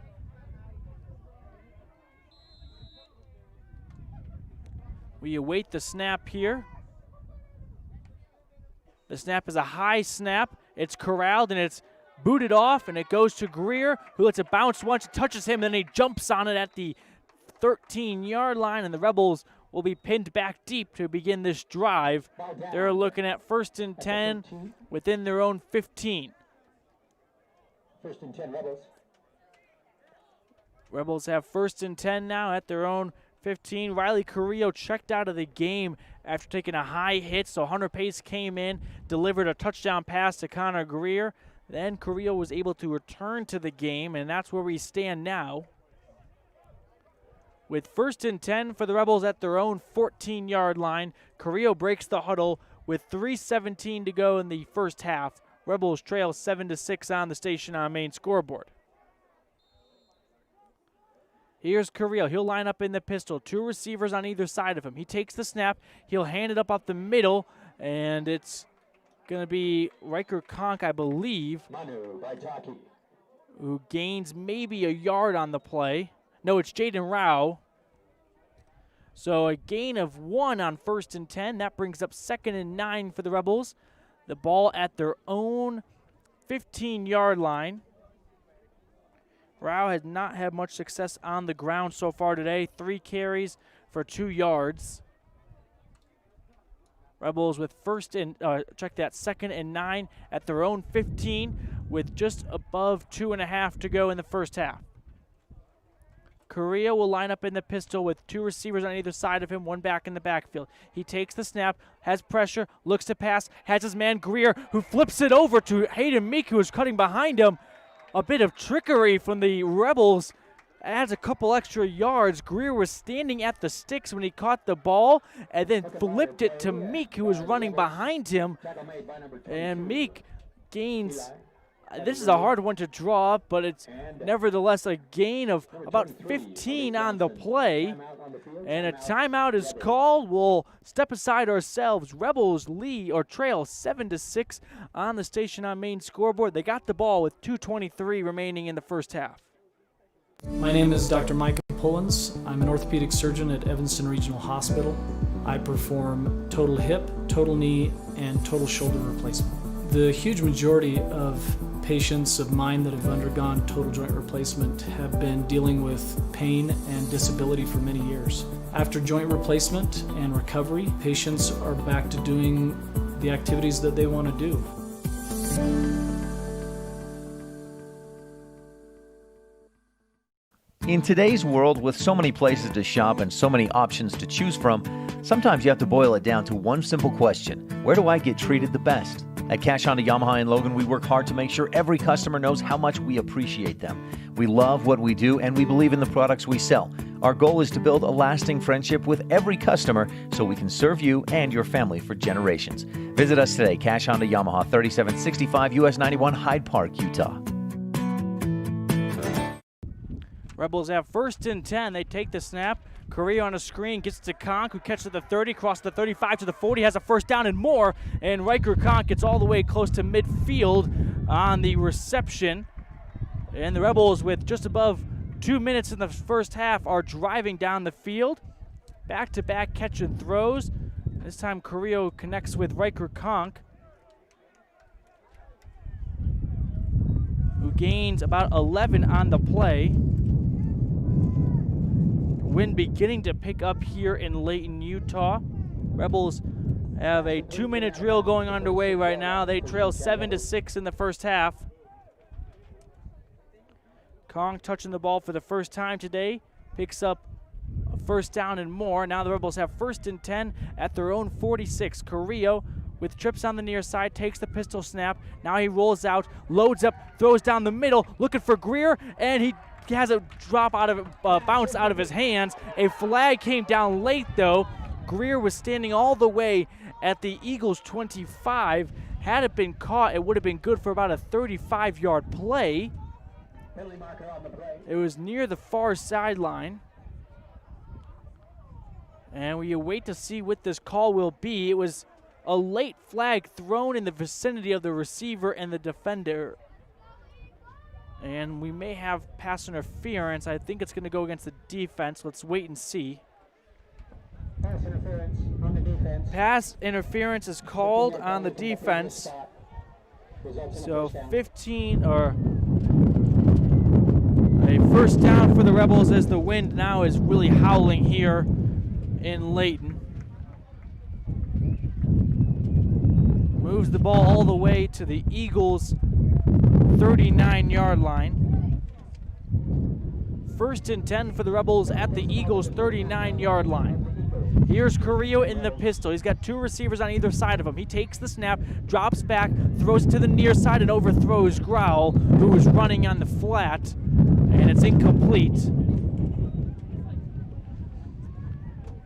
We await the snap here. The snap is a high snap. It's corralled and it's booted off, and it goes to Greer, who lets it bounce once, it touches him, then he jumps on it at the 13-yard line, and the Rebels will be pinned back deep to begin this drive. They're looking at 1st and 10 within their own 15. 1st and 10 Rebels. Rebels have 1st and 10 now at their own 15. Riley Carrillo checked out of the game after taking a high hit, so Hunter Pace came in, delivered a touchdown pass to Connor Greer. Then Carrillo was able to return to the game, and that's where we stand now. With 1st and 10 for the Rebels at their own 14-yard line, Carrillo breaks the huddle with 3:17 to go in the first half. Rebels trail 7-6 on the Station on Main scoreboard. Here's Carrillo. He'll line up in the pistol. 2 receivers on either side of him. He takes the snap. He'll hand it up the middle, and it's going to be Riker Conk, I believe, who gains maybe a yard on the play. No, it's Jaden Rao. So a gain of 1 on 1st and 10. That brings up 2nd and 9 for the Rebels. The ball at their own 15-yard line. Rao has not had much success on the ground so far today. 3 carries for 2 yards. Rebels with 2nd and 9 at their own 15 with just above 2.5 to go in the first half. Carrillo will line up in the pistol with 2 receivers on either side of him, 1 back in the backfield. He takes the snap, has pressure, looks to pass, has his man Greer, who flips it over to Hayden Meek, who is cutting behind him. A bit of trickery from the Rebels adds a couple extra yards. Greer was standing at the sticks when he caught the ball and then flipped it to Meek, who was running behind him. And Meek gains. This is a hard one to draw, but it's nevertheless a gain of about 15 on the play. And a timeout is called. We'll step aside ourselves. Rebels lead or trail 7-6 on the Station on Main scoreboard. They got the ball with 2:23 remaining in the first half. My name is Dr. Micah Pullins. I'm an orthopedic surgeon at Evanston Regional Hospital. I perform total hip, total knee, and total shoulder replacement. The huge majority of patients of mine that have undergone total joint replacement have been dealing with pain and disability for many years. After joint replacement and recovery, patients are back to doing the activities that they want to do. In today's world, with so many places to shop and so many options to choose from, sometimes you have to boil it down to one simple question: where do I get treated the best? At Cash Honda Yamaha in Logan, we work hard to make sure every customer knows how much we appreciate them. We love what we do, and we believe in the products we sell. Our goal is to build a lasting friendship with every customer so we can serve you and your family for generations. Visit us today, Cash Honda Yamaha, 3765 US 91, Hyde Park, Utah. Rebels have 1st and 10. They take the snap. Correa on a screen, gets to Conk, who catches the 30, crosses the 35 to the 40, has a first down and more, and Riker Conk gets all the way close to midfield on the reception. And the Rebels, with just above 2 minutes in the first half, are driving down the field. Back-to-back catch and throws. This time Correa connects with Riker Conk, who gains about 11 on the play. Wind beginning to pick up here in Layton, Utah. Rebels have a 2-minute drill going underway right now. They trail 7-6 in the first half. Kong touching the ball for the first time today. Picks up a first down and more. Now the Rebels have 1st and 10 at their own 46. Carrillo with trips on the near side, takes the pistol snap. Now he rolls out, loads up, throws down the middle, looking for Greer, and he has a drop out of bounce out of his hands. A flag came down late though. Greer was standing all the way at the Eagles 25. Had it been caught, it would have been good for about a 35-yard play. It was near the far sideline. And we wait to see what this call will be. It was a late flag thrown in the vicinity of the receiver and the defender. And we may have pass interference. I think it's going to go against the defense. Let's wait and see. Pass interference on the defense. Pass interference is called on the defense. So 15 or a first down for the Rebels as the wind now is really howling here in Layton. Moves the ball all the way to the Eagles' 39-yard line. 1st and 10 for the Rebels at the Eagles' 39-yard line. Here's Carrillo in the pistol. He's got 2 receivers on either side of him. He takes the snap, drops back, throws it to the near side, and overthrows Growl, who was running on the flat, and it's incomplete.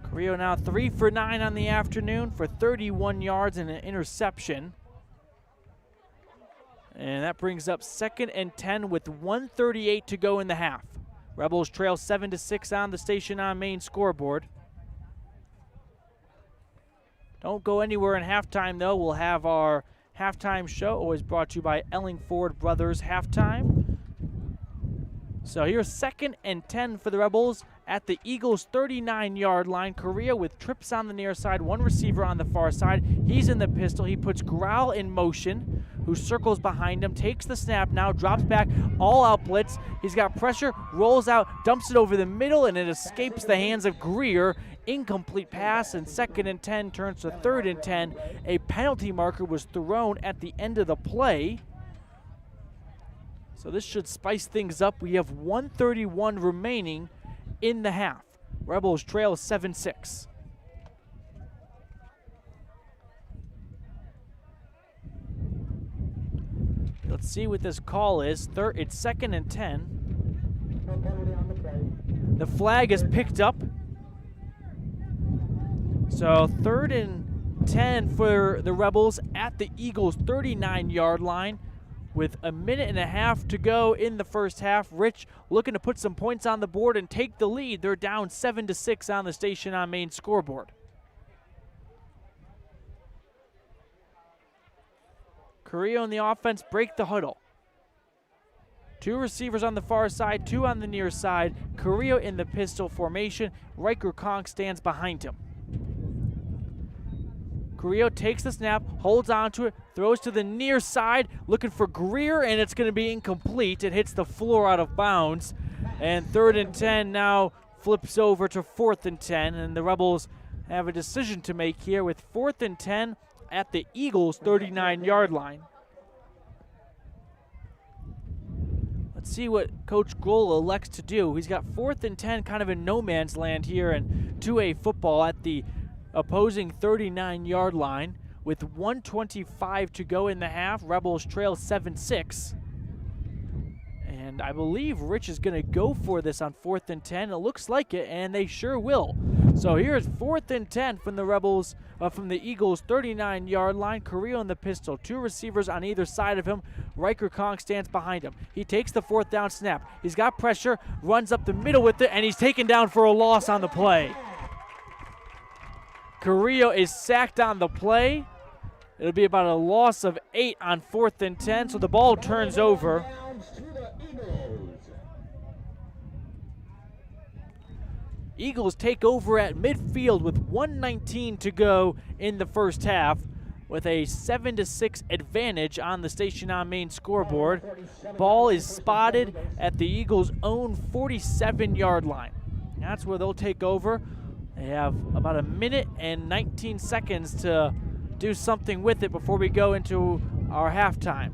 Carrillo now 3 for 9 on the afternoon for 31 yards and an interception. And that brings up 2nd and 10 with 1:38 to go in the half. Rebels trail 7-6 on the Station on Main scoreboard. Don't go anywhere in halftime, though. We'll have our halftime show, always brought to you by Ellingford Brothers Halftime. So here's 2nd and 10 for the Rebels at the Eagles' 39-yard line. Correa with trips on the near side, 1 receiver on the far side. He's in the pistol. He puts Growl in motion, who circles behind him, takes the snap now, drops back, all-out blitz. He's got pressure, rolls out, dumps it over the middle, and it escapes the hands of Greer. Incomplete pass, and 2nd and 10 turns to 3rd and 10. A penalty marker was thrown at the end of the play. So this should spice things up. We have 1:31 remaining in the half. Rebels trail 7-6. Let's see what this call is. It's 2nd and 10. The flag is picked up. So 3rd and and 10 for the Rebels at the Eagles' 39-yard line. With a minute and a half to go in the first half, Rich looking to put some points on the board and take the lead. They're down 7-6 on the Station on Main scoreboard. Carrillo and the offense break the huddle. 2 receivers on the far side, 2 on the near side. Carrillo in the pistol formation. Riker Conk stands behind him. Carrillo takes the snap, holds onto it, throws to the near side, looking for Greer, and it's going to be incomplete. It hits the floor out of bounds. And 3rd and 10 now flips over to 4th and 10, and the Rebels have a decision to make here with 4th and 10 at the Eagles' 39-yard line. Let's see what Coach Grohl elects to do. He's got 4th and 10 kind of in no man's land here and 2A football at the opposing 39-yard line with 1:25 to go in the half. Rebels trail 7-6. And I believe Rich is going to go for this on 4th and 10. It looks like it, and they sure will. So here's 4th and 10 from the Rebels, from the Eagles' 39-yard line. Carrillo in the pistol. 2 receivers on either side of him. Riker Conk stands behind him. He takes the 4th down snap. He's got pressure, runs up the middle with it, and he's taken down for a loss on the play. Carrillo is sacked on the play. It'll be about a loss of 8 on 4th and 10, so the ball turns over. Eagles take over at midfield with 1:19 to go in the first half with a 7-6 advantage on the Station on Main scoreboard. Ball is spotted at the Eagles' own 47-yard line. That's where they'll take over. They have about a minute and 19 seconds to do something with it before we go into our halftime.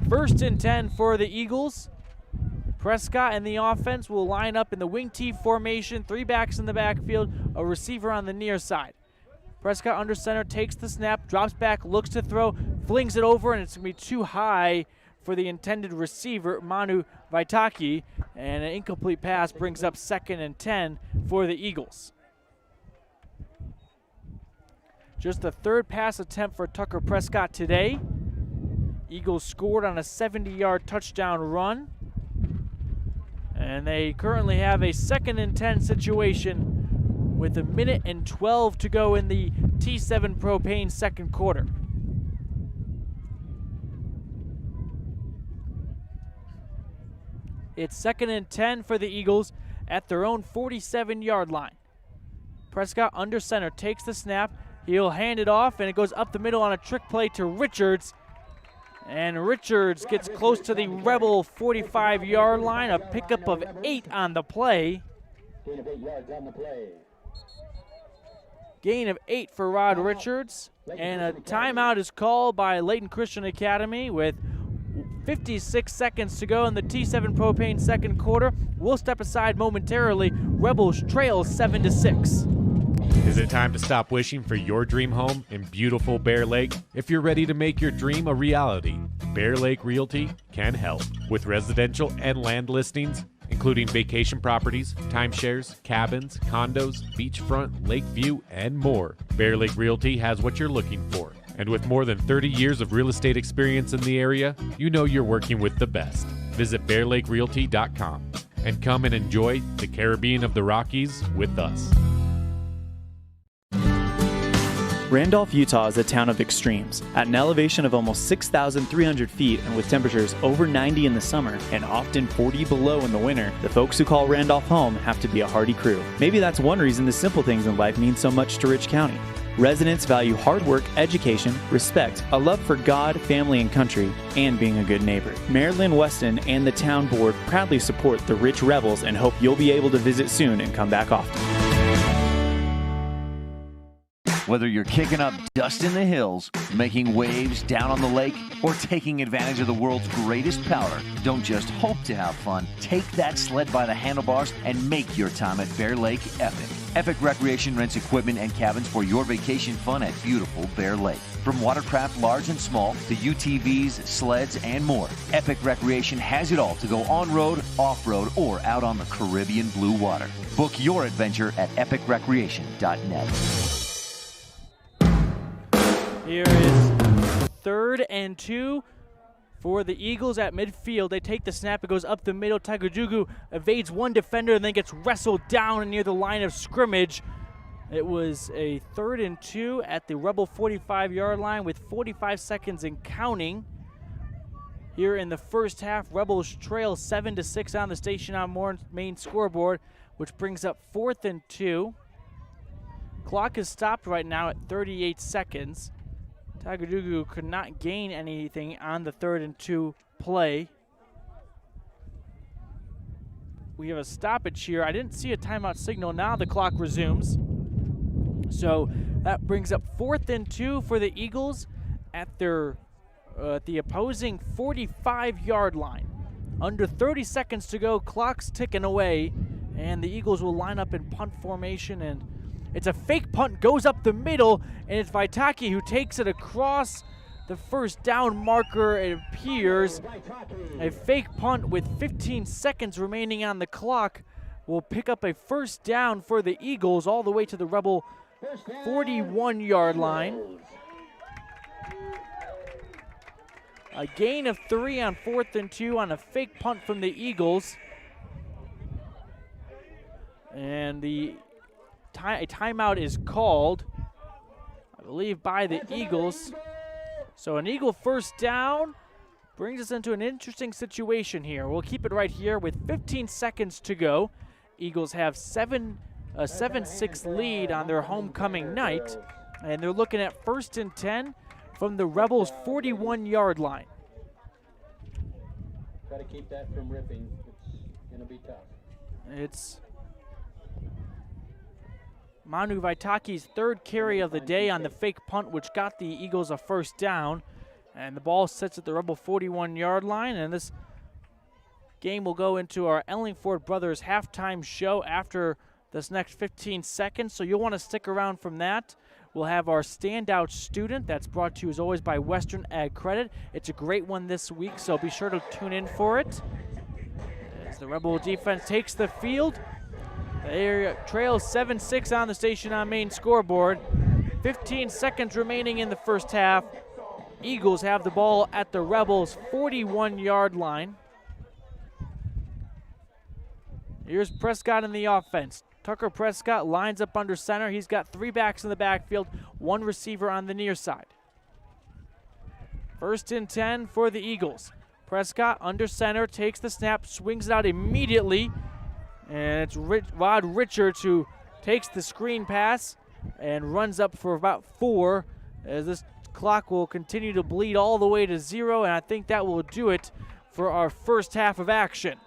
1st and 10 for the Eagles. Prescott and the offense will line up in the wing T formation, 3 backs in the backfield, a receiver on the near side. Prescott under center, takes the snap, drops back, looks to throw, flings it over, and it's going to be too high for the intended receiver, Manu Vaitaki, and an incomplete pass brings up 2nd and 10 for the Eagles. Just the 3rd pass attempt for Tucker Prescott today. Eagles scored on a 70-yard touchdown run. And they currently have a 2nd and 10 situation with a minute and 12 to go in the T7 Propane second quarter. It's 2nd and 10 for the Eagles at their own 47-yard line. Prescott under center takes the snap. He'll hand it off, and it goes up the middle on a trick play to Richards. And Richards gets close to the Rebel 45-yard line, a pickup of 8 on the play. Gain of 8 yards on the play. Gain of 8 for Rod Richards. And a timeout is called by Layton Christian Academy with 56 seconds to go in the T7 Propane second quarter. We'll step aside momentarily. Rebels trail 7-6. Is it time to stop wishing for your dream home in beautiful Bear Lake? If you're ready to make your dream a reality, Bear Lake Realty can help. With residential and land listings, including vacation properties, timeshares, cabins, condos, beachfront, lake view, and more, Bear Lake Realty has what you're looking for. And with more than 30 years of real estate experience in the area, you know you're working with the best. Visit BearLakeRealty.com and come and enjoy the Caribbean of the Rockies with us. Randolph, Utah is a town of extremes. At an elevation of almost 6,300 feet and with temperatures over 90 in the summer and often 40 below in the winter, the folks who call Randolph home have to be a hardy crew. Maybe that's one reason the simple things in life mean so much to Rich County. Residents value hard work, education, respect, a love for God, family, and country, and being a good neighbor. Mayor Lynn Weston and the town board proudly support the Rich Rebels and hope you'll be able to visit soon and come back often. Whether you're kicking up dust in the hills, making waves down on the lake, or taking advantage of the world's greatest powder, don't just hope to have fun. Take that sled by the handlebars and make your time at Bear Lake epic. Epic Recreation rents equipment and cabins for your vacation fun at beautiful Bear Lake. From watercraft large and small to UTVs, sleds, and more, Epic Recreation has it all to go on-road, off-road, or out on the Caribbean blue water. Book your adventure at epicrecreation.net. Here is 3rd and 2 for the Eagles at midfield. They take the snap. It goes up the middle. Tagujugu evades one defender and then gets wrestled down near the line of scrimmage. It was a 3rd and 2 at the Rebel 45-yard line with 45 seconds and counting. Here in the first half, Rebels trail 7-6 on the Station on main scoreboard, which brings up 4th and 2. Clock is stopped right now at 38 seconds. Tagujugu could not gain anything on the 3rd and 2 play. We have a stoppage here. I didn't see a timeout signal. Now the clock resumes. So that brings up 4th and 2 for the Eagles at their the opposing 45-yard line. Under 30 seconds to go, clock's ticking away, and the Eagles will line up in punt formation, and it's a fake punt, goes up the middle, and it's Vaitaki who takes it across the first down marker. It appears a fake punt with 15 seconds remaining on the clock will pick up a first down for the Eagles all the way to the Rebel 41-yard line. A gain of 3 on 4th and 2 on a fake punt from the Eagles. And a timeout is called, I believe, by the Eagles. So an Eagle first down brings us into an interesting situation here. We'll keep it right here with 15 seconds to go. Eagles have a 7-6 lead on their homecoming night, and they're looking at 1st and 10 from the Rebels' 41-yard line. Try to keep that from ripping. It's going to be tough. It's Manu Vaitaki's 3rd carry of the day on the fake punt, which got the Eagles a first down. And the ball sits at the Rebel 41-yard line, and this game will go into our Ellingford Brothers halftime show after this next 15 seconds, so you'll want to stick around from that. We'll have our standout student that's brought to you as always by Western Ag Credit. It's a great one this week, so be sure to tune in for it. As the Rebel defense takes the field, they trail 7-6 on the Station on main scoreboard. 15 seconds remaining in the first half. Eagles have the ball at the Rebels' 41-yard line. Here's Prescott in the offense. Tucker Prescott lines up under center. He's got 3 backs in the backfield, 1 receiver on the near side. 1st and 10 for the Eagles. Prescott under center, takes the snap, swings it out immediately, and it's Rod Richards who takes the screen pass and runs up for about 4, as this clock will continue to bleed all the way to 0, and I think that will do it for our first half of action.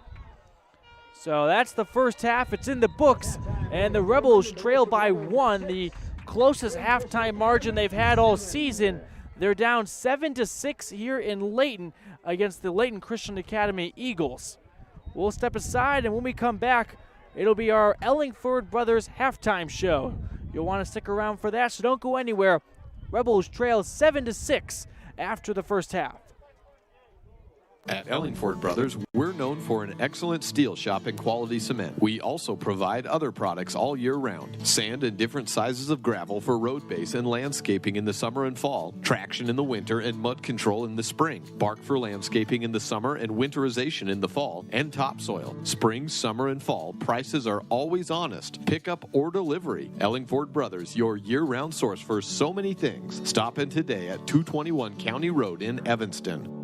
So that's the first half. It's in the books, and the Rebels trail by 1, the closest halftime margin they've had all season. They're down 7-6 here in Layton against the Layton Christian Academy Eagles. We'll step aside, and when we come back, it'll be our Ellingford Brothers halftime show. You'll want to stick around for that, so don't go anywhere. Rebels trail 7-6 after the first half. At Ellingford Brothers, we're known for an excellent steel shop and quality cement. We also provide other products all year round. Sand and different sizes of gravel for road base and landscaping in the summer and fall. Traction in the winter and mud control in the spring. Bark for landscaping in the summer and winterization in the fall. And topsoil. Spring, summer, and fall. Prices are always honest. Pickup or delivery. Ellingford Brothers, your year-round source for so many things. Stop in today at 221 County Road in Evanston.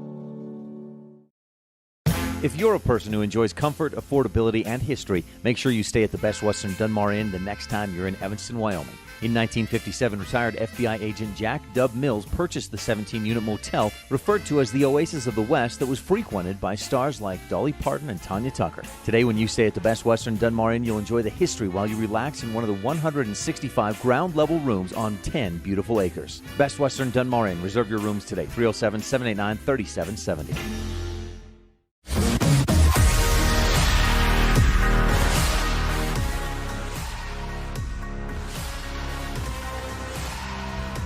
If you're a person who enjoys comfort, affordability, and history, make sure you stay at the Best Western Dunmar Inn the next time you're in Evanston, Wyoming. In 1957, retired FBI agent Jack Dub Mills purchased the 17-unit motel referred to as the Oasis of the West that was frequented by stars like Dolly Parton and Tanya Tucker. Today, when you stay at the Best Western Dunmar Inn, you'll enjoy the history while you relax in one of the 165 ground-level rooms on 10 beautiful acres. Best Western Dunmar Inn. Reserve your rooms today, 307-789-3770.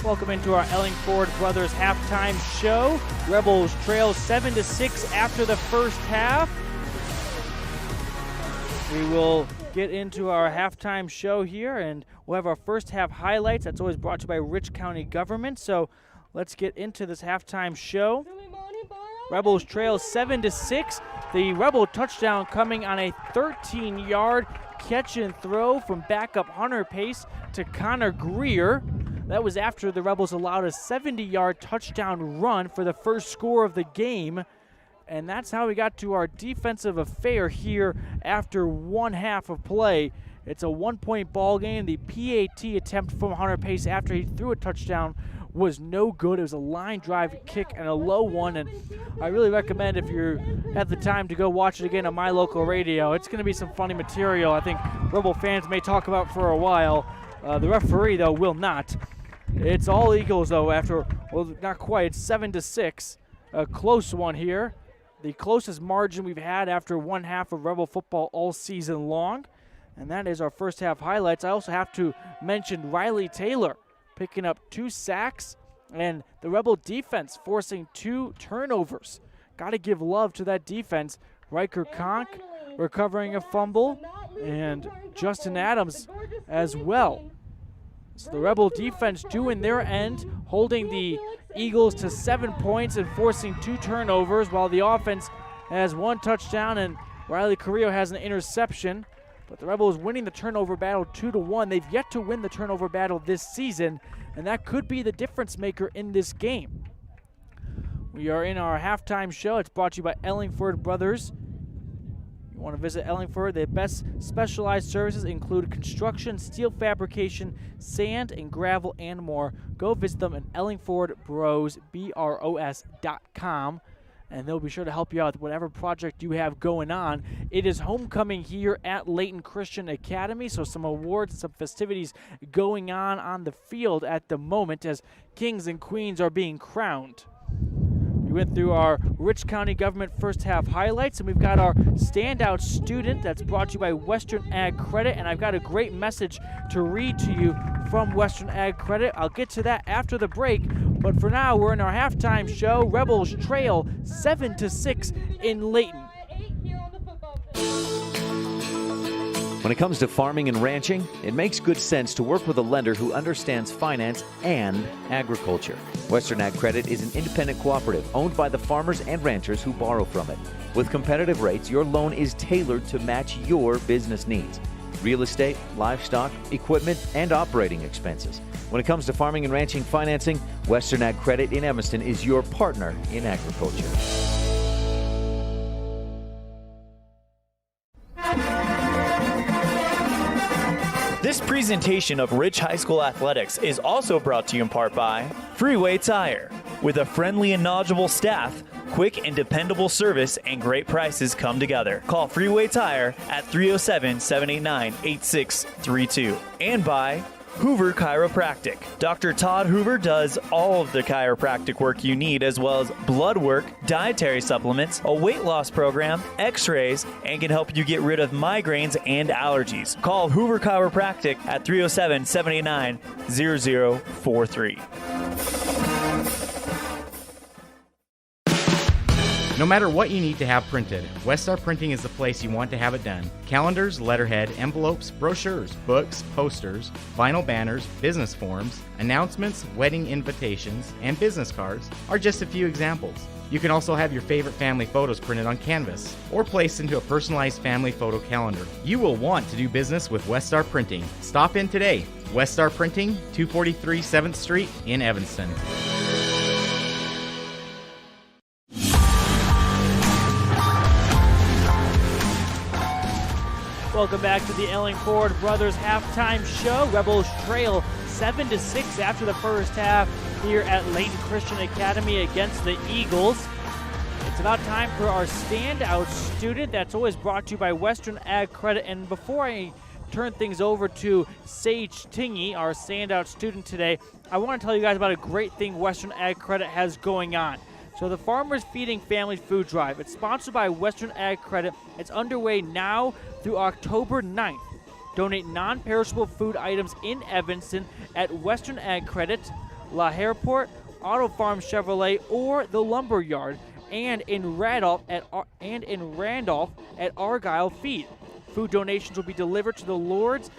Welcome into our Ellingford Brothers halftime show. Rebels trail 7-6 after the first half. We will get into our halftime show here, and we'll have our first half highlights. That's always brought to you by Rich County Government. So let's get into this halftime show. Rebels trail 7-6. The Rebel touchdown coming on a 13-yard catch and throw from backup Hunter Pace to Connor Greer. That was after the Rebels allowed a 70-yard touchdown run for the first score of the game. And that's how we got to our defensive affair here after one half of play. It's a one-point ball game. The PAT attempt from Hunter Pace after he threw a touchdown was no good. It was a line drive kick and a low one. And I really recommend, if you have the time, to go watch it again on My Local Radio. It's going to be some funny material I think Rebel fans may talk about for a while. The referee, though, will not. It's all Eagles, though, after, well, not quite. It's 7-6, a close one here. The closest margin we've had after one half of Rebel football all season long. And that is our first half highlights. I also have to mention Riley Taylor picking up 2 sacks and the Rebel defense forcing 2 turnovers. Got to give love to that defense. Riker Conk recovering a fumble, and Justin Adams as well. So the Rebel defense doing their end, holding the Eagles to 7 points and forcing 2 turnovers, while the offense has 1 touchdown and Riley Carrillo has an interception. But the Rebels winning the turnover battle 2-1. They've yet to win the turnover battle this season, and that could be the difference maker in this game. We are in our halftime show. It's brought to you by Ellingford Brothers. You want to visit Ellingford? Their best specialized services include construction, steel fabrication, sand and gravel, and more. Go visit them at ellingfordbros.com, and they'll be sure to help you out with whatever project you have going on. It is homecoming here at Layton Christian Academy, so some awards and some festivities going on the field at the moment as kings and queens are being crowned. We went through our Rich County Government first half highlights, and we've got our standout student that's brought to you by Western Ag Credit, and I've got a great message to read to you from Western Ag Credit. I'll get to that after the break, but for now, we're in our halftime show. Rebels trail 7-6 in Layton. When it comes to farming and ranching, it makes good sense to work with a lender who understands finance and agriculture. Western Ag Credit is an independent cooperative owned by the farmers and ranchers who borrow from it. With competitive rates, your loan is tailored to match your business needs. Real estate, livestock, equipment, and operating expenses. When it comes to farming and ranching financing, Western Ag Credit in Evanston is your partner in agriculture. This presentation of Rich High School Athletics is also brought to you in part by Freeway Tire. With a friendly and knowledgeable staff, quick and dependable service, and great prices come together. Call Freeway Tire at 307-789-8632. And by Hoover Chiropractic. Dr. Todd Hoover does all of the chiropractic work you need, as well as blood work, dietary supplements, a weight loss program, x-rays, and can help you get rid of migraines and allergies. Call Hoover Chiropractic at 307-789-0043. No matter what you need to have printed, Westar Printing is the place you want to have it done. Calendars, letterhead, envelopes, brochures, books, posters, vinyl banners, business forms, announcements, wedding invitations, and business cards are just a few examples. You can also have your favorite family photos printed on canvas or placed into a personalized family photo calendar. You will want to do business with Westar Printing. Stop in today. Westar Printing, 243 7th Street in Evanston. Welcome back to the Ellingford Brothers halftime show. Rebels trail 7-6 after the first half here at Layton Christian Academy against the Eagles. It's about time for our standout student. That's always brought to you by Western Ag Credit. And before I turn things over to Sage Tingy, our standout student today, I want to tell you guys about a great thing Western Ag Credit has going on. So the Farmers Feeding Families Food Drive, it's sponsored by Western Ag Credit. It's underway now through October 9th. Donate non-perishable food items in Evanston at Western Ag Credit, La Hareport, Auto Farm Chevrolet, or the Lumber Yard, and in Randolph at Argyle Feed. Food donations will be delivered to the Lord's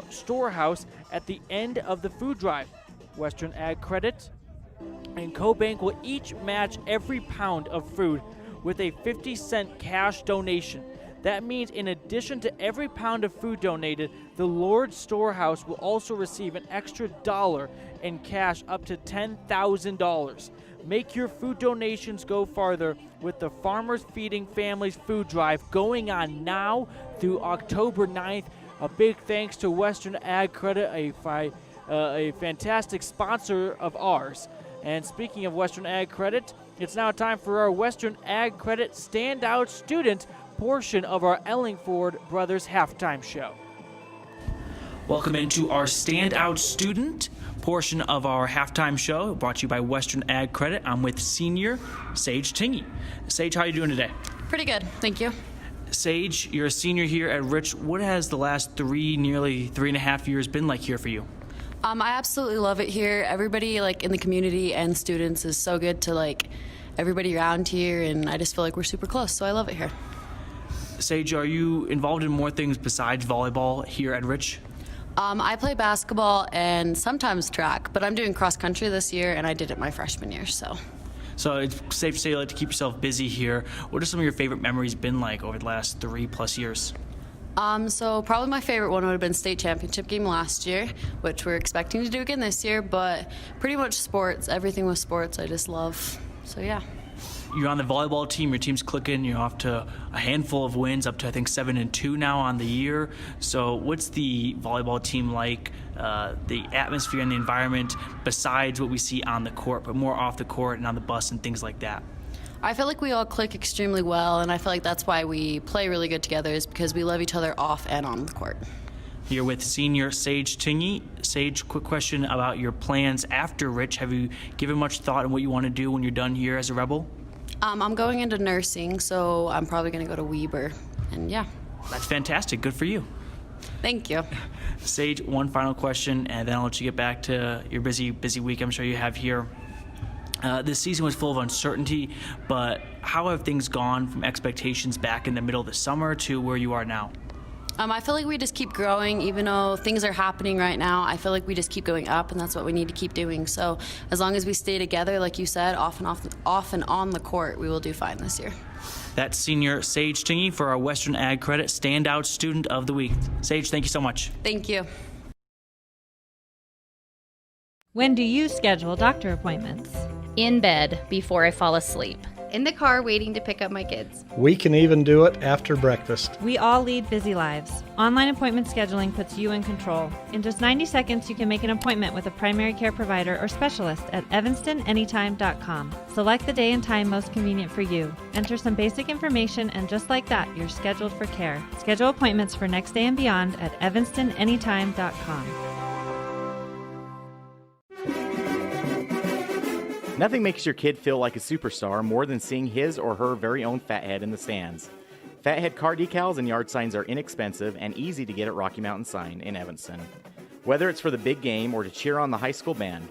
Storehouse at the end of the food drive. Western Ag Credit and CoBank will each match every pound of food with a 50-cent cash donation. That means in addition to every pound of food donated, the Lord's Storehouse will also receive an extra $1 in cash up to $10,000. Make your food donations go farther with the Farmers Feeding Families Food Drive going on now through October 9th. A big thanks to Western Ag Credit, a fantastic sponsor of ours. And speaking of Western Ag Credit, it's now time for our Western Ag Credit Standout Student portion of our Ellingford Brothers halftime show. Welcome into our Standout Student portion of our halftime show, brought to you by Western Ag Credit. I'm with senior Sage Tingy. Sage, how are you doing today? Pretty good, thank you. Sage, you're a senior here at Rich. What has the last nearly 3.5 years been like here for you? I absolutely love it here. Everybody in the community and students is so good to everybody around here, and I just feel like we're super close, so I love it here. Sage, are you involved in more things besides volleyball here at Rich? I play basketball and sometimes track, but I'm doing cross country this year, and I did it my freshman year, so. So it's safe to say you like to keep yourself busy here. What are some of your favorite memories been like over the last 3+ years? So probably my favorite one would have been state championship game last year, which we're expecting to do again this year, but pretty much sports, everything with sports I just love, so yeah. You're on the volleyball team, your team's clicking, you're off to a handful of wins, up to I think 7-2 now on the year. So what's the volleyball team like, the atmosphere and the environment besides what we see on the court, but more off the court and on the bus and things like that? I feel like we all click extremely well, and I feel like that's why we play really good together, is because we love each other off and on the court. Here with senior Sage Tingy. Sage, quick question about your plans after Rich. Have you given much thought on what you want to do when you're done here as a Rebel? I'm going into nursing, so I'm probably going to go to Weber, and yeah. That's fantastic. Good for you. Thank you. Sage, one final question, and then I'll let you get back to your busy week I'm sure you have here. This season was full of uncertainty, but how have things gone from expectations back in the middle of the summer to where you are now? I feel like we just keep growing, even though things are happening right now. I feel like we just keep going up, and that's what we need to keep doing. So as long as we stay together, like you said, off and on the court, we will do fine this year. That's senior Sage Tingy for our Western Ag Credit Standout Student of the Week. Sage, thank you so much. Thank you. When do you schedule doctor appointments? In bed before I fall asleep. In the car waiting to pick up my kids. We can even do it after breakfast. We all lead busy lives. Online appointment scheduling puts you in control. In just 90 seconds, you can make an appointment with a primary care provider or specialist at evanstonanytime.com. Select the day and time most convenient for you. Enter some basic information, and just like that, you're scheduled for care. Schedule appointments for next day and beyond at evanstonanytime.com. Nothing makes your kid feel like a superstar more than seeing his or her very own Fathead in the stands. Fathead car decals and yard signs are inexpensive and easy to get at Rocky Mountain Sign in Evanston. Whether it's for the big game or to cheer on the high school band,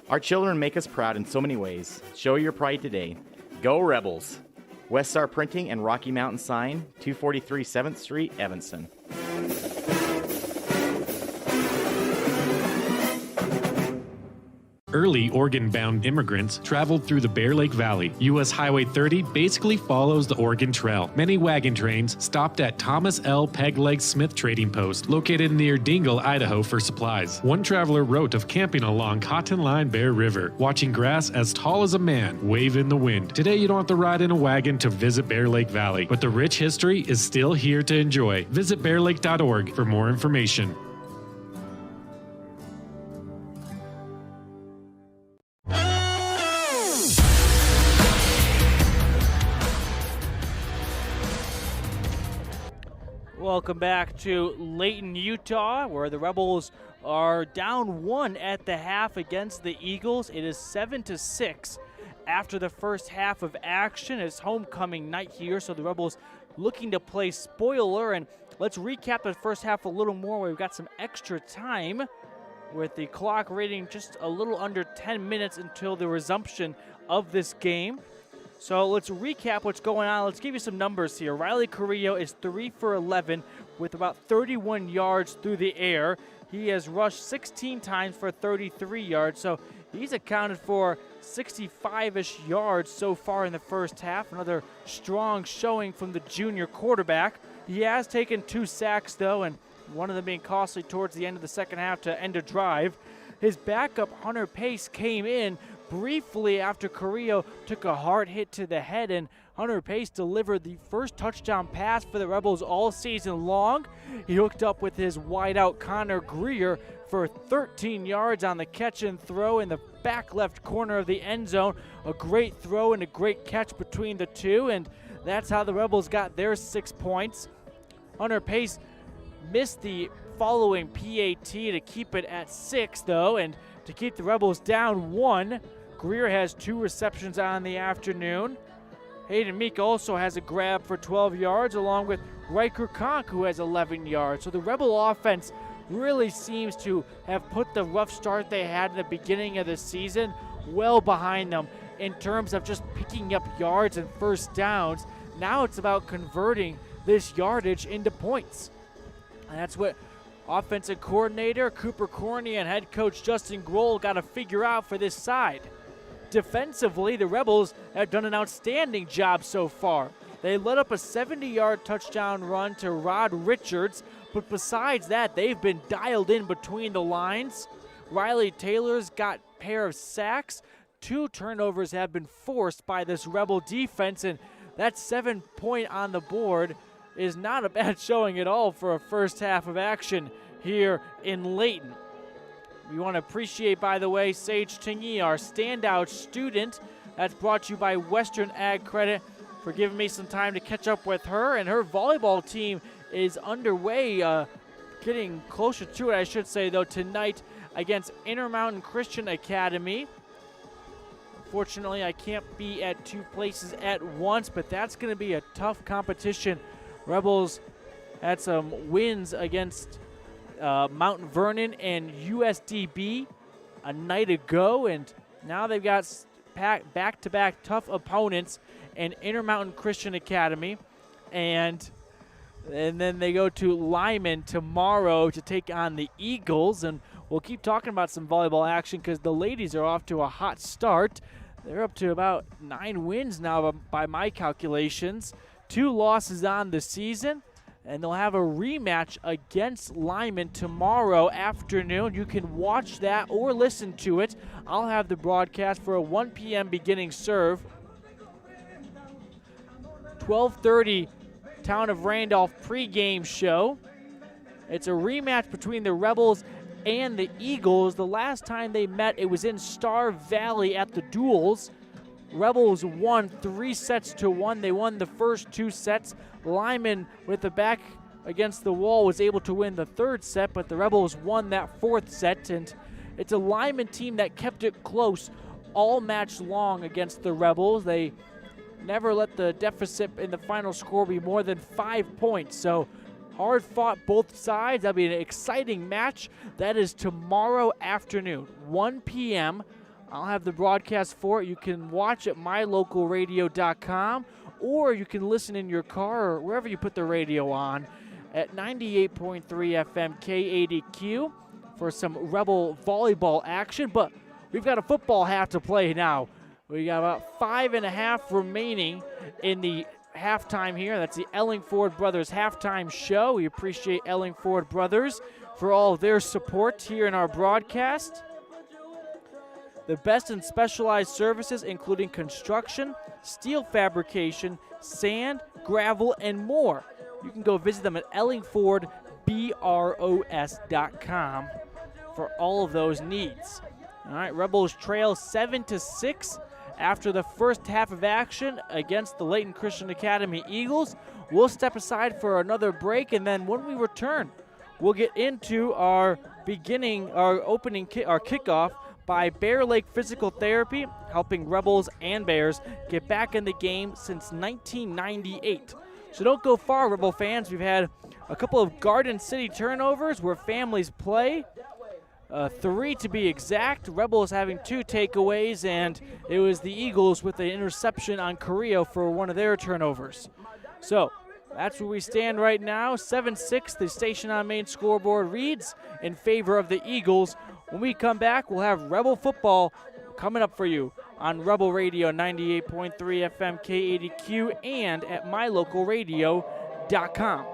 our children make us proud in so many ways. Show your pride today. Go Rebels! West Star Printing and Rocky Mountain Sign, 243 7th Street, Evanston. Early Oregon-bound immigrants traveled through the Bear Lake Valley. U.S. Highway 30 basically follows the Oregon Trail. Many wagon trains stopped at Thomas L. Pegleg Smith Trading Post, located near Dingle, Idaho, for supplies. One traveler wrote of camping along Cotton Line Bear River, watching grass as tall as a man wave in the wind. Today, you don't have to ride in a wagon to visit Bear Lake Valley, but the rich history is still here to enjoy. Visit bearlake.org for more information. Welcome back to Layton, Utah, where the Rebels are down 1 at the half against the Eagles. It is 7-6 after the first half of action. It's homecoming night here, so the Rebels looking to play spoiler. And let's recap the first half a little more. We've got some extra time with the clock reading just a little under 10 minutes until the resumption of this game. So let's recap what's going on. Let's give you some numbers here. Riley Carrillo is 3 for 11 with about 31 yards through the air. He has rushed 16 times for 33 yards, so he's accounted for 65-ish yards so far in the first half. Another strong showing from the junior quarterback. He has taken 2 sacks, though, and one of them being costly towards the end of the second half to end a drive. His backup, Hunter Pace, came in briefly after Carrillo took a hard hit to the head, and Hunter Pace delivered the first touchdown pass for the Rebels all season long. He hooked up with his wideout Connor Greer for 13 yards on the catch and throw in the back left corner of the end zone. A great throw and a great catch between the two, and that's how the Rebels got their 6 points. Hunter Pace missed the following PAT to keep it at 6, though, and to keep the Rebels down 1. Greer has 2 receptions on the afternoon. Hayden Meek also has a grab for 12 yards, along with Riker Conk, who has 11 yards. So the Rebel offense really seems to have put the rough start they had in the beginning of the season well behind them in terms of just picking up yards and first downs. Now it's about converting this yardage into points. And that's what offensive coordinator Cooper Corney and head coach Justin Grohl got to figure out for this side. Defensively, the Rebels have done an outstanding job so far. They led up a 70-yard touchdown run to Rod Richards, but besides that, they've been dialed in between the lines. Riley Taylor's got a pair of sacks. 2 turnovers have been forced by this Rebel defense, and that 7-point on the board is not a bad showing at all for a first half of action here in Layton. We want to appreciate, by the way, Sage Tingy, our standout student. That's brought to you by Western Ag Credit, for giving me some time to catch up with her. And her volleyball team is underway, getting closer to it, I should say, though, tonight against Intermountain Christian Academy. Unfortunately, I can't be at 2 places at once, but that's going to be a tough competition. Rebels had some wins against Mount Vernon and USDB a night ago, and now they've got back-to-back tough opponents in Intermountain Christian Academy, and then they go to Lyman tomorrow to take on the Eagles. And we'll keep talking about some volleyball action because the ladies are off to a hot start. They're up to about 9 wins now by my calculations, 2 losses on the season. And they'll have a rematch against Lyman tomorrow afternoon. You can watch that or listen to it. I'll have the broadcast for a 1 p.m. beginning serve. 12:30 Town of Randolph pregame show. It's a rematch between the Rebels and the Eagles. The last time they met, it was in Star Valley at the Duels. Rebels won 3-1. They won the first 2 sets. Lyman, with the back against the wall, was able to win the 3rd set, but the Rebels won that 4th set. And it's a Lyman team that kept it close all match long against the Rebels. They never let the deficit in the final score be more than 5 points. So hard fought both sides. That'll be an exciting match. That is tomorrow afternoon, 1 p.m. I'll have the broadcast for it. You can watch at mylocalradio.com, or you can listen in your car or wherever you put the radio on at 98.3 FM KADQ for some Rebel volleyball action. But we've got a football half to play now. We got about 5.5 remaining in the halftime here. That's the Ellingford Brothers halftime show. We appreciate Ellingford Brothers for all of their support here in our broadcast. The best in specialized services, including construction, steel fabrication, sand, gravel, and more. You can go visit them at ellingfordbros.com for all of those needs. All right, Rebels trail 7-6 after the first half of action against the Layton Christian Academy Eagles. We'll step aside for another break, and then when we return, we'll get into our kickoff by Bear Lake Physical Therapy, helping Rebels and Bears get back in the game since 1998. So don't go far, Rebel fans. We've had a couple of Garden City turnovers where families play. 3 to be exact. Rebels having 2 takeaways, and it was the Eagles with the interception on Carrillo for one of their turnovers. So that's where we stand right now. 7-6, the Station on Main scoreboard reads in favor of the Eagles. When we come back, we'll have Rebel football coming up for you on Rebel Radio 98.3 FM K80Q and at mylocalradio.com.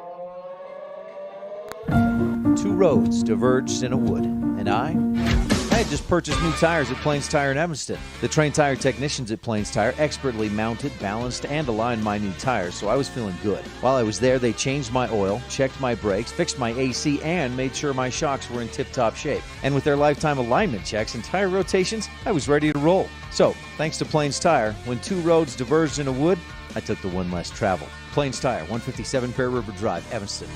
2 roads diverged in a wood, and I had just purchased new tires at Plains Tire in Evanston. The trained tire technicians at Plains Tire expertly mounted, balanced, and aligned my new tires, so I was feeling good. While I was there, they changed my oil, checked my brakes, fixed my AC, and made sure my shocks were in tip-top shape. And with their lifetime alignment checks and tire rotations, I was ready to roll. So, thanks to Plains Tire, when 2 roads diverged in a wood, I took the one less traveled. Plains Tire, 157 Bear River Drive, Evanston.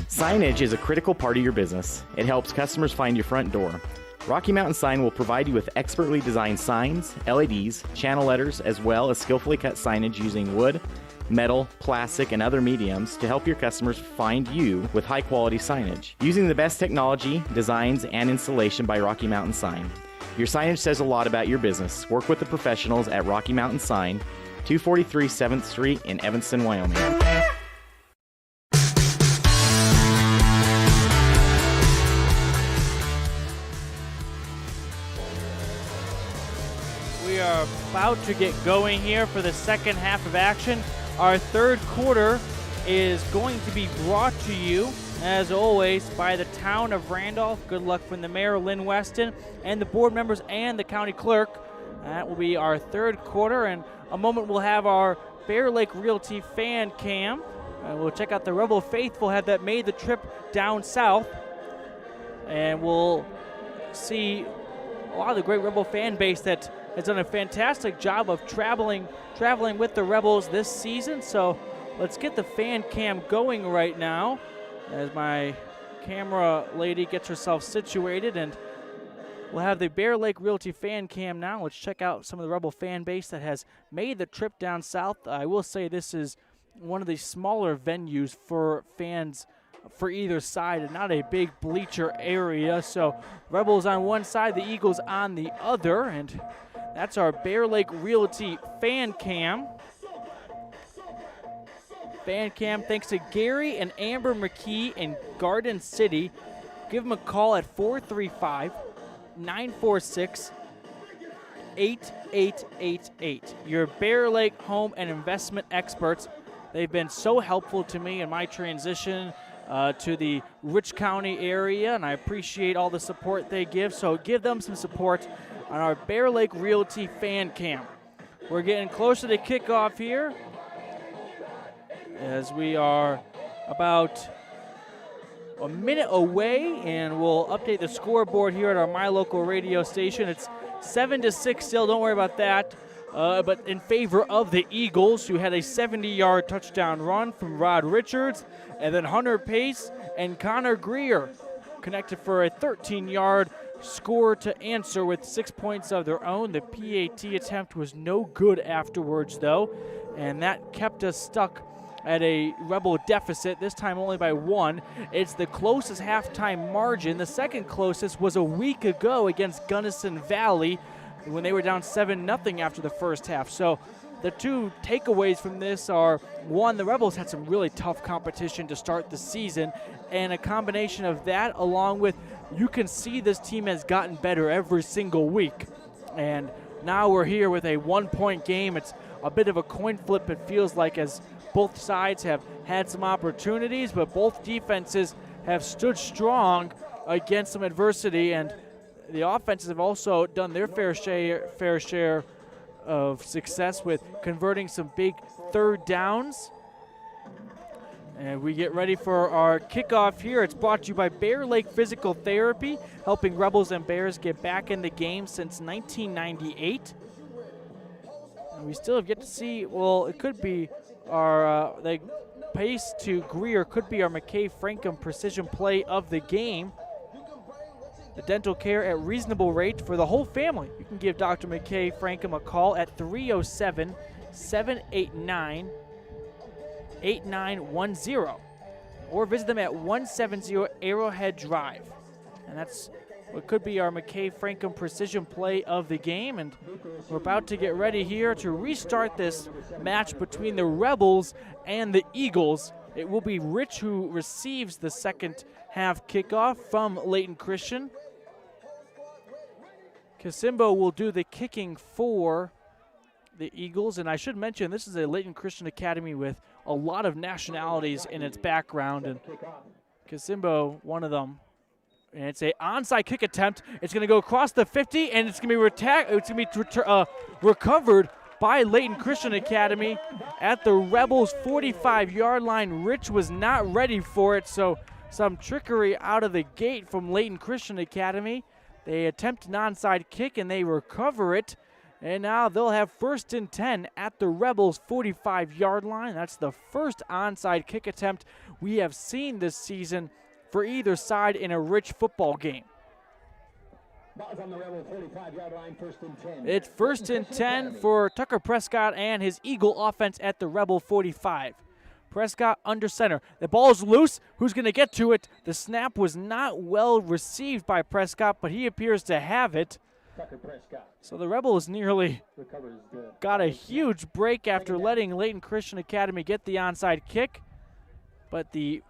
Signage is a critical part of your business. It helps customers find your front door. Rocky Mountain Sign will provide you with expertly designed signs, LEDs, channel letters, as well as skillfully cut signage using wood, metal, plastic, and other mediums to help your customers find you with high-quality signage. Using the best technology, designs, and installation by Rocky Mountain Sign. Your signage says a lot about your business. Work with the professionals at Rocky Mountain Sign, 243 7th Street in Evanston, Wyoming. About to get going here for the second half of action. Our third quarter is going to be brought to you, as always, by the town of Randolph. Good luck from the mayor, Lynn Weston, and the board members and the county clerk. That will be our third quarter. In a moment, we'll have our Bear Lake Realty fan cam. We'll check out the Rebel Faithful that made the trip down south. And we'll see a lot of the great Rebel fan base that has done a fantastic job of traveling with the Rebels this season. So let's get the fan cam going right now as my camera lady gets herself situated, and we'll have the Bear Lake Realty fan cam now. Let's check out some of the Rebel fan base that has made the trip down south. I will say this is one of the smaller venues for fans for either side, and not a big bleacher area. So Rebels on one side, the Eagles on the other, and that's our Bear Lake Realty fan cam. Fan cam thanks to Gary and Amber McKee in Garden City. Give them a call at 435-946-8888. Your Bear Lake home and investment experts. They've been so helpful to me in my transition to the Rich County area, and I appreciate all the support they give. So give them some support on our Bear Lake Realty fan cam. We're getting closer to kickoff here as we are about a minute away, and we'll update the scoreboard here at our My Local radio station. It's 7-6 still, don't worry about that. But in favor of the Eagles, who had a 70-yard touchdown run from Rod Richards, and then Hunter Pace and Connor Greer connected for a 13-yard score to answer with 6 points of their own. The PAT attempt was no good afterwards, though, and that kept us stuck at a Rebel deficit, this time only by 1. It's the closest halftime margin. The second closest was a week ago against Gunnison Valley when they were down 7-0 after the first half. So the two takeaways from this are, one, the Rebels had some really tough competition to start the season, and a combination of that along with you can see this team has gotten better every single week. And now we're here with a 1-point game. It's a bit of a coin flip, it feels like, as both sides have had some opportunities, but both defenses have stood strong against some adversity, and the offenses have also done their fair share of success with converting some big third downs. And we get ready for our kickoff here. It's brought to you by Bear Lake Physical Therapy, helping Rebels and Bears get back in the game since 1998. And we still have yet to see, well, it could be our, the pace to Greer could be our McKay Frankham precision play of the game. The dental care at reasonable rate for the whole family. You can give Dr. McKay Frankham a call at 307-789-8910 or visit them at 170 Arrowhead Drive. And that's what could be our McKay Frankham precision play of the game. And we're about to get ready here to restart this match between the Rebels and the Eagles. It will be Rich who receives the second half kickoff from Layton Christian. Kasimbo will do the kicking for the Eagles, and I should mention this is a Layton Christian Academy with a lot of nationalities in its background, and Kasimbo, one of them. And it's a onside kick attempt. It's going to go across the 50, and it's going to be recovered by Layton Christian Academy at the Rebels 45-yard line. Rich was not ready for it, so some trickery out of the gate from Layton Christian Academy. They attempt an onside kick, and they recover it. And now they'll have 1st and 10 at the Rebels 45-yard line. That's the first onside kick attempt we have seen this season for either side in a Rich football game. On the Rebel 45-yard line, 1st and 10. It's 1st and 10 for Tucker Prescott and his Eagle offense at the Rebel 45. Prescott under center. The ball's loose. Who's going to get to it? The snap was not well received by Prescott, but he appears to have it. So the Rebels nearly got a huge break after letting Layton Christian Academy get the onside kick, but the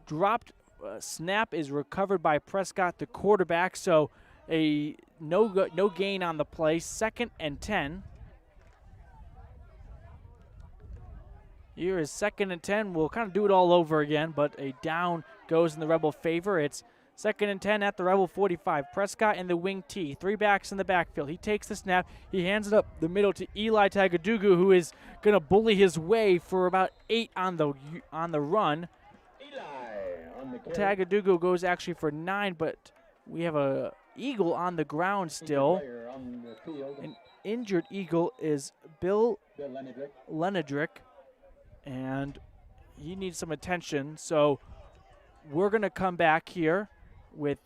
dropped snap is recovered by Prescott, the quarterback, so a no gain on the play. 2nd and 10. Here is 2nd and 10. We'll kind of do it all over again, but a down goes in the Rebel favor. It's 2nd and 10 at the Rebel 45. Prescott in the wing T. 3 backs in the backfield. He takes the snap. He hands it up the middle to Eli Tagadugu, who is going to bully his way for about 8 on the run. Tagadugu goes actually for 9, but we have a Eagle on the ground still. An injured Eagle is Bill Lenedrick, and he needs some attention. So we're going to come back here with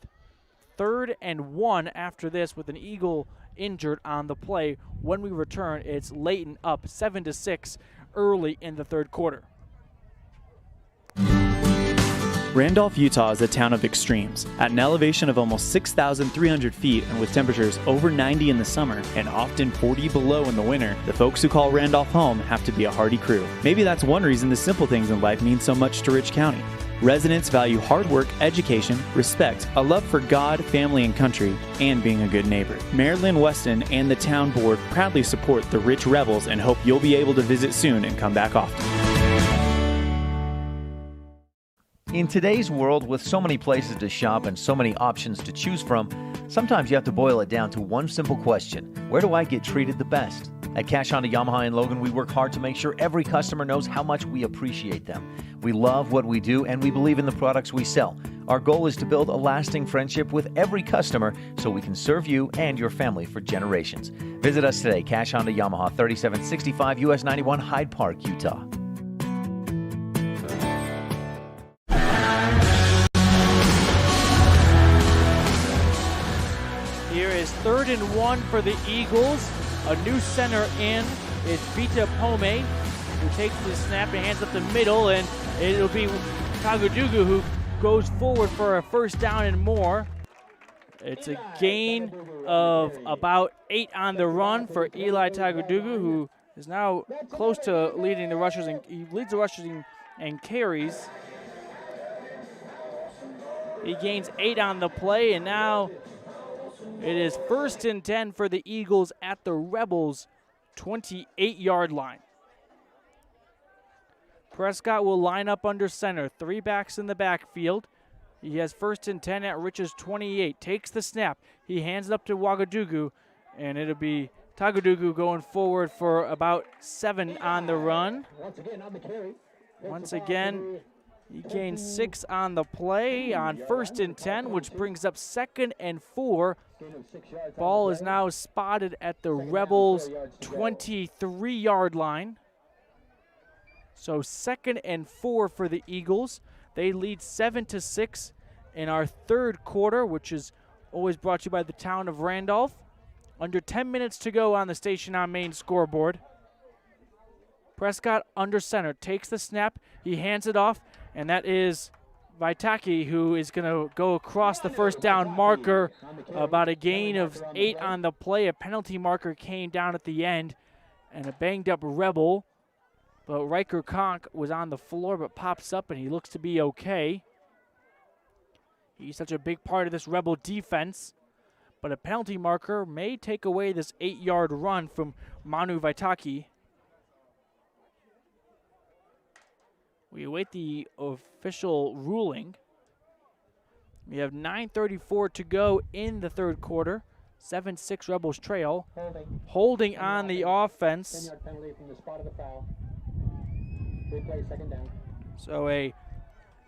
3rd and 1 after this with an Eagle injured on the play. When we return, it's Layton up 7-6 early in the 3rd quarter. Randolph, Utah is a town of extremes. At an elevation of almost 6,300 feet and with temperatures over 90 in the summer and often 40 below in the winter, the folks who call Randolph home have to be a hardy crew. Maybe that's one reason the simple things in life mean so much to Rich County. Residents value hard work, education, respect, a love for God, family, and country, and being a good neighbor. Mayor Lynn Weston and the town board proudly support the Rich Rebels and hope you'll be able to visit soon and come back often. In today's world, with so many places to shop and so many options to choose from, sometimes you have to boil it down to one simple question: where do I get treated the best? At Cash Honda Yamaha in Logan, we work hard to make sure every customer knows how much we appreciate them. We love what we do, and we believe in the products we sell. Our goal is to build a lasting friendship with every customer so we can serve you and your family for generations. Visit us today, Cash Honda Yamaha, 3765 US 91, Hyde Park, Utah. Here is 3rd and 1 for the Eagles. A new center in is Vita Pome, who takes the snap and hands up the middle, and it'll be Tagadugu who goes forward for a 1st down and more. It's a gain of about 8 on the run for Eli Tagadugu, who is now close to leading the rushers, and he leads the rushers and carries. He gains 8 on the play, and now it is 1st and 10 for the Eagles at the Rebels' 28-yard line. Prescott will line up under center. 3 backs in the backfield. He has 1st and 10 at Rich's 28. Takes the snap. He hands it up to Ouagadougou, and it'll be Tagadougou going forward for about 7 on the run. Once again, he gains 6 on the play on 1st and 10, which brings up 2nd and 4. Ball is now spotted at the Rebels' 23-yard line. So 2nd and 4 for the Eagles. They lead 7-6 in our 3rd quarter, which is always brought to you by the town of Randolph. Under 10 minutes to go on the Station on Main scoreboard. Prescott under center, takes the snap, he hands it off, and that is Vaitaki, who is going to go across the first down marker. About a gain of 8 on the play. A penalty marker came down at the end, and a banged-up Rebel. But Riker Conk was on the floor, but pops up, and he looks to be okay. He's such a big part of this Rebel defense. But a penalty marker may take away this 8-yard run from Manu Vaitaki. We await the official ruling. We have 9:34 to go in the 3rd quarter. 7-6 Rebels trail. Holding on the offense. 10-yard penalty from the spot of the foul. Replay, 2nd down. So a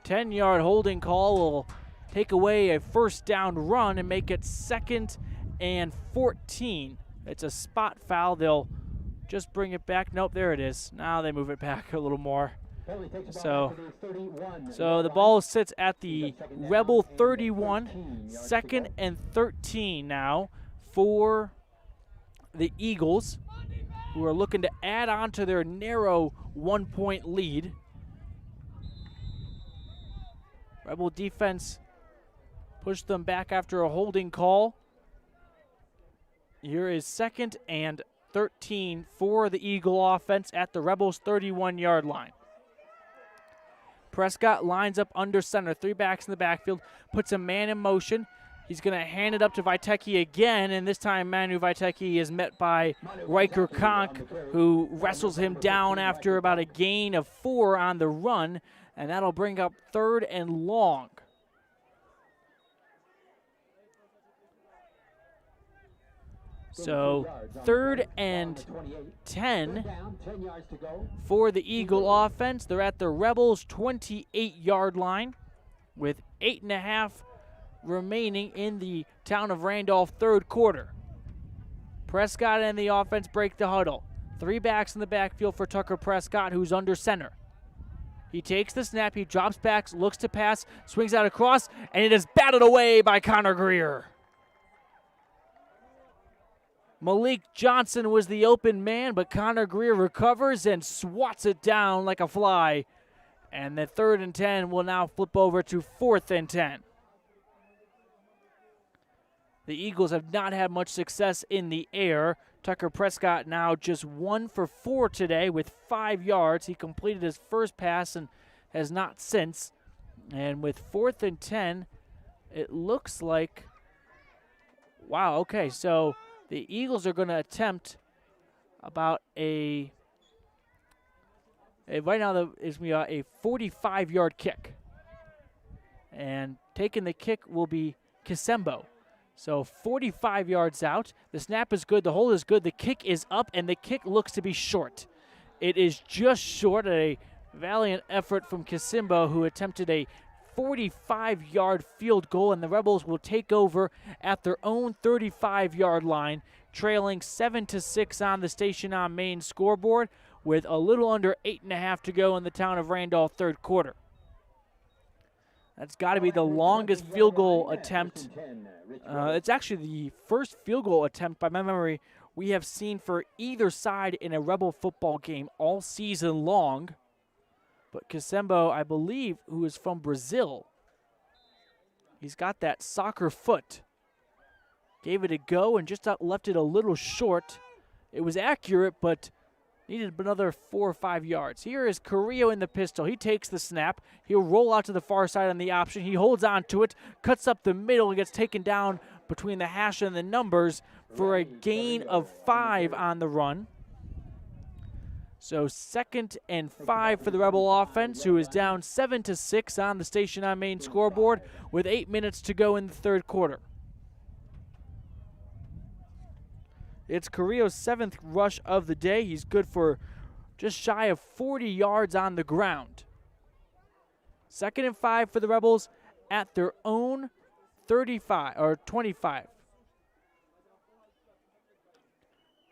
10-yard holding call will take away a 1st down run and make it 2nd and 14. It's a spot foul. They'll just bring it back. Nope, there it is. Now they move it back a little more. So the ball sits at the Rebel 31, 2nd and 13 now for the Eagles, who are looking to add on to their narrow 1-point lead. Rebel defense pushed them back after a holding call. Here is 2nd and 13 for the Eagle offense at the Rebels' 31-yard line. Prescott lines up under center, 3 backs in the backfield, puts a man in motion. He's going to hand it up to Vaiteki again, and this time Manu Vaiteki is met by Riker Conk, who wrestles him down after about a gain of 4 on the run, and that'll bring up 3rd and long. So 3rd and 10 for the Eagle offense. They're at the Rebels' 28-yard line with 8.5 remaining in the town of Randolph 3rd quarter. Prescott and the offense break the huddle. 3 backs in the backfield for Tucker Prescott, who's under center. He takes the snap, he drops back, looks to pass, swings out across, and it is batted away by Connor Greer. Malik Johnson was the open man, but Connor Greer recovers and swats it down like a fly. And the 3rd and 10 will now flip over to 4th and 10. The Eagles have not had much success in the air. Tucker Prescott now just 1 for 4 today with 5 yards. He completed his first pass and has not since. And with 4th and 10, it looks like, wow, okay, so the Eagles are going to attempt about right now is a 45-yard kick. And taking the kick will be Kisembo. So 45 yards out. The snap is good. The hold is good. The kick is up, and the kick looks to be short. It is just short. A valiant effort from Kisembo, who attempted a 45-yard field goal, and the Rebels will take over at their own 35-yard line, trailing 7-6 on the Station on Main scoreboard with a little under 8.5 to go in the town of Randolph 3rd quarter. That's got to be the longest field goal attempt. It's actually the first field goal attempt, by my memory, we have seen for either side in a Rebel football game all season long. But Kisembo, I believe, who is from Brazil, he's got that soccer foot. Gave it a go and just left it a little short. It was accurate, but Needed another 4 or 5 yards. Here is Carrillo in the pistol. He takes the snap. He'll roll out to the far side on the option. He holds on to it, cuts up the middle, and gets taken down between the hash and the numbers for a gain of 5 on the run. So 2nd and 5 for the Rebel offense, who is down 7-6 on the station on main scoreboard with 8 minutes to go in the third quarter. It's Carrillo's 7th rush of the day. He's good for just shy of 40 yards on the ground. 2nd and 5 for the Rebels at their own 35 or 25.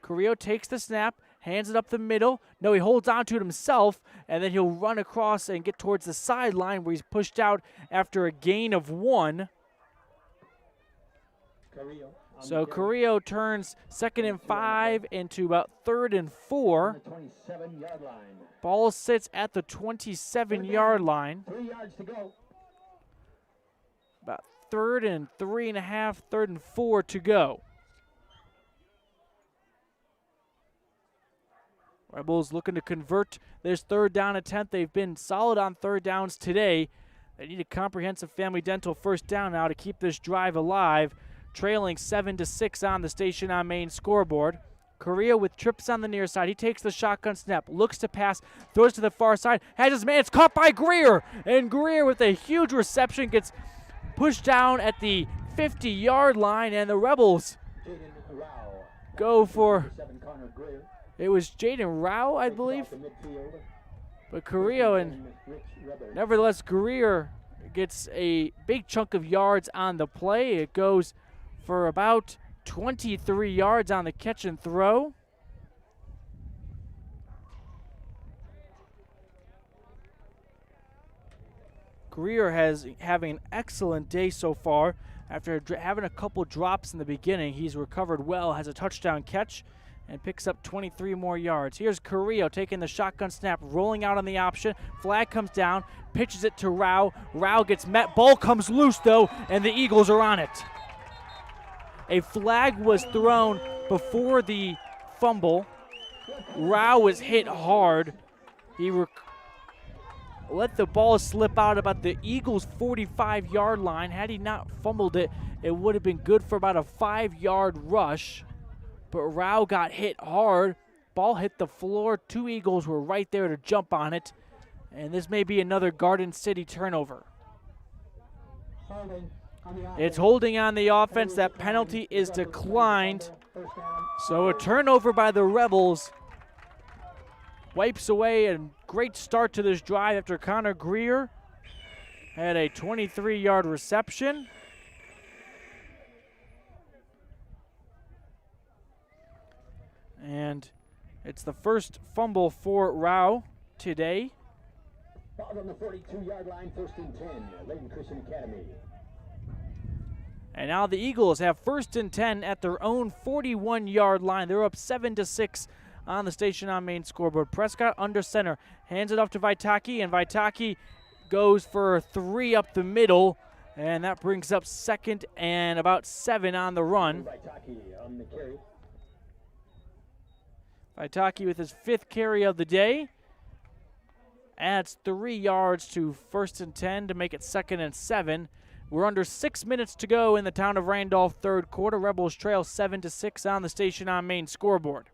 Carrillo takes the snap, hands it up the middle. No, he holds on to it himself, and then he'll run across and get towards the sideline where he's pushed out after a gain of 1. So Carrillo turns 2nd and 5 into about 3rd and 4. Ball sits at the 27-yard line. 3 yards to go. About 3rd and 3.5, 3rd and 4 to go. Rebels looking to convert this 3rd down attempt. They've been solid on 3rd downs today. They need a comprehensive Family Dental 1st down now to keep this drive alive. Trailing 7-6 on the station on main scoreboard. Carrillo with trips on the near side. He takes the shotgun snap, looks to pass, throws to the far side, has his man. It's caught by Greer. And Greer with a huge reception gets pushed down at the 50-yard line, and the Rebels go for, it was Jaden Rao, I believe. But Carrillo, and nevertheless, Greer gets a big chunk of yards on the play. It goes for about 23 yards on the catch and throw. Greer having an excellent day so far. After having a couple drops in the beginning, he's recovered well, has a touchdown catch, and picks up 23 more yards. Here's Carrillo taking the shotgun snap, rolling out on the option. Flag comes down, pitches it to Rao. Rao gets met. Ball comes loose, though, and the Eagles are on it. A flag was thrown before the fumble. Rao was hit hard. He let the ball slip out about the Eagles' 45-yard line. Had he not fumbled it, it would have been good for about a 5-yard rush. But Rao got hit hard. Ball hit the floor. 2 Eagles were right there to jump on it. And this may be another Garden City turnover. It's holding on the offense. That penalty is declined. So a turnover by the Rebels wipes away a great start to this drive after Connor Greer had a 23-yard reception. And it's the first fumble for Rao today. Ball on the 42-yard line, 1st and 10, Layton Christian Academy. And now the Eagles have 1st and 10 at their own 41-yard line. They're up 7-6 on the station on main scoreboard. Prescott under center, hands it off to Vaitaki, and Vaitaki goes for 3 up the middle, and that brings up 2nd and about 7 on the run. Vaitaki on the carry. Vaitaki with his 5th carry of the day. Adds 3 yards to 1st and 10 to make it 2nd and 7. We're under 6 minutes to go in the town of Randolph third quarter. Rebels trail 7-6 on the station on main scoreboard.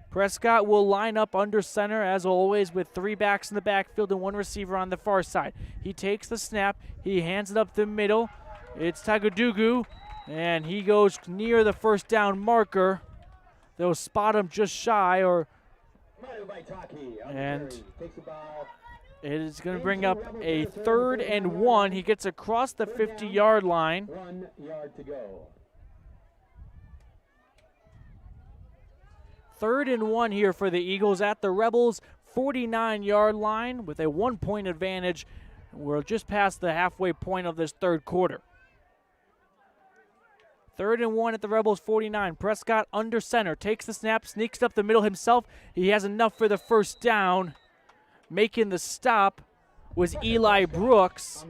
Prescott will line up under center as always with 3 backs in the backfield and 1 receiver on the far side. He takes the snap. He hands it up the middle. It's Tagadugu, and he goes near the 1st down marker. They'll spot him just shy, and it is going to bring up a 3rd and 1. He gets across the 50-yard line. 1 yard to go. 3rd and 1 here for the Eagles at the Rebels' 49-yard line with a 1-point advantage. We're just past the halfway point of this third quarter. 3rd and 1 at the Rebels' 49. Prescott under center, takes the snap, sneaks up the middle himself. He has enough for the 1st down. Making the stop was Eli Brooks.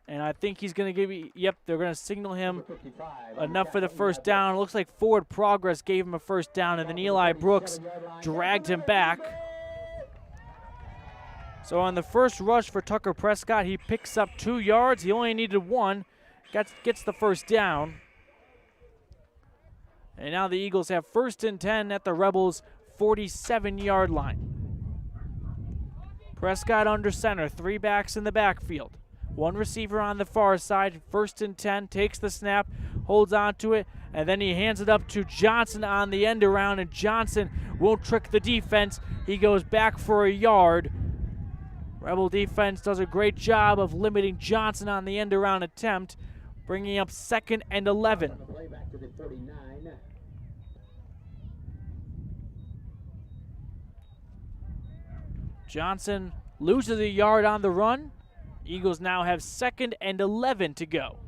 And I think he's going to give you, yep, they're going to signal him enough for the first down. It looks like forward progress gave him a first down, and then Eli Brooks dragged him back. So on the first rush for Tucker Prescott, he picks up 2 yards. He only needed 1, gets the first down. And now the Eagles have 1st and 10 at the Rebels' 47-yard line. Prescott under center, 3 backs in the backfield. 1 receiver on the far side, 1st and 10, takes the snap, holds on to it, and then he hands it up to Johnson on the end around, and Johnson won't trick the defense. He goes back for a yard. Rebel defense does a great job of limiting Johnson on the end around attempt, bringing up 2nd and 11. Johnson loses a yard on the run. Eagles now have 2nd and 11 to go.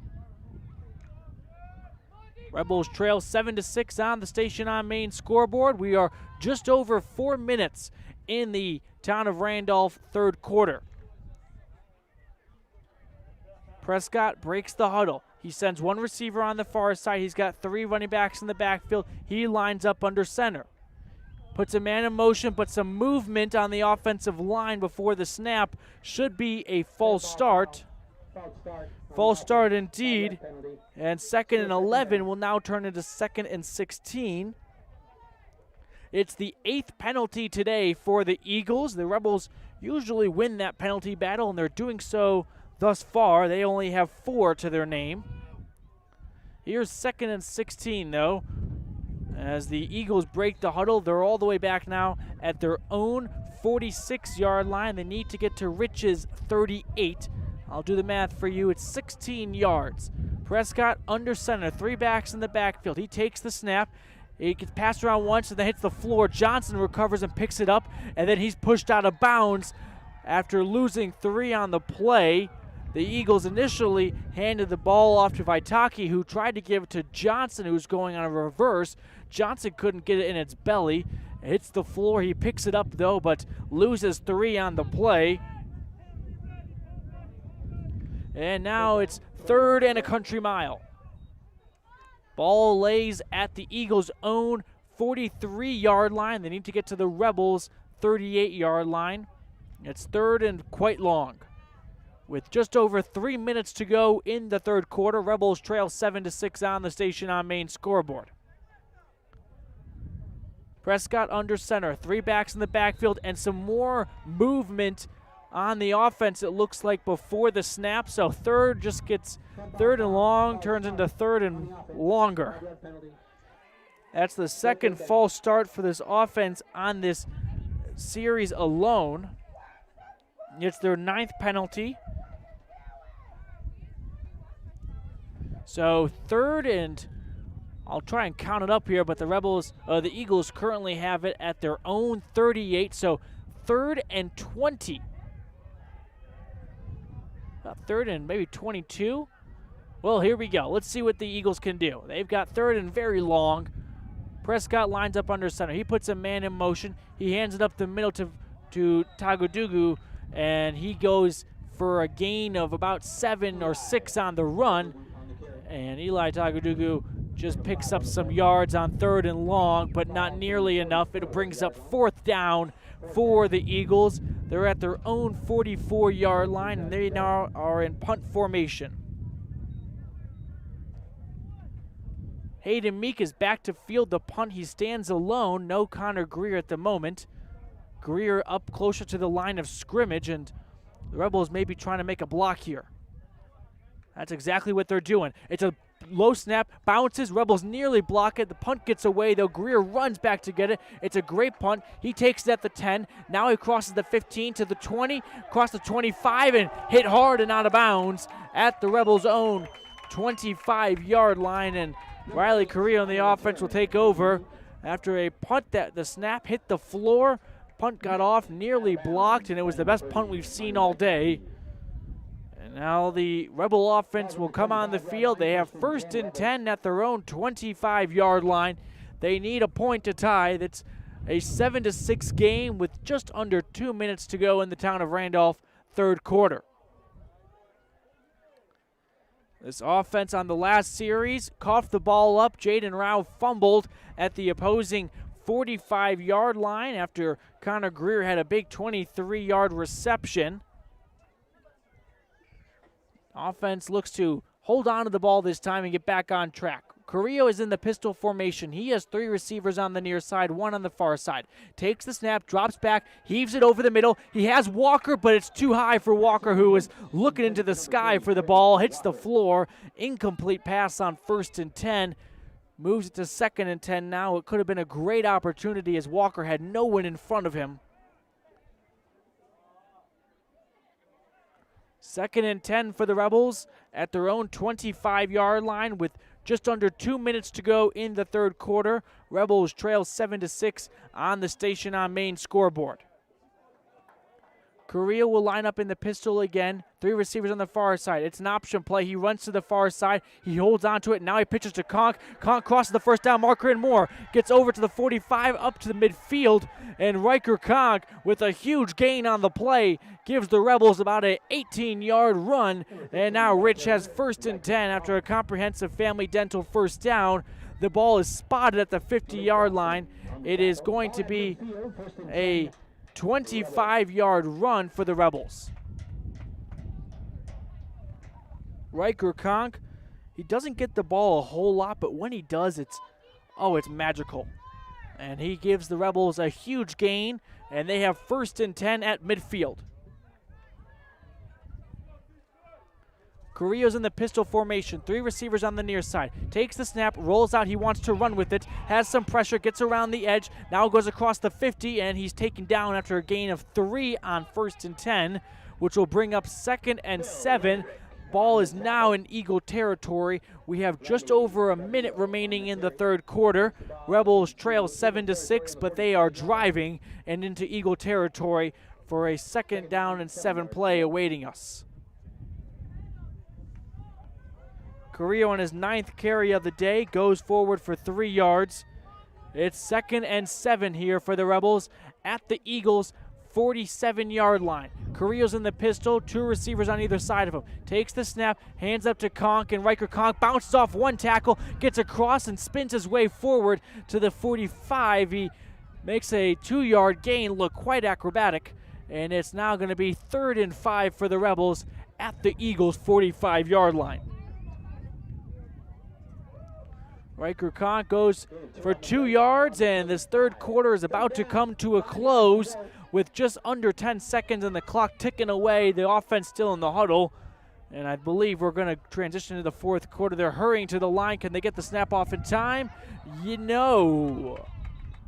Rebels trail 7-6 on the Station on Main scoreboard. We are just over 4 minutes in the Town of Randolph third quarter. Prescott breaks the huddle. He sends 1 receiver on the far side. He's got 3 running backs in the backfield. He lines up under center. Puts a man in motion, but some movement on the offensive line before the snap. Should be a false start. False start indeed. And 2nd and 11 will now turn into 2nd and 16. It's the 8th penalty today for the Eagles. The Rebels usually win that penalty battle, and they're doing so thus far. They only have 4 to their name. Here's 2nd and 16, though. As the Eagles break the huddle, they're all the way back now at their own 46-yard line. They need to get to Rich's 38. I'll do the math for you. It's 16 yards. Prescott under center, 3 backs in the backfield. He takes the snap. He gets passed around once and then hits the floor. Johnson recovers and picks it up, and then he's pushed out of bounds after losing 3 on the play. The Eagles initially handed the ball off to Vitaki, who tried to give it to Johnson, who's going on a reverse. Johnson couldn't get it in its belly. It hits the floor. He picks it up, though, but loses 3 on the play. And now it's 3rd and a country mile. Ball lays at the Eagles' own 43-yard line. They need to get to the Rebels' 38-yard line. It's 3rd and quite long. With just over 3 minutes to go in the third quarter, Rebels trail 7-6 on the Station on Main scoreboard. Prescott under center, 3 backs in the backfield, and some more movement on the offense, it looks like, before the snap. So 3rd just gets 3rd and long, turns into 3rd and longer. That's the 2nd false start for this offense on this series alone. It's their 9th penalty. So 3rd and, I'll try and count it up here, but the Eagles currently have it at their own 38, so 3rd and 20. 3rd and maybe 22. Well, here we go. Let's see what the Eagles can do. They've got 3rd and very long. Prescott lines up under center. He puts a man in motion. He hands it up the middle to Tagudugu, and he goes for a gain of about 7 or 6 on the run. And Eli Tagudugu just picks up some yards on 3rd and long, but not nearly enough. It brings up 4th down for the Eagles. They're at their own 44-yard line, and they now are in punt formation. Hayden Meek is back to field the punt. He stands alone. No Connor Greer at the moment. Greer up closer to the line of scrimmage, and the Rebels may be trying to make a block here. That's exactly what they're doing. It's a low snap, bounces, Rebels nearly block it. The punt gets away, though. Greer runs back to get it. It's a great punt. He takes it at the 10. Now he crosses the 15 to the 20, across the 25, and hit hard and out of bounds at the Rebels' own 25-yard line. And Riley Correa on the offense will take over after a punt that the snap hit the floor. Punt got off, nearly blocked, and it was the best punt we've seen all day. And now the Rebel offense will come on the field. They have 1st and 10 at their own 25-yard line. They need a point to tie. That's a 7-6 game with just under 2 minutes to go in the Town of Randolph third quarter. This offense on the last series coughed the ball up. Jaden Rao fumbled at the opposing 45-yard line after Connor Greer had a big 23-yard reception. Offense looks to hold on to the ball this time and get back on track. Carrillo is in the pistol formation. He has 3 receivers on the near side, 1 on the far side. Takes the snap, drops back, heaves it over the middle. He has Walker, but it's too high for Walker, who is looking into the sky for the ball. Hits the floor. Incomplete pass on 1st and 10. Moves it to 2nd and 10 now. It could have been a great opportunity as Walker had no one in front of him. 2nd and 10 for the Rebels at their own 25-yard line with just under 2 minutes to go in the third quarter. Rebels trail 7-6 on the Station on Main scoreboard. Carrillo will line up in the pistol again. 3 receivers on the far side. It's an option play. He runs to the far side. He holds on to it. Now he pitches to Conk. Conk crosses the first down marker and more. Gets over to the 45, up to the midfield. And Riker Conk, with a huge gain on the play, gives the Rebels about an 18-yard run. And now Rich has 1st and 10 after a comprehensive family dental first down. The ball is spotted at the 50-yard line. It is going to be a 25-yard run for the Rebels. Riker Conk, he doesn't get the ball a whole lot, but when he does, it's magical. And he gives the Rebels a huge gain, and they have 1st and 10 at midfield. Carrillo's in the pistol formation. 3 receivers on the near side. Takes the snap, rolls out. He wants to run with it. Has some pressure, gets around the edge. Now goes across the 50, and he's taken down after a gain of 3 on 1st and 10, which will bring up 2nd and 7. Ball is now in Eagle territory. We have just over a minute remaining in the third quarter. Rebels trail 7-6, but they are driving and into Eagle territory for a 2nd down and 7 play awaiting us. Carrillo on his 9th carry of the day goes forward for 3 yards. It's 2nd and 7 here for the Rebels at the Eagles' 47-yard line. Carrillo's in the pistol, 2 receivers on either side of him. Takes the snap, hands up to Conk, and Riker Conk bounces off 1 tackle, gets across and spins his way forward to the 45. He makes a 2-yard gain look quite acrobatic, and it's now going to be 3rd and 5 for the Rebels at the Eagles' 45-yard line. Riker Conk goes for 2 yards, and this third quarter is about to come to a close with just under 10 seconds and the clock ticking away. The offense still in the huddle, and I believe we're going to transition to the fourth quarter. They're hurrying to the line. Can they get the snap off in time? You know,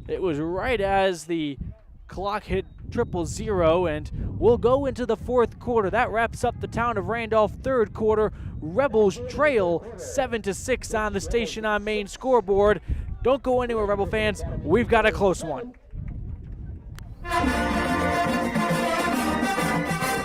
it was right as the clock hit 000, and we'll go into the fourth quarter. That wraps up the Town of Randolph third quarter. Rebels trail 7-6 on the Station on Main scoreboard. Don't go anywhere, Rebel fans. We've got a close one.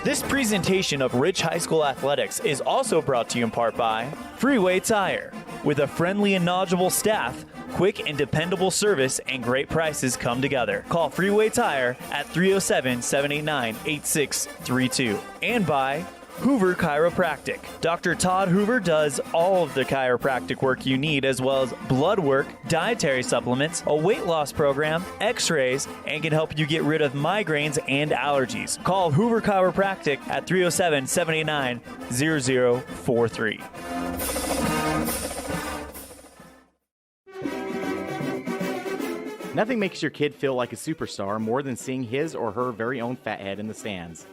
This presentation of Rich High School Athletics is also brought to you in part by Freeway Tire. With a friendly and knowledgeable staff, quick and dependable service, and great prices come together. Call Freeway Tire at 307-789-8632. And by Hoover Chiropractic. Dr. Todd Hoover does all of the chiropractic work you need, as well as blood work, dietary supplements, a weight loss program, x-rays, and can help you get rid of migraines and allergies. Call Hoover Chiropractic at 307-789-0043. Nothing makes your kid feel like a superstar more than seeing his or her very own Fathead in the stands.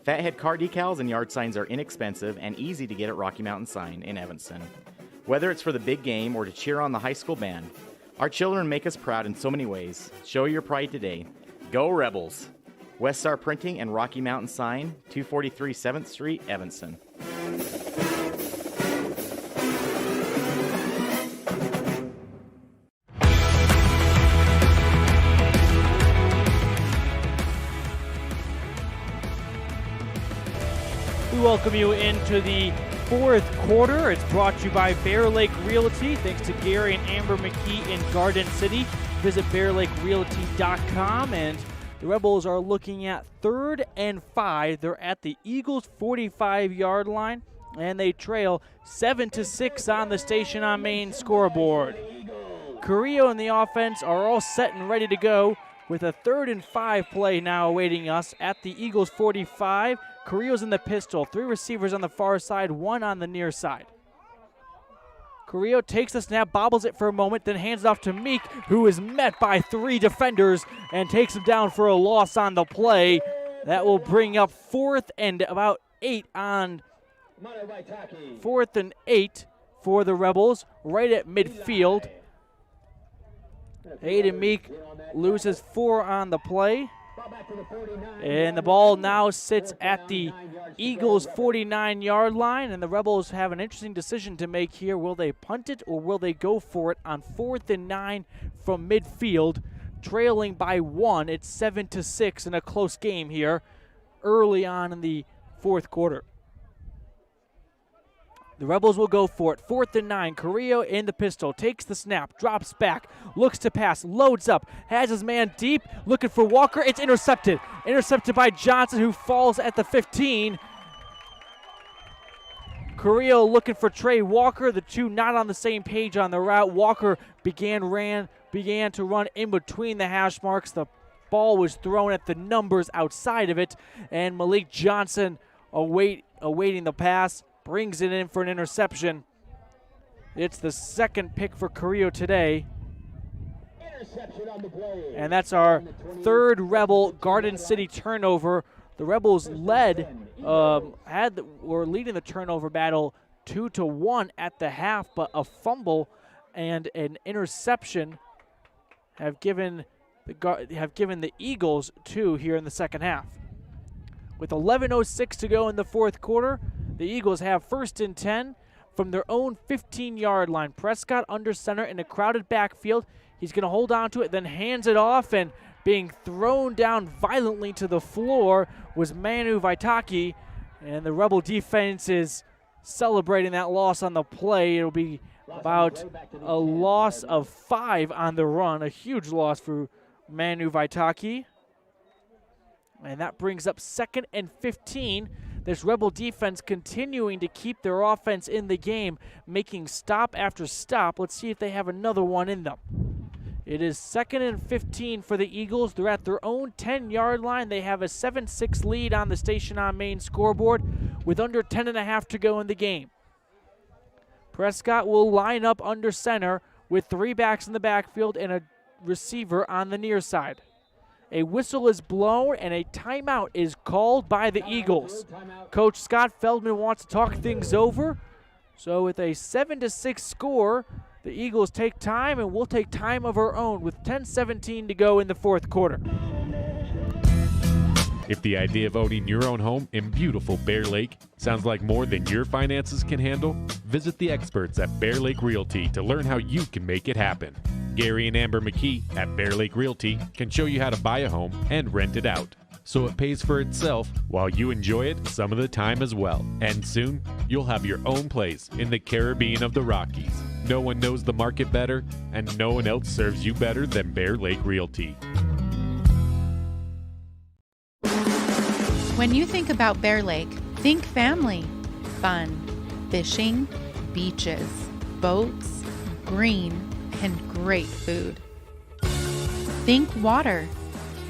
Fathead car decals and yard signs are inexpensive and easy to get at Rocky Mountain Sign in Evanston. Whether it's for the big game or to cheer on the high school band, our children make us proud in so many ways. Show your pride today. Go Rebels! West Star Printing and Rocky Mountain Sign, 243 7th Street, Evanston. We welcome you into the fourth quarter. It's brought to you by Bear Lake Realty. Thanks to Gary and Amber McKee in Garden City. Visit bearlakerealty.com, and the Rebels are looking at 3rd and 5. They're at the Eagles' 45-yard line. and they trail 7-6 on the Station on Main scoreboard. Carrillo and the offense are all set and ready to go with a 3rd and 5 play now awaiting us at the Eagles 45. Carrillo's in the pistol, 3 receivers on the far side, 1 on the near side. Carrillo takes the snap, bobbles it for a moment, then hands it off to Meek, who is met by 3 defenders and takes him down for a loss on the play. That will bring up 4th and about 8 on 4th and 8 for the Rebels right at midfield. Aiden Meek loses 4 on the play. And the ball now sits at the Eagles' 49-yard line, and the Rebels have an interesting decision to make here. Will they punt it or will they go for it on 4th and 9 from midfield, trailing by 1? It's 7-6 in a close game here early on in the 4th quarter. The Rebels will go for it. 4th and 9. Carrillo in the pistol. Takes the snap. Drops back. Looks to pass. Loads up. Has his man deep. Looking for Walker. It's intercepted. Intercepted by Johnson, who falls at the 15. Carrillo looking for Trey Walker. The two not on the same page on the route. Walker began to run in between the hash marks. The ball was thrown at the numbers outside of it. And Malik Johnson awaiting the pass. Brings it in for an interception. It's the 2nd pick for Carrillo today. And that's our 3rd Rebel Garden City turnover. The Rebels were leading the turnover battle 2-1 at the half, but a fumble and an interception have given the Eagles 2 here in the second half. With 11:06 to go in the 4th quarter, the Eagles have 1st and 10 from their own 15-yard line. Prescott under center in a crowded backfield. He's going to hold on to it, then hands it off, and being thrown down violently to the floor was Manu Vaitaki, and the Rebel defense is celebrating that loss on the play. It'll be about a loss of 5 on the run, a huge loss for Manu Vaitaki. And that brings up 2nd and 15. This Rebel defense continuing to keep their offense in the game, making stop after stop. Let's see if they have another one in them. It is 2nd and 15 for the Eagles. They're at their own 10-yard line. They have a 7-6 lead on the Station on Main scoreboard with under 10.5 to go in the game. Prescott will line up under center with 3 backs in the backfield and a receiver on the near side. A whistle is blown and a timeout is called by the Eagles. Coach Scott Feldman wants to talk things over. So with a 7-6 score, the Eagles take time, and we'll take time of our own with 10:17 to go in the 4th quarter. If the idea of owning your own home in beautiful Bear Lake sounds like more than your finances can handle, visit the experts at Bear Lake Realty to learn how you can make it happen. Gary and Amber McKee at Bear Lake Realty can show you how to buy a home and rent it out, so it pays for itself while you enjoy it some of the time as well. And soon, you'll have your own place in the Caribbean of the Rockies. No one knows the market better, and no one else serves you better than Bear Lake Realty. When you think about Bear Lake, think family, fun, fishing, beaches, boats, green, and great food. Think water,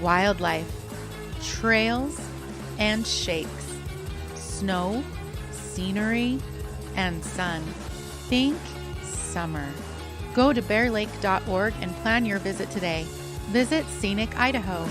wildlife, trails, and shakes, snow, scenery, and sun. Think summer. Go to bearlake.org and plan your visit today. Visit Scenic Idaho.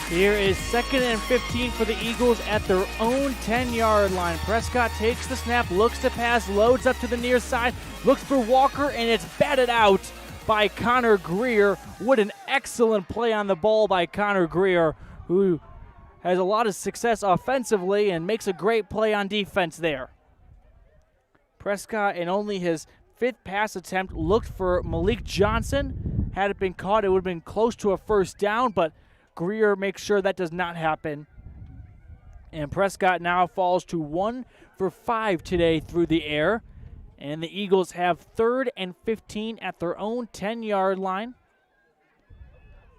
Here is 2nd and 15 for the Eagles at their own 10-yard line. Prescott takes the snap, looks to pass, loads up to the near side, looks for Walker, and it's batted out by Connor Greer. What an excellent play on the ball by Connor Greer, who has a lot of success offensively and makes a great play on defense there. Prescott, in only his 5th pass attempt, looked for Malik Johnson. Had it been caught, it would have been close to a first down, but Greer makes sure that does not happen. And Prescott now falls to 1 for 5 today through the air. And the Eagles have 3rd and 15 at their own 10-yard line.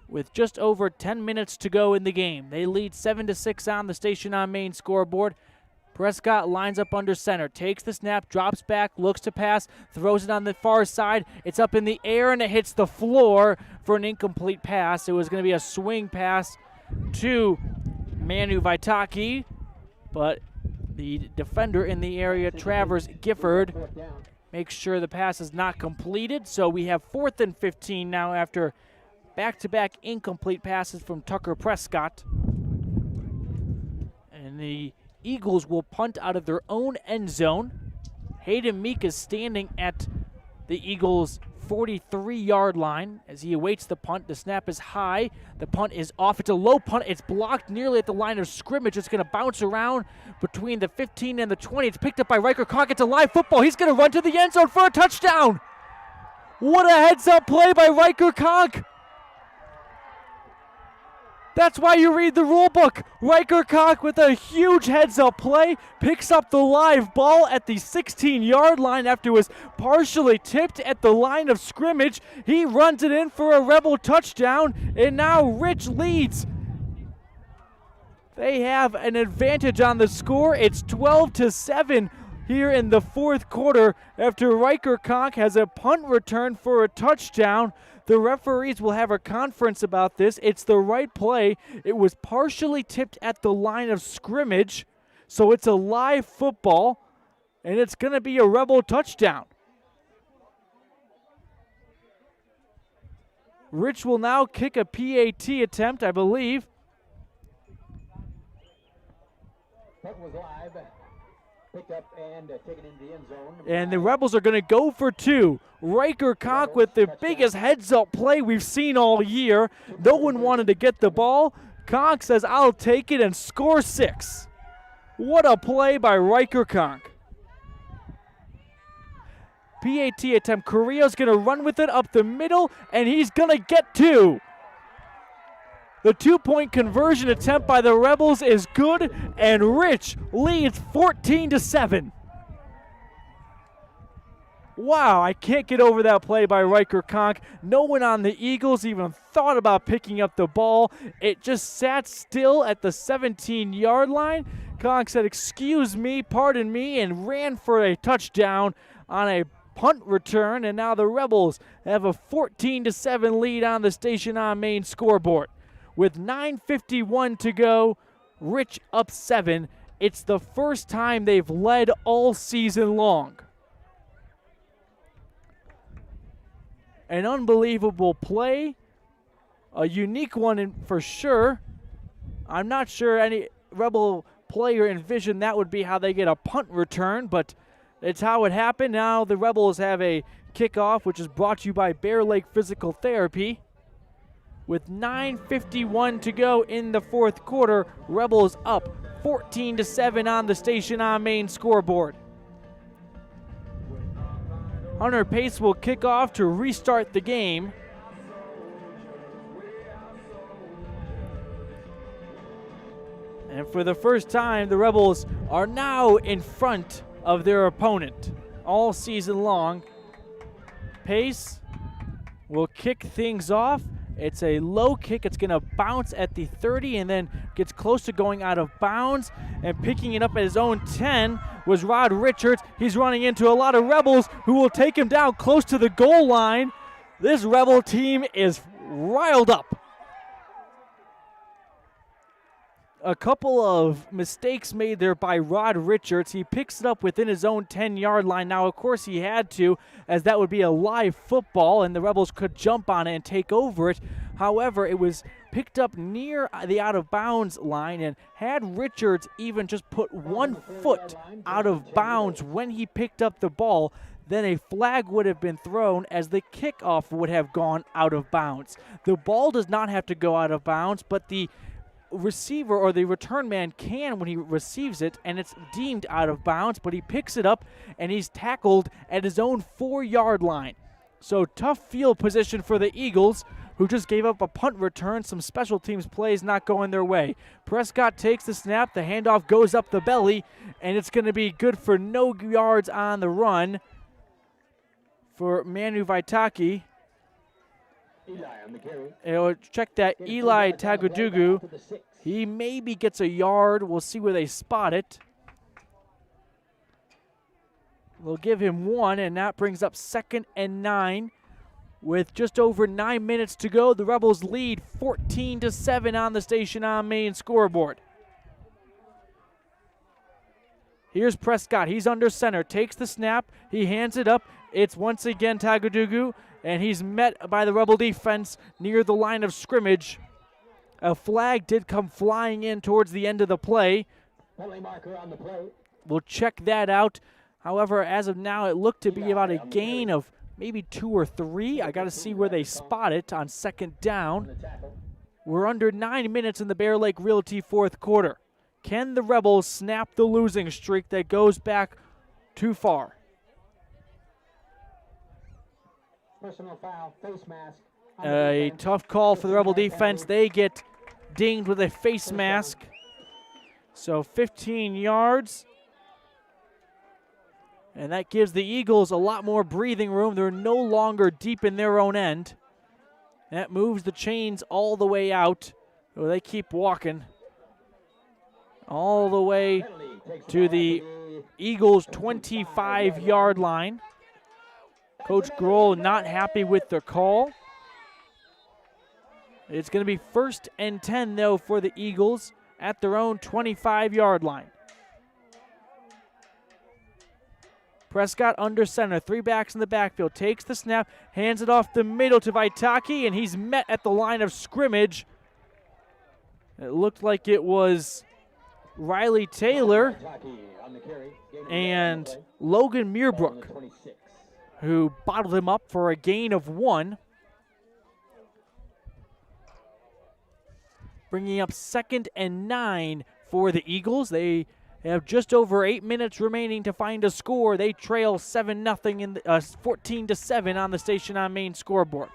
with just over 10 minutes to go in the game. They lead 7-6 on the Station on Main scoreboard. Prescott lines up under center, takes the snap, drops back, looks to pass, throws it on the far side. It's up in the air, and it hits the floor for an incomplete pass. It was going to be a swing pass to Manu Vaitaki, but the defender in the area, Travers Gifford, makes sure the pass is not completed. So we have 4th and 15 now after back-to-back incomplete passes from Tucker Prescott. And the Eagles will punt out of their own end zone. Hayden Meek is standing at the Eagles' 43-yard line as he awaits the punt. The snap is high. The punt is off. It's a low punt. It's blocked nearly at the line of scrimmage. It's going to bounce around between the 15 and the 20. It's picked up by Riker Conk. It's a live football. He's going to run to the end zone for a touchdown. What a heads-up play by Riker Conk. That's why you read the rule book. Riker Conk with a huge heads-up play, picks up the live ball at the 16-yard line after it was partially tipped at the line of scrimmage. He runs it in for a Rebel touchdown, and now Rich leads. They have an advantage on the score. It's 12-7 here in the fourth quarter after Riker Conk has a punt return for a touchdown. The referees will have a conference about this. It's the right play. It was partially tipped at the line of scrimmage, so it's a live football, and it's going to be a Rebel touchdown. Rich will now kick a PAT attempt, I believe. That was live. Picked up and taken into the end zone. And the Rebels are going to go for two. Riker Conk with the biggest heads-up play we've seen all year. No one wanted to get the ball. Conk says, I'll take it, and score 6. What a play by Riker Conk. PAT attempt. Carrillo's going to run with it up the middle, and he's going to get 2. The 2-point conversion attempt by the Rebels is good, and Rich leads 14-7. Wow, I can't get over that play by Riker Conk. No one on the Eagles even thought about picking up the ball. It just sat still at the 17-yard line. Conk said, excuse me, pardon me, and ran for a touchdown on a punt return, and now the Rebels have a 14-7 lead on the Station on Main scoreboard. With 9:51 to go, Rich up 7. It's the first time they've led all season long. An unbelievable play, a unique one for sure. I'm not sure any Rebel player envisioned that would be how they get a punt return, but it's how it happened. Now the Rebels have a kickoff, which is brought to you by Bear Lake Physical Therapy. With 9:51 to go in the fourth quarter, Rebels up 14-7 on the Station on Main scoreboard. Hunter Pace will kick off to restart the game. And for the first time, the Rebels are now in front of their opponent all season long. Pace will kick things off. It's a low kick. It's going to bounce at the 30 and then gets close to going out of bounds. And picking it up at his own 10 was Rod Richards. He's running into a lot of Rebels who will take him down close to the goal line. This Rebel team is riled up. A couple of mistakes made there by Rod Richards. He picks it up within his own 10-yard line. Now, of course, he had to, as that would be a live football, and the Rebels could jump on it and take over it. However, it was picked up near the out-of-bounds line, and had Richards even just put 1 foot out of bounds when he picked up the ball, then a flag would have been thrown as the kickoff would have gone out of bounds. The ball does not have to go out of bounds, but the receiver or the return man can when he receives it, and it's deemed out of bounds, but he picks it up and he's tackled at his own 4-yard line. So tough field position for the Eagles, who just gave up a punt return. Some special teams plays not going their way. Prescott takes the snap, the handoff goes up the belly, and it's going to be good for no yards on the run for Manu Vaitaki. Check that, Eli Tagadugu. He maybe gets a yard. We'll see where they spot it. We'll give him 1, and that brings up 2nd and 9. With just over 9 minutes to go, the Rebels lead 14-7 on the Station on Main scoreboard. Here's Prescott. He's under center. Takes the snap. He hands it up. It's once again Tagadugu, and he's met by the Rebel defense near the line of scrimmage. A flag did come flying in towards the end of the play. We'll check that out. However, as of now, it looked to be about a gain of maybe 2 or 3. I got to see where they spot it on 2nd down. We're under 9 minutes in the Bear Lake Realty 4th quarter. Can the Rebels snap the losing streak that goes back too far? Personal foul, face mask. A tough call for the Rebel defense. They get dinged with a face mask. So 15 yards. And that gives the Eagles a lot more breathing room. They're no longer deep in their own end. That moves the chains all the way out. Oh, they keep walking all the way to the Eagles' 25-yard line. Coach Grohl not happy with the call. It's going to be 1st and 10, though, for the Eagles at their own 25-yard line. Prescott under center, 3 backs in the backfield, takes the snap, hands it off the middle to Vaitaki, and he's met at the line of scrimmage. It looked like it was Riley Taylor and Logan Muirbrook who bottled him up for a gain of 1. Bringing up 2nd and 9 for the Eagles. They have just over 8 minutes remaining to find a score. They trail 7-0 in 14-7 on the Station on Main scoreboard.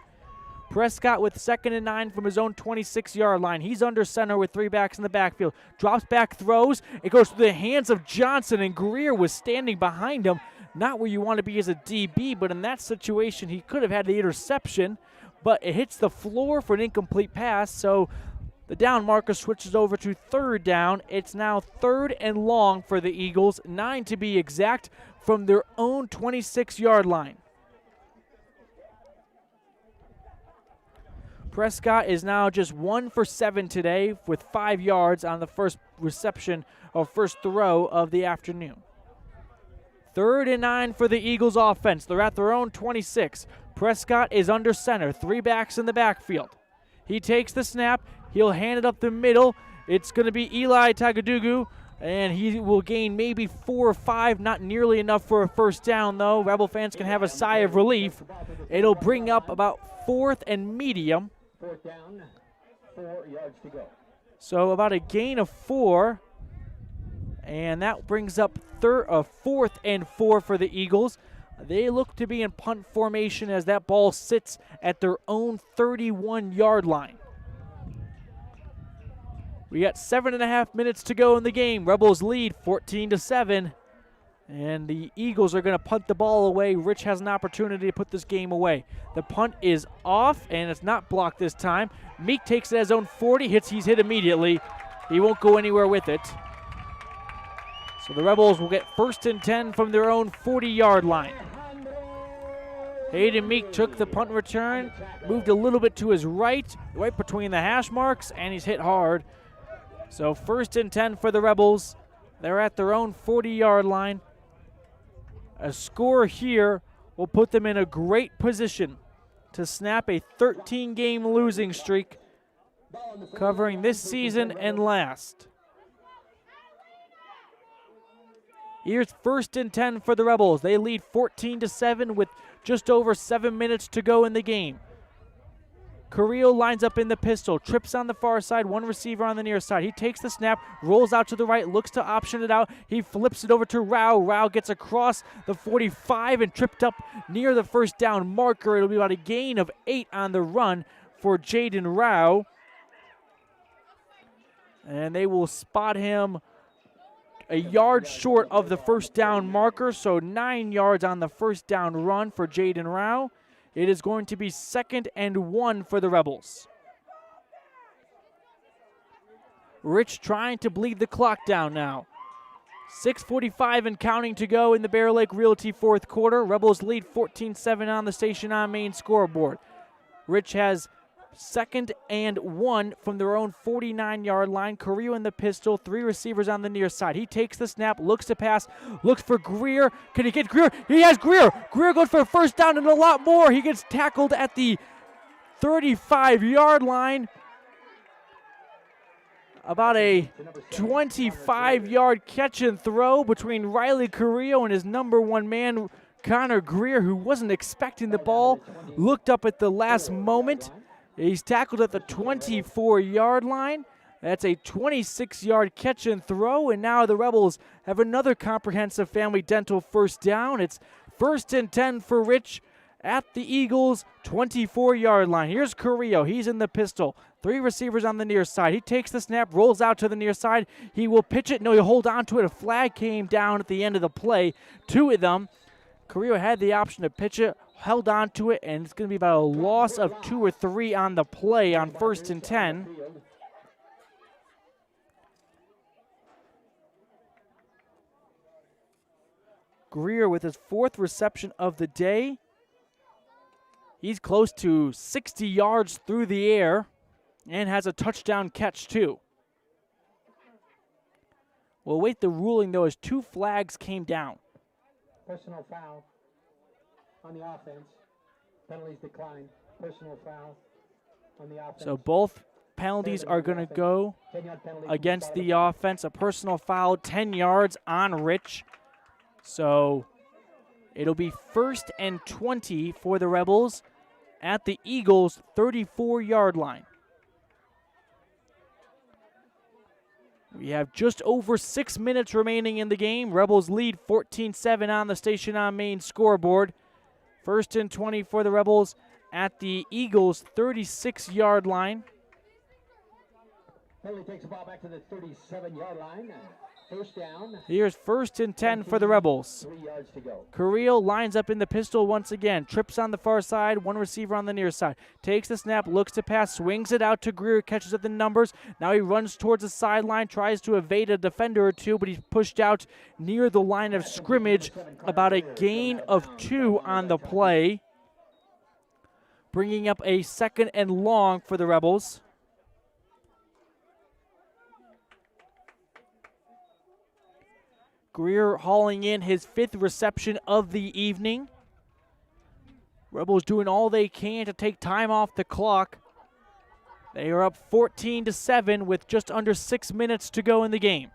Prescott with 2nd and 9 from his own 26-yard line. He's under center with 3 backs in the backfield. Drops back, throws. It goes through the hands of Johnson, and Greer was standing behind him. Not where you want to be as a DB, but in that situation, he could have had the interception, but it hits the floor for an incomplete pass, so the down marker switches over to 3rd down. It's now 3rd and long for the Eagles, 9 to be exact, from their own 26-yard line. Prescott is now just 1 for 7 today with 5 yards on the first reception or first throw of the afternoon. 3rd and 9 for the Eagles offense. They're at their own 26. Prescott is under center, 3 backs in the backfield. He takes the snap. He'll hand it up the middle. It's going to be Eli Tagadugu, and he will gain maybe 4 or 5, not nearly enough for a first down, though. Rebel fans can have a sigh of relief. It'll bring up about 4th and medium. 4th down, 4 yards to go. So about a gain of 4, and that brings up 4th and 4 for the Eagles. They look to be in punt formation as that ball sits at their own 31-yard line. We got 7.5 minutes to go in the game. Rebels lead 14-7, and the Eagles are going to punt the ball away. Rich has an opportunity to put this game away. The punt is off, and it's not blocked this time. Meek takes it at his own 40. He's hit immediately. He won't go anywhere with it. So the Rebels will get 1st and 10 from their own 40-yard line. Hayden Meek took the punt return, moved a little bit to his right between the hash marks, and he's hit hard. So 1st and 10 for the Rebels. They're at their own 40-yard line. A score here will put them in a great position to snap a 13-game losing streak, covering this season and last. Here's 1st and 10 for the Rebels. They lead 14-7 with just over 7 minutes to go in the game. Carrillo lines up in the pistol, trips on the far side, 1 receiver on the near side. He takes the snap, rolls out to the right, looks to option it out. He flips it over to Rao. Rao gets across the 45 and tripped up near the first down marker. It'll be about a gain of 8 on the run for Jaden Rao. And they will spot him a yard short of the first down marker, so 9 yards on the first down run for Jaden Rao. It is going to be 2nd and 1 for the Rebels. Rich trying to bleed the clock down now. 6:45 and counting to go in the Bear Lake Realty fourth quarter. Rebels lead 14-7 on the Station on Main scoreboard. Rich has 2nd and 1 from their own 49-yard line. Carrillo in the pistol, 3 receivers on the near side. He takes the snap, looks to pass, looks for Greer. Can he get Greer? He has Greer. Greer goes for a first down and a lot more. He gets tackled at the 35-yard line. About a 25-yard catch and throw between Riley Carrillo and his number 1 man, Connor Greer, who wasn't expecting the ball, looked up at the last moment. He's tackled at the 24-yard line. That's a 26-yard catch and throw, and now the Rebels have another comprehensive family dental first down. It's 1st and 10 for Rich at the Eagles' 24-yard line. Here's Carrillo. He's in the pistol. 3 receivers on the near side. He takes the snap, rolls out to the near side. He will pitch it. No, he'll hold on to it. A flag came down at the end of the play. 2 of them. Carrillo had the option to pitch it, held on to it, and it's going to be about a loss of 2 or 3 on the play on 1st and 10. Greer with his 4th reception of the day. He's close to 60 yards through the air and has a touchdown catch too. We'll wait the ruling though as 2 flags came down. Personal foul on the offense. Penalties declined. Personal foul on the offense. So both penalties are going to go against the offense. A personal foul, 10 yards on Rich. So it'll be 1st and 20 for the Rebels at the Eagles' 34-yard line. We have just over 6 minutes remaining in the game. Rebels lead 14-7 on the Station on Main scoreboard. 1st and 20 for the Rebels at the Eagles' 36-yard line. Penalty takes the ball back to the 37-yard line. First down. Here's 1st and 10 for the Rebels. 3 yards to go. Carrillo lines up in the pistol once again. Trips on the far side, 1 receiver on the near side. Takes the snap, looks to pass, swings it out to Greer, catches up the numbers. Now he runs towards the sideline, tries to evade a defender or 2, but he's pushed out near the line of scrimmage. About a gain of 2 on the play. Bringing up a 2nd and long for the Rebels. Greer hauling in his 5th reception of the evening. Rebels doing all they can to take time off the clock. They are up 14-7 with just under 6 minutes to go in the game.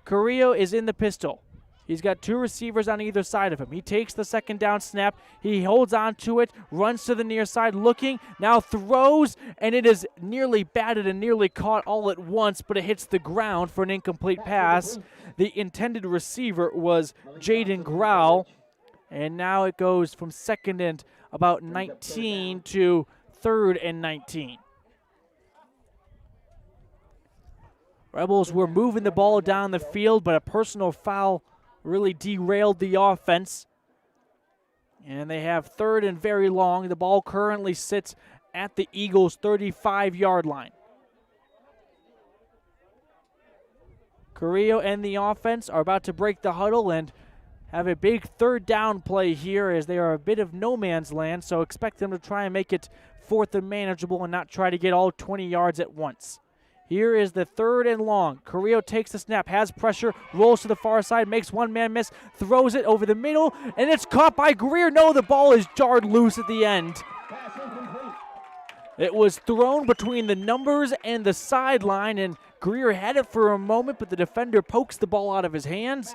Carrillo is in the pistol. He's got 2 receivers on either side of him. He takes the 2nd down snap. He holds on to it, runs to the near side, looking, now throws, and it is nearly batted and nearly caught all at once, but it hits the ground for an incomplete pass. The intended receiver was Jaden Grau, and now it goes from 2nd and about 19 to 3rd and 19. Rebels were moving the ball down the field, but a personal foul really derailed the offense. And they have 3rd and very long. The ball currently sits at the Eagles' 35-yard line. Carrillo and the offense are about to break the huddle and have a big 3rd down play here as they are a bit of no man's land, so expect them to try and make it 4th and manageable and not try to get all 20 yards at once. Here is the 3rd and long. Carrillo takes the snap, has pressure, rolls to the far side, makes 1 man miss, throws it over the middle, and it's caught by Greer. No, the ball is jarred loose at the end. It was thrown between the numbers and the sideline, and Greer had it for a moment, but the defender pokes the ball out of his hands,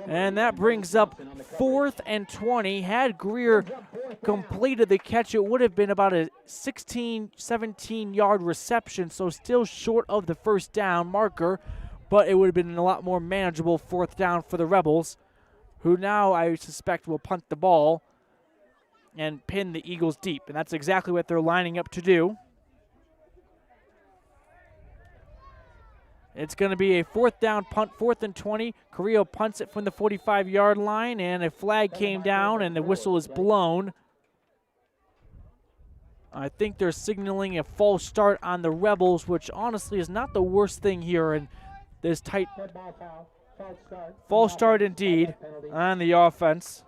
and that brings up 4th and 20. Had Greer completed the catch, it would have been about a 16, 17-yard reception, so still short of the first down marker, but it would have been a lot more manageable 4th down for the Rebels, who now I suspect will punt the ball and pin the Eagles deep, and that's exactly what they're lining up to do. It's going to be a 4th down punt, 4th and 20. Carrillo punts it from the 45-yard line, and a flag came down, and the whistle is blown. I think they're signaling a false start on the Rebels, which honestly is not the worst thing here in this tight. False start indeed on the offense.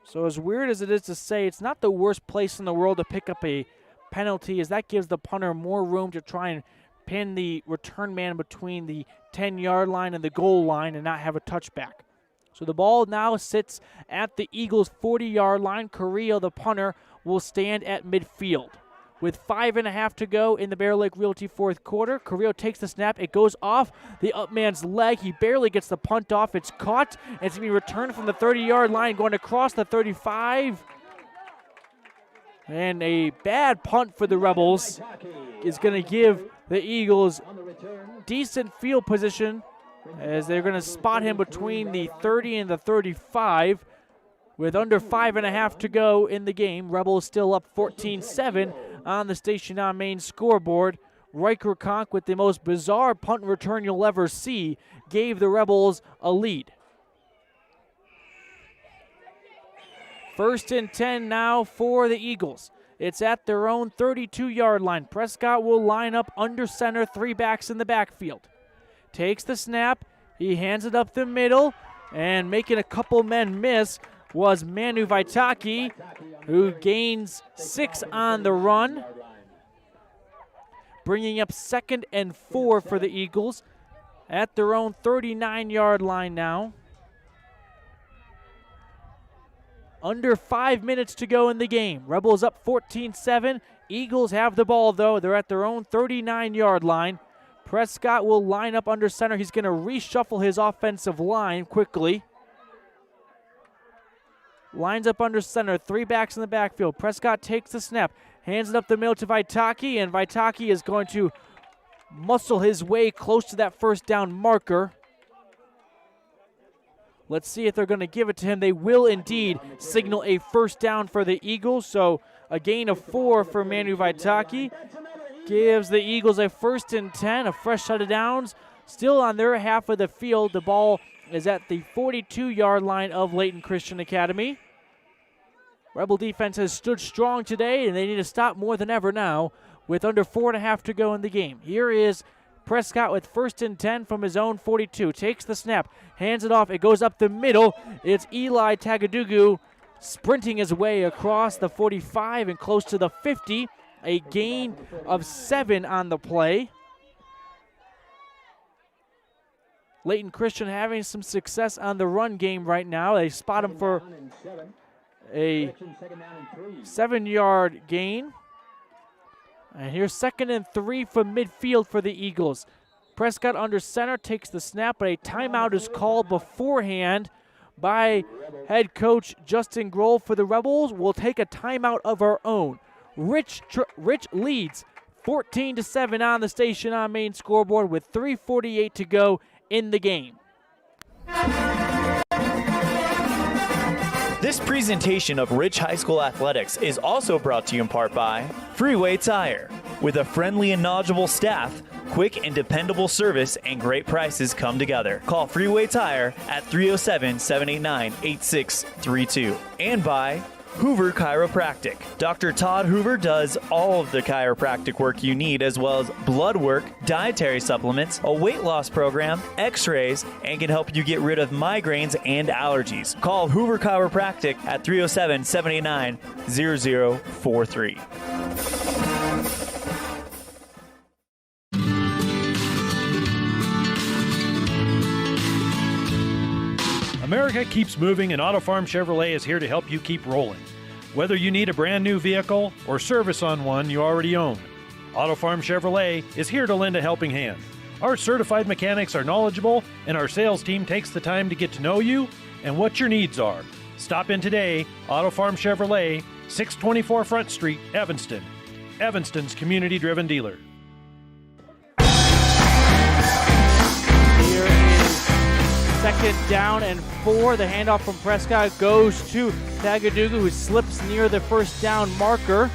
So as weird as it is to say, it's not the worst place in the world to pick up a penalty, as that gives the punter more room to try and pin the return man between the 10-yard line and the goal line and not have a touchback. So the ball now sits at the Eagles' 40-yard line. Carrillo, the punter, will stand at midfield. With 5.5 to go in the Bear Lake Realty fourth quarter, Carrillo takes the snap. It goes off the up man's leg. He barely gets the punt off. It's caught. And it's going to be returned from the 30-yard line, going across the 35. And a bad punt for the Rebels is going to give the Eagles decent field position, as they're going to spot him between the 30 and the 35. With under 5.5 to go in the game, Rebels still up 14-7 on the Station on Main scoreboard. Riker Conk, with the most bizarre punt return you'll ever see, gave the Rebels a lead. 1st and 10 now for the Eagles. It's at their own 32-yard line. Prescott will line up under center, 3 backs in the backfield. Takes the snap. He hands it up the middle, and making a couple men miss was Manu Vaitaki, who gains 6 on the run. Bringing up 2nd and 4 for the Eagles at their own 39-yard line now. Under 5 minutes to go in the game. Rebels up 14-7. Eagles have the ball, though. They're at their own 39-yard line. Prescott will line up under center. He's going to reshuffle his offensive line quickly. Lines up under center, 3 backs in the backfield. Prescott takes the snap, hands it up the middle to Vaitaki, and Vaitaki is going to muscle his way close to that 1st down marker. Let's see if they're going to give it to him. They will indeed signal a 1st down for the Eagles, so a gain of 4 for Manu Vaitaki. Gives the Eagles a 1st and 10, a fresh set of downs. Still on their half of the field, the ball is at the 42-yard line of Layton Christian Academy. Rebel defense has stood strong today, and they need to stop more than ever now with under 4.5 to go in the game. Here is Prescott with 1st and 10 from his own 42. Takes the snap, hands it off. It goes up the middle. It's Eli Tagadugu sprinting his way across the 45 and close to the 50. A gain of 7 on the play. Layton Christian having some success on the run game right now. They spot him for a 7-yard gain. And here's 2nd and 3 from midfield for the Eagles. Prescott under center takes the snap, but a timeout is called beforehand by head coach Justin Grohl for the Rebels. We'll take a timeout of our own. Rich leads 14-7 on the Station on Main scoreboard with 3:48 to go in the game. This presentation of Rich High School Athletics is also brought to you in part by Freeway Tire. With a friendly and knowledgeable staff, quick and dependable service, and great prices come together. Call Freeway Tire at 307-789-8632. And by Hoover Chiropractic. Dr. Todd Hoover does all of the chiropractic work you need, as well as blood work, dietary supplements, a weight loss program, x-rays, and can help you get rid of migraines and allergies. Call Hoover Chiropractic at 307-789-0043. America keeps moving, and Auto Farm Chevrolet is here to help you keep rolling. Whether you need a brand new vehicle or service on one you already own, Auto Farm Chevrolet is here to lend a helping hand. Our certified mechanics are knowledgeable, and our sales team takes the time to get to know you and what your needs are. Stop in today. Auto Farm Chevrolet, 624 Front Street, Evanston. Evanston's community-driven dealer. Second down and 4. The handoff from Prescott goes to Tagadugu, who slips near the 1st down marker.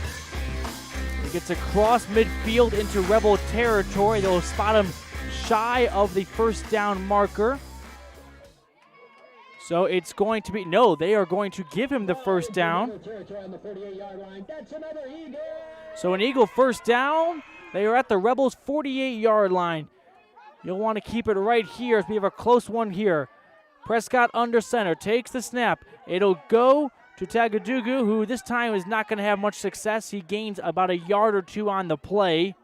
He gets across midfield into Rebel territory. They'll spot him shy of the first down marker. So it's going to be, no, they are going to give him the first down. So an Eagle first down. They are at the Rebels' 48-yard line. You'll want to keep it right here as we have a close one here. Prescott under center, takes the snap. It'll go to Tagadugu, who this time is not going to have much success. He gains about a yard or two on the play.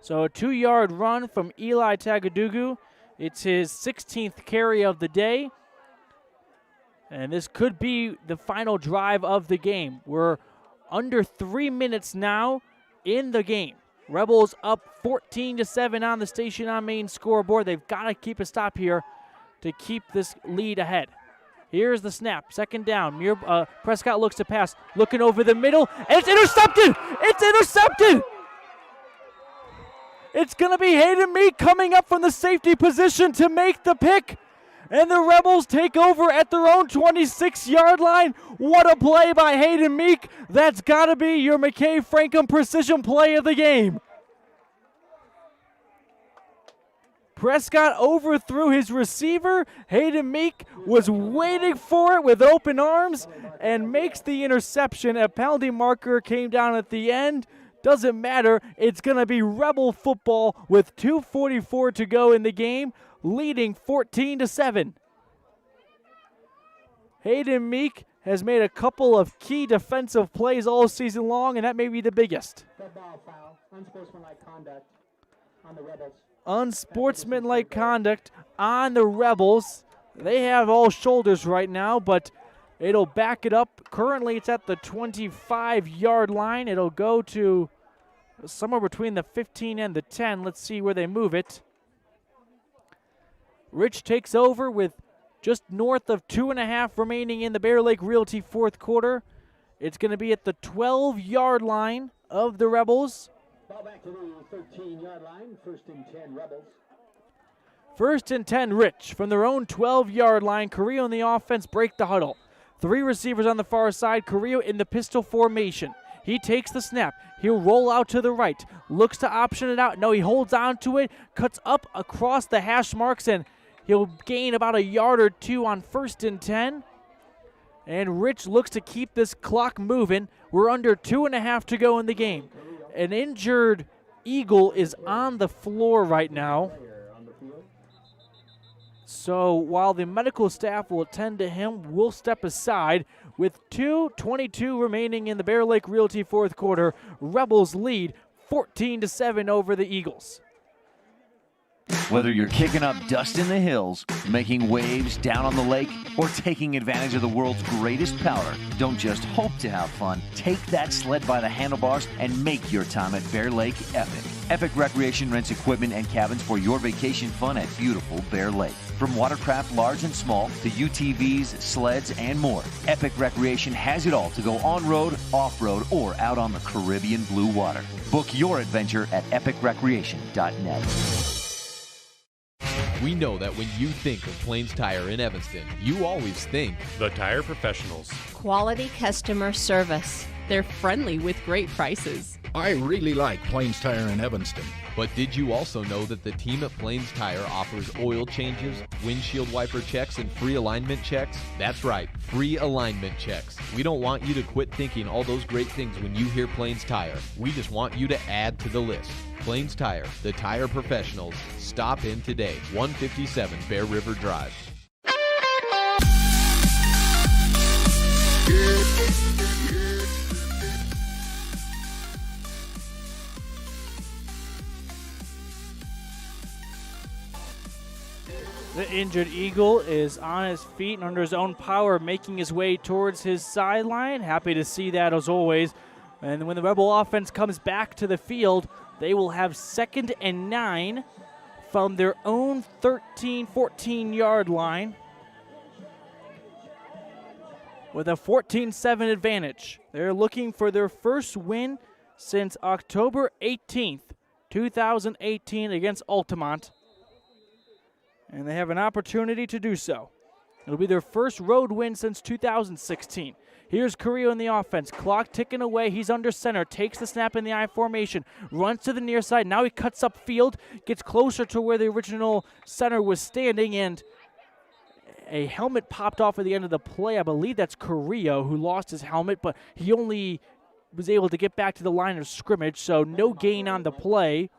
So a 2-yard run from Eli Tagadugu. It's his 16th carry of the day. And this could be the final drive of the game. We're under 3 minutes now in the game. Rebels up 14-7 on the Station on Main scoreboard. They've got to keep a stop here to keep this lead ahead. Here's the snap, second down. Prescott looks to pass, looking over the middle, and it's intercepted! It's intercepted! It's going to be Hayden Meek coming up from the safety position to make the pick. And the Rebels take over at their own 26-yard line. What a play by Hayden Meek. That's got to be your McKay Frankham precision play of the game. Prescott overthrew his receiver. Hayden Meek was waiting for it with open arms and makes the interception. A penalty marker came down at the end. Doesn't matter. It's going to be Rebel football with 2:44 to go in the game, leading 14-7. Hayden Meek has made a couple of key defensive plays all season long, and that may be the biggest. Football foul, unsportsmanlike conduct on the Rebels. Unsportsmanlike conduct on the Rebels. They have all shoulders right now, but it'll back it up. Currently, it's at the 25-yard line. It'll go to somewhere between the 15 and the 10. Let's see where they move it. Rich takes over with just north of 2.5 remaining in the Bear Lake Realty fourth quarter. It's going to be at the 12-yard line of the Rebels. Ball back to the 13-yard line, 1st and 10 Rebels. 1st and 10 Rich from their own 12-yard line. Carrillo in the offense break the huddle. 3 receivers on the far side. Carrillo in the pistol formation. He takes the snap. He'll roll out to the right. Looks to option it out. No, he holds on to it. Cuts up across the hash marks, and he'll gain about a yard or two on 1st and 10. And Rich looks to keep this clock moving. We're under 2.5 to go in the game. An injured Eagle is on the floor right now. So while the medical staff will attend to him, we'll step aside. With 2:22 remaining in the Bear Lake Realty fourth quarter, Rebels lead 14-7 over the Eagles. Whether you're kicking up dust in the hills, making waves down on the lake, or taking advantage of the world's greatest powder, don't just hope to have fun. Take that sled by the handlebars and make your time at Bear Lake epic. Epic Recreation rents equipment and cabins for your vacation fun at beautiful Bear Lake. From watercraft large and small to UTVs, sleds, and more, Epic Recreation has it all to go on-road, off-road, or out on the Caribbean blue water. Book your adventure at epicrecreation.net. We know that when you think of Plains Tire in Evanston, you always think The Tire Professionals. Quality customer service. They're friendly with great prices. I really like Plains Tire in Evanston. But did you also know that the team at Plains Tire offers oil changes, windshield wiper checks, and free alignment checks? That's right, free alignment checks. We don't want you to quit thinking all those great things when you hear Plains Tire. We just want you to add to the list. Plains Tire, the tire professionals. Stop in today, 157 Bear River Drive. The injured Eagle is on his feet and under his own power, making his way towards his sideline. Happy to see that as always. And when the Rebel offense comes back to the field, they will have 2nd and 9 from their own 14-yard line with a 14-7 advantage. They're looking for their first win since October 18th, 2018 against Altamont. And they have an opportunity to do so. It'll be their first road win since 2016. Here's Carrillo in the offense. Clock ticking away. He's under center. Takes the snap in the I formation. Runs to the near side. Now he cuts up field. Gets closer to where the original center was standing. And a helmet popped off at the end of the play. I believe that's Carrillo who lost his helmet, but he only was able to get back to the line of scrimmage, so no gain on the play.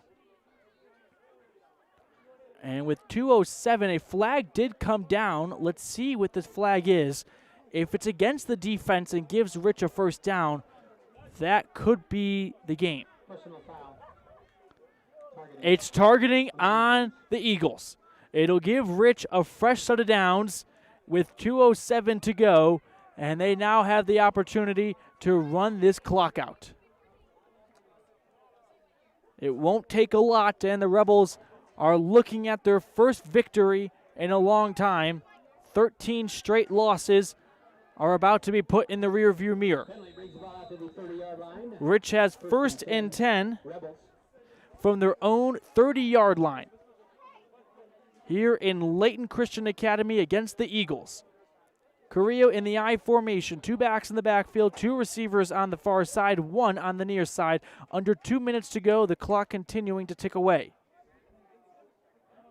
And with 2:07, a flag did come down. Let's see what this flag is. If it's against the defense and gives Rich a first down, that could be the game. It's targeting on the Eagles. It'll give Rich a fresh set of downs with 2:07 to go, and they now have the opportunity to run this clock out. It won't take a lot, and the Rebels are looking at their first victory in a long time. 13 straight losses are about to be put in the rearview mirror. Rich has 1st and 10 from their own 30-yard line here in Layton Christian Academy against the Eagles. Carrillo in the I formation, 2 backs in the backfield, 2 receivers on the far side, 1 on the near side. Under 2 minutes to go, the clock continuing to tick away.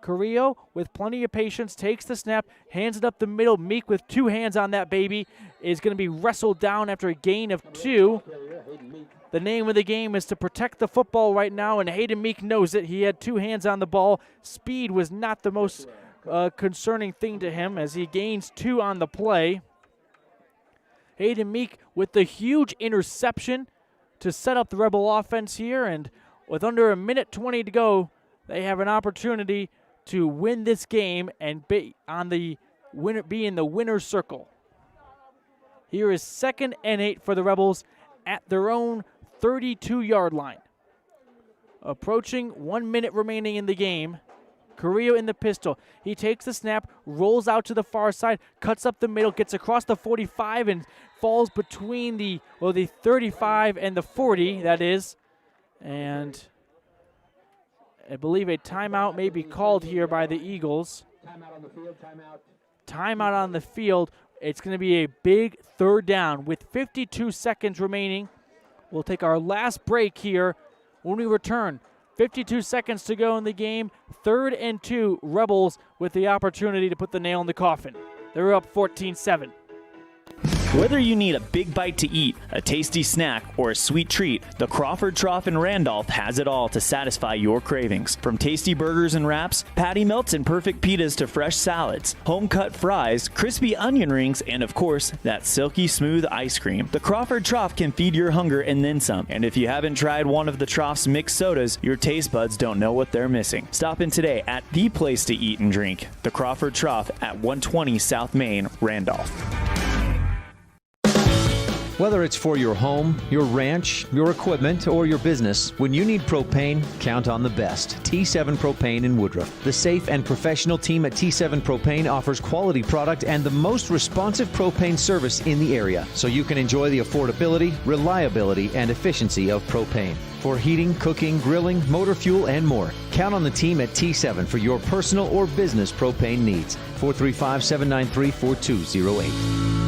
Carrillo, with plenty of patience, takes the snap, hands it up the middle. Meek with 2 hands on that baby is going to be wrestled down after a gain of 2. The name of the game is to protect the football right now, and Hayden Meek knows it. He had 2 hands on the ball. Speed was not the most concerning thing to him as he gains 2 on the play. Hayden Meek with the huge interception to set up the Rebel offense here, and with under 1:20 to go, they have an opportunity to win this game and be in the winner's circle. Here is 2nd and 8 for the Rebels at their own 32-yard line. Approaching 1 minute remaining in the game. Carrillo in the pistol. He takes the snap, rolls out to the far side, cuts up the middle, gets across the 45, and falls between the 35 and the 40, that is. And I believe a timeout may be called here by the Eagles. Timeout on the field. It's going to be a big 3rd down with 52 seconds remaining. We'll take our last break here when we return. 52 seconds to go in the game. 3rd and 2, Rebels with the opportunity to put the nail in the coffin. They're up 14-7. Whether you need a big bite to eat, a tasty snack, or a sweet treat, the Crawford Trough in Randolph has it all to satisfy your cravings. From tasty burgers and wraps, patty melts and perfect pitas to fresh salads, home-cut fries, crispy onion rings, and of course, that silky smooth ice cream. The Crawford Trough can feed your hunger and then some. And if you haven't tried one of the Trough's mixed sodas, your taste buds don't know what they're missing. Stop in today at the place to eat and drink, the Crawford Trough at 120 South Main, Randolph. Whether it's for your home, your ranch, your equipment, or your business, when you need propane, count on the best. T7 Propane in Woodruff. The safe and professional team at T7 Propane offers quality product and the most responsive propane service in the area, so you can enjoy the affordability, reliability, and efficiency of propane. For heating, cooking, grilling, motor fuel, and more, count on the team at T7 for your personal or business propane needs. 435-793-4208.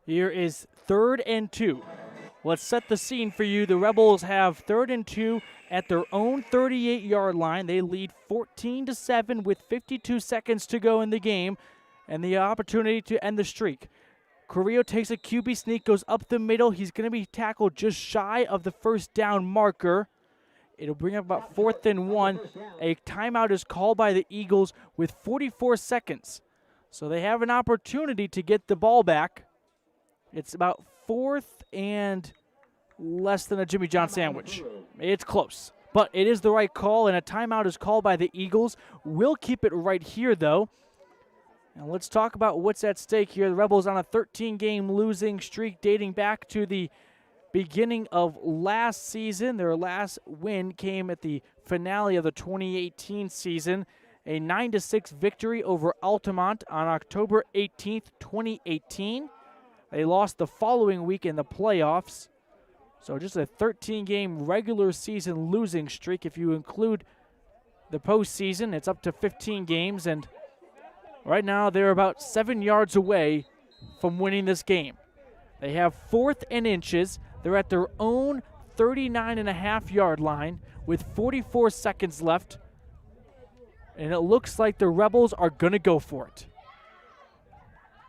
Here is 3rd and 2. Let's set the scene for you. The Rebels have 3rd and 2 at their own 38-yard line. They lead 14-7 with 52 seconds to go in the game and the opportunity to end the streak. Carrillo takes a QB sneak, goes up the middle. He's going to be tackled just shy of the first down marker. It'll bring up about 4th and 1. A timeout is called by the Eagles with 44 seconds. So they have an opportunity to get the ball back. It's about 4th and less than a Jimmy John sandwich. It's close, but it is the right call, and a timeout is called by the Eagles. We'll keep it right here, though. Now let's talk about what's at stake here. The Rebels on a 13-game losing streak dating back to the beginning of last season. Their last win came at the finale of the 2018 season, a 9-6 victory over Altamont on October 18th, 2018. They lost the following week in the playoffs. So just a 13-game regular season losing streak. If you include the postseason, it's up to 15 games, and right now they're about 7 yards away from winning this game. They have 4th and inches. They're at their own 39.5-yard line with 44 seconds left, and it looks like the Rebels are going to go for it.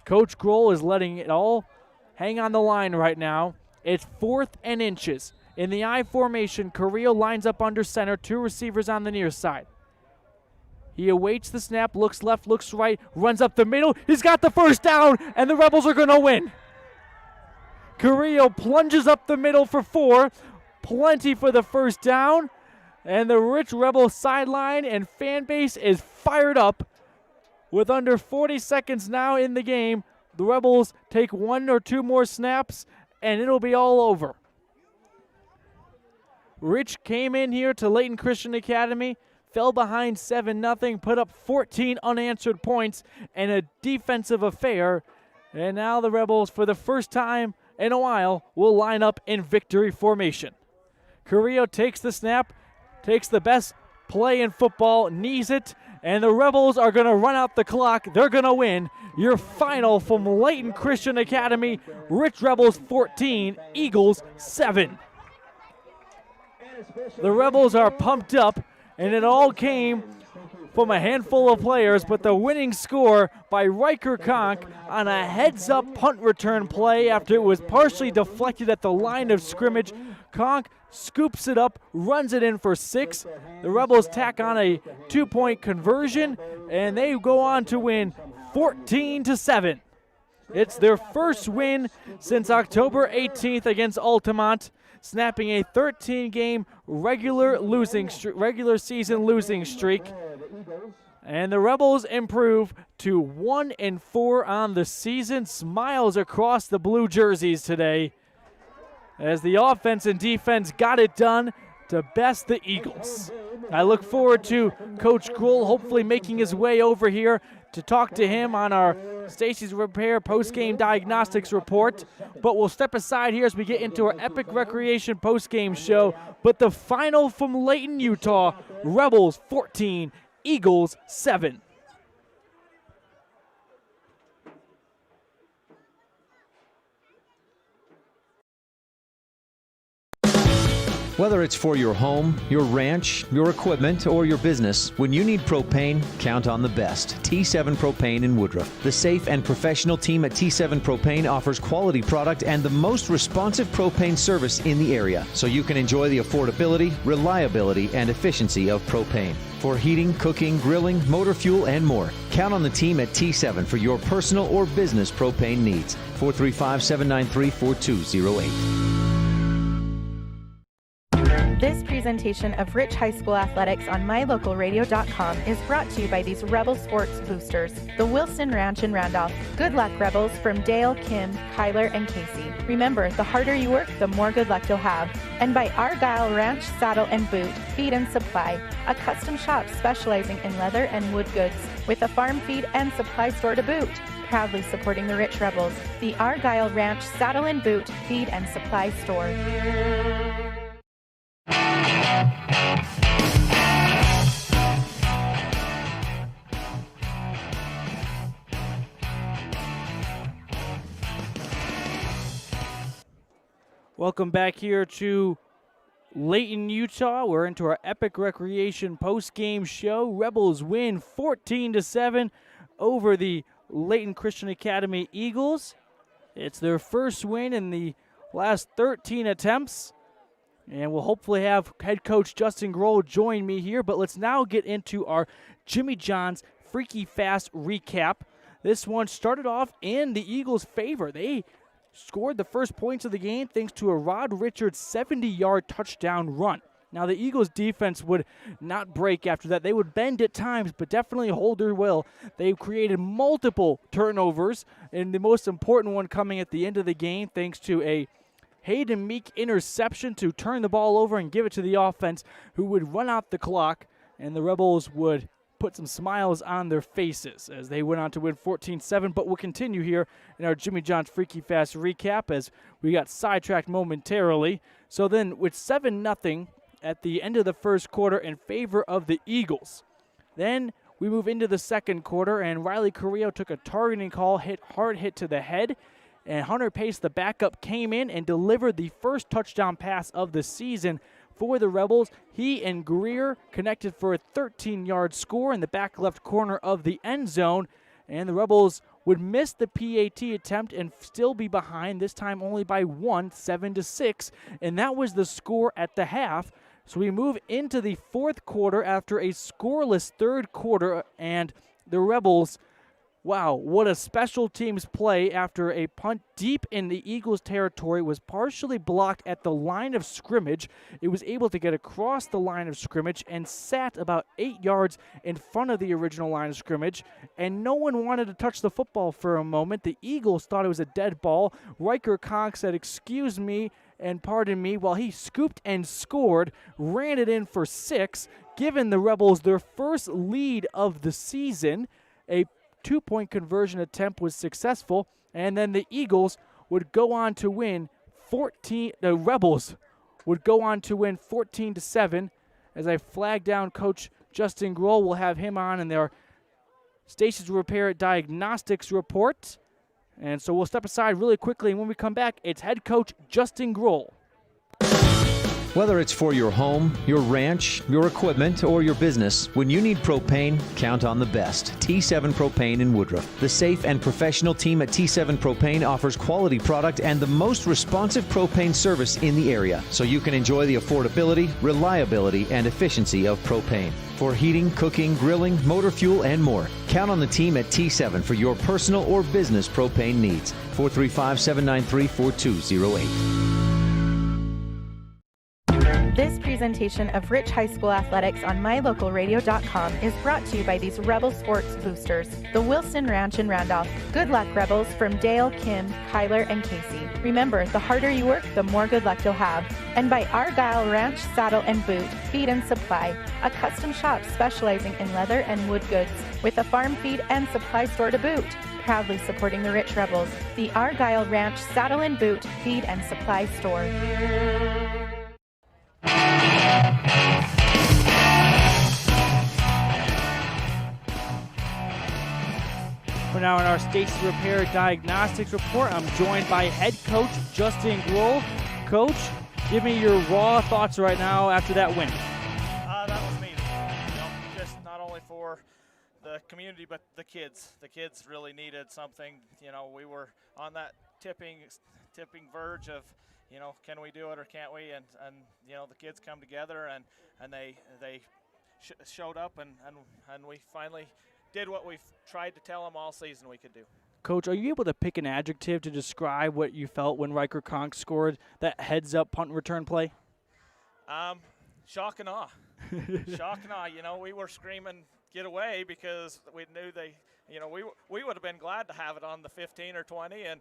Coach Grohl is letting it all hang on the line right now. It's 4th and inches. In the I formation, Carrillo lines up under center, 2 receivers on the near side. He awaits the snap, looks left, looks right, runs up the middle. He's got the first down, and the Rebels are going to win. Carrillo plunges up the middle for 4. Plenty for the first down. And the Rich Rebel sideline and fan base is fired up. With under 40 seconds now in the game, the Rebels take 1 or 2 more snaps, and it'll be all over. Rich came in here to Layton Christian Academy, fell behind 7-0, put up 14 unanswered points, and a defensive affair. And now the Rebels, for the first time in a while, will line up in victory formation. Carrillo takes the snap, takes the best play in football, knees it, and the Rebels are going to run out the clock. They're going to win. Your final from Layton Christian Academy, Rich Rebels 14, Eagles 7. The Rebels are pumped up, and it all came from a handful of players, but the winning score by Riker Conk on a heads-up punt return play after it was partially deflected at the line of scrimmage. Conk scoops it up, runs it in for 6. The Rebels tack on a 2-point conversion, and they go on to win 14-7. It's their first win since October 18th against Altamont, snapping a 13-game regular season losing streak. And the Rebels improve to 1-4 on the season. Smiles across the blue jerseys today, as the offense and defense got it done to best the Eagles. I look forward to Coach Grohl hopefully making his way over here to talk to him on our Stacy's Repair post-game diagnostics report. But we'll step aside here as we get into our Epic Recreation post-game show. But the final from Layton, Utah, Rebels 14, Eagles 7. Whether it's for your home, your ranch, your equipment, or your business, when you need propane, count on the best. T7 Propane in Woodruff. The safe and professional team at T7 Propane offers quality product and the most responsive propane service in the area, so you can enjoy the affordability, reliability, and efficiency of propane. For heating, cooking, grilling, motor fuel, and more, count on the team at T7 for your personal or business propane needs. 435-793-4208. This presentation of Rich High School Athletics on MyLocalRadio.com is brought to you by these Rebel Sports Boosters, the Wilson Ranch in Randolph. Good luck, Rebels, from Dale, Kim, Kyler, and Casey. Remember, the harder you work, the more good luck you'll have. And by Argyle Ranch Saddle and Boot, Feed and Supply, a custom shop specializing in leather and wood goods, with a farm feed and supply store to boot. Proudly supporting the Rich Rebels, the Argyle Ranch Saddle and Boot, Feed and Supply Store. Welcome back here to Layton, Utah. We're into our Epic Recreation post-game show. Rebels win 14-7 over the Layton Christian Academy Eagles. It's their first win in the last 13 attempts. And we'll hopefully have head coach Justin Grohl join me here. But let's now get into our Jimmy John's Freaky Fast recap. This one started off in the Eagles' favor. They scored the first points of the game thanks to a Rod Richards 70-yard touchdown run. Now, the Eagles' defense would not break after that. They would bend at times, but definitely hold their will. They created multiple turnovers, and the most important one coming at the end of the game thanks to a Hayden Meek interception to turn the ball over and give it to the offense, who would run out the clock, and the Rebels would put some smiles on their faces as they went on to win 14-7. But we'll continue here in our Jimmy John's Freaky Fast recap as we got sidetracked momentarily. So then with 7-0 at the end of the first quarter in favor of the Eagles. Then we move into the second quarter, and Riley Carrillo took a targeting call, hard hit to the head, and Hunter Pace, the backup, came in and delivered the first touchdown pass of the season for the Rebels. He and Greer connected for a 13-yard score in the back left corner of the end zone, and the Rebels would miss the PAT attempt and still be behind, this time only by 1, 7-6, and that was the score at the half. So we move into the fourth quarter after a scoreless third quarter, and the Rebels, wow, what a special teams play after a punt deep in the Eagles' territory was partially blocked at the line of scrimmage. It was able to get across the line of scrimmage and sat about 8 yards in front of the original line of scrimmage, and no one wanted to touch the football for a moment. The Eagles thought it was a dead ball. Riker Conk said, "Excuse me and pardon me," while he scooped and scored, ran it in for 6, giving the Rebels their first lead of the season. A 2-point conversion attempt was successful, and then the Eagles would go on to win 14-7. As I flag down Coach Justin Grohl, we'll have him on in their Stations Repair Diagnostics report. And so we'll step aside really quickly, and when we come back, it's head coach Justin Grohl. Whether it's for your home, your ranch, your equipment, or your business, when you need propane, count on the best. T7 Propane in Woodruff. The safe and professional team at T7 Propane offers quality product and the most responsive propane service in the area, so you can enjoy the affordability, reliability, and efficiency of propane. For heating, cooking, grilling, motor fuel, and more, count on the team at T7 for your personal or business propane needs. 435-793-4208. This presentation of Rich High School Athletics on MyLocalRadio.com is brought to you by these Rebel Sports Boosters, the Wilson Ranch in Randolph. Good luck, Rebels, from Dale, Kim, Kyler, and Casey. Remember, the harder you work, the more good luck you'll have. And by Argyle Ranch Saddle and Boot, Feed and Supply, a custom shop specializing in leather and wood goods, with a farm feed and supply store to boot. Proudly supporting the Rich Rebels, the Argyle Ranch Saddle and Boot, Feed and Supply Store. We're now in our Stations Repair Diagnostics report. I'm joined by head coach Justin Grohl. Coach, give me your raw thoughts right now after that win. That was amazing. Just not only for the community, but the kids. The kids really needed something. We were on that tipping verge of, can we do it or can't we? And the kids come together and they showed up and we finally did what we've tried to tell them all season we could do. Coach, are you able to pick an adjective to describe what you felt when Riker Conk scored that heads-up punt and return play? Shock and awe. Shock and awe. We were screaming, get away, because we knew we would have been glad to have it on the 15 or 20 and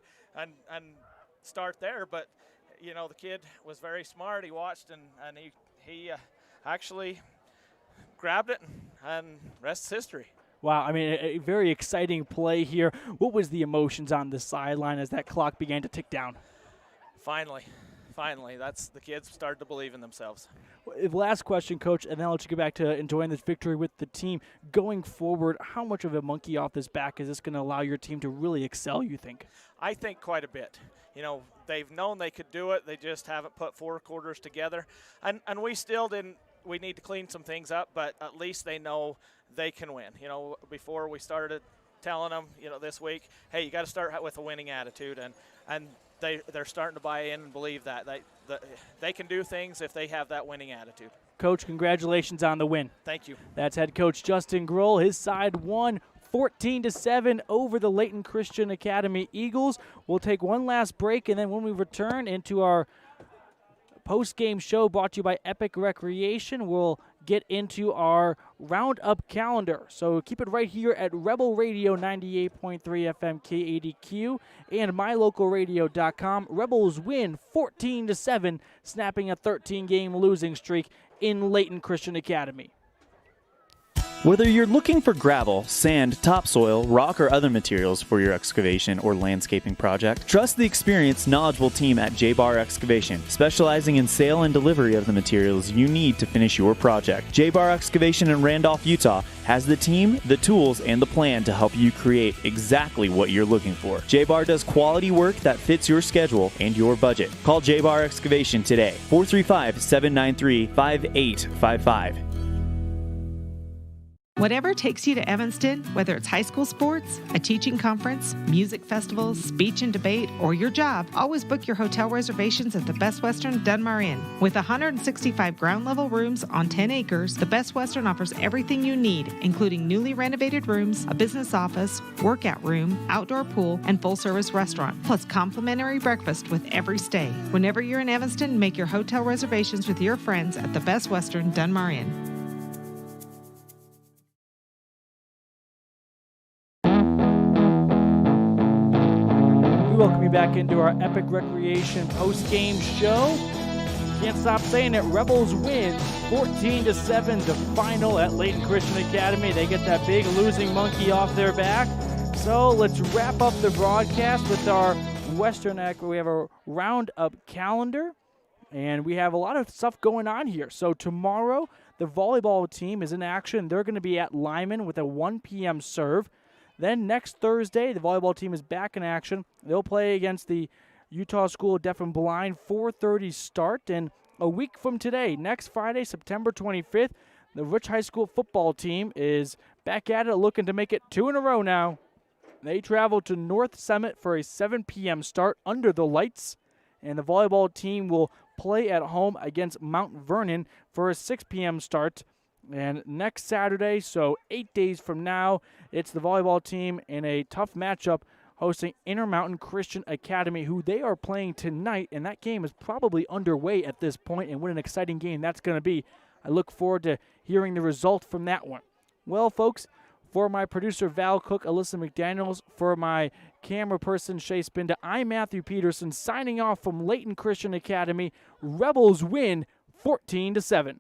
start there, but the kid was very smart. He watched and he actually grabbed it, and rest is history. Wow, I mean, a very exciting play here. What was the emotions on the sideline as that clock began to tick down? Finally, that's the kids started to believe in themselves. Last question, Coach, and then I'll let you get back to enjoying this victory with the team. Going forward, how much of a monkey off this back is this going to allow your team to really excel, you think? I think quite a bit. They've known they could do it. They just haven't put 4 quarters together. And we still didn't. We need to clean some things up, but at least they know they can win. Before we started telling them, this week, hey, you got to start with a winning attitude, and they're starting to buy in and believe that they can do things if they have that winning attitude. Coach, congratulations on the win. Thank you. That's head coach Justin Grohl. His side won 14-7 over the Layton Christian Academy Eagles. We'll take one last break, and then when we return into our post-game show brought to you by Epic Recreation, we'll get into our roundup calendar. So keep it right here at Rebel Radio 98.3 FM KADQ and MyLocalRadio.com. Rebels win 14-7, snapping a 13-game losing streak in Layton Christian Academy. Whether you're looking for gravel, sand, topsoil, rock, or other materials for your excavation or landscaping project, trust the experienced, knowledgeable team at J-Bar Excavation, specializing in sale and delivery of the materials you need to finish your project. J-Bar Excavation in Randolph, Utah has the team, the tools, and the plan to help you create exactly what you're looking for. J-Bar does quality work that fits your schedule and your budget. Call J-Bar Excavation today, 435-793-5855. Whatever takes you to Evanston, whether it's high school sports, a teaching conference, music festivals, speech and debate, or your job, always book your hotel reservations at the Best Western Dunmar Inn. With 165 ground-level rooms on 10 acres, the Best Western offers everything you need, including newly renovated rooms, a business office, workout room, outdoor pool, and full-service restaurant, plus complimentary breakfast with every stay. Whenever you're in Evanston, make your hotel reservations with your friends at the Best Western Dunmar Inn. We welcome you back into our Epic Recreation post-game show. Can't stop saying it. Rebels win 14-7 to final at Layton Christian Academy. They get that big losing monkey off their back. So let's wrap up the broadcast with our Western Act. We have a roundup calendar, and we have a lot of stuff going on here. So tomorrow, the volleyball team is in action. They're going to be at Lyman with a 1 p.m. serve. Then next Thursday, the volleyball team is back in action. They'll play against the Utah School of Deaf and Blind, 4:30 start. And a week from today, next Friday, September 25th, the Rich High School football team is back at it, looking to make it 2 in a row now. They travel to North Summit for a 7 p.m. start under the lights. And the volleyball team will play at home against Mount Vernon for a 6 p.m. start. And next Saturday, so 8 days from now, it's the volleyball team in a tough matchup hosting Intermountain Christian Academy, who they are playing tonight, and that game is probably underway at this point, and what an exciting game that's going to be. I look forward to hearing the result from that one. Well, folks, for my producer Val Cook, Alyssa McDaniels, for my camera person Shay Spinda, I'm Matthew Peterson, signing off from Layton Christian Academy. Rebels win 14-7.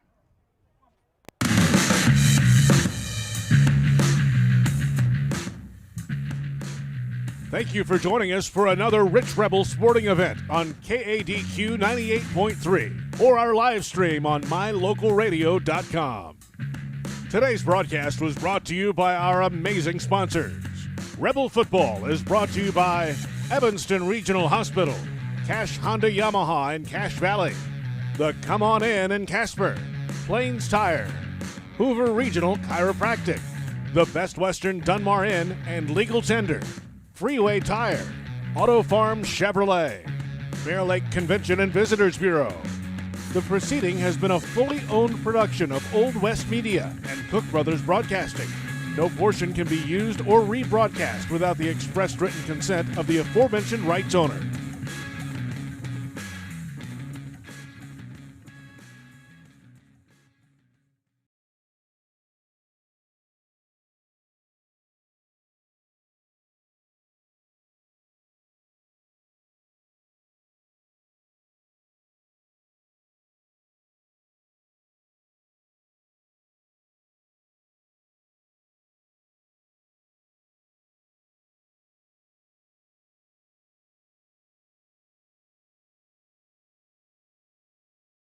Thank you for joining us for another Rich Rebel sporting event on KADQ 98.3 or our live stream on mylocalradio.com. Today's broadcast was brought to you by our amazing sponsors. Rebel Football is brought to you by Evanston Regional Hospital, Cash Honda Yamaha in Cache Valley, the Come On In Casper, Plains Tire, Hoover Regional Chiropractic, the Best Western Dunmar Inn and Legal Tender, Freeway Tire, Auto Farm Chevrolet, Bear Lake Convention and Visitors Bureau. The proceeding has been a fully owned production of Old West Media and Cook Brothers Broadcasting. No portion can be used or rebroadcast without the express written consent of the aforementioned rights owner.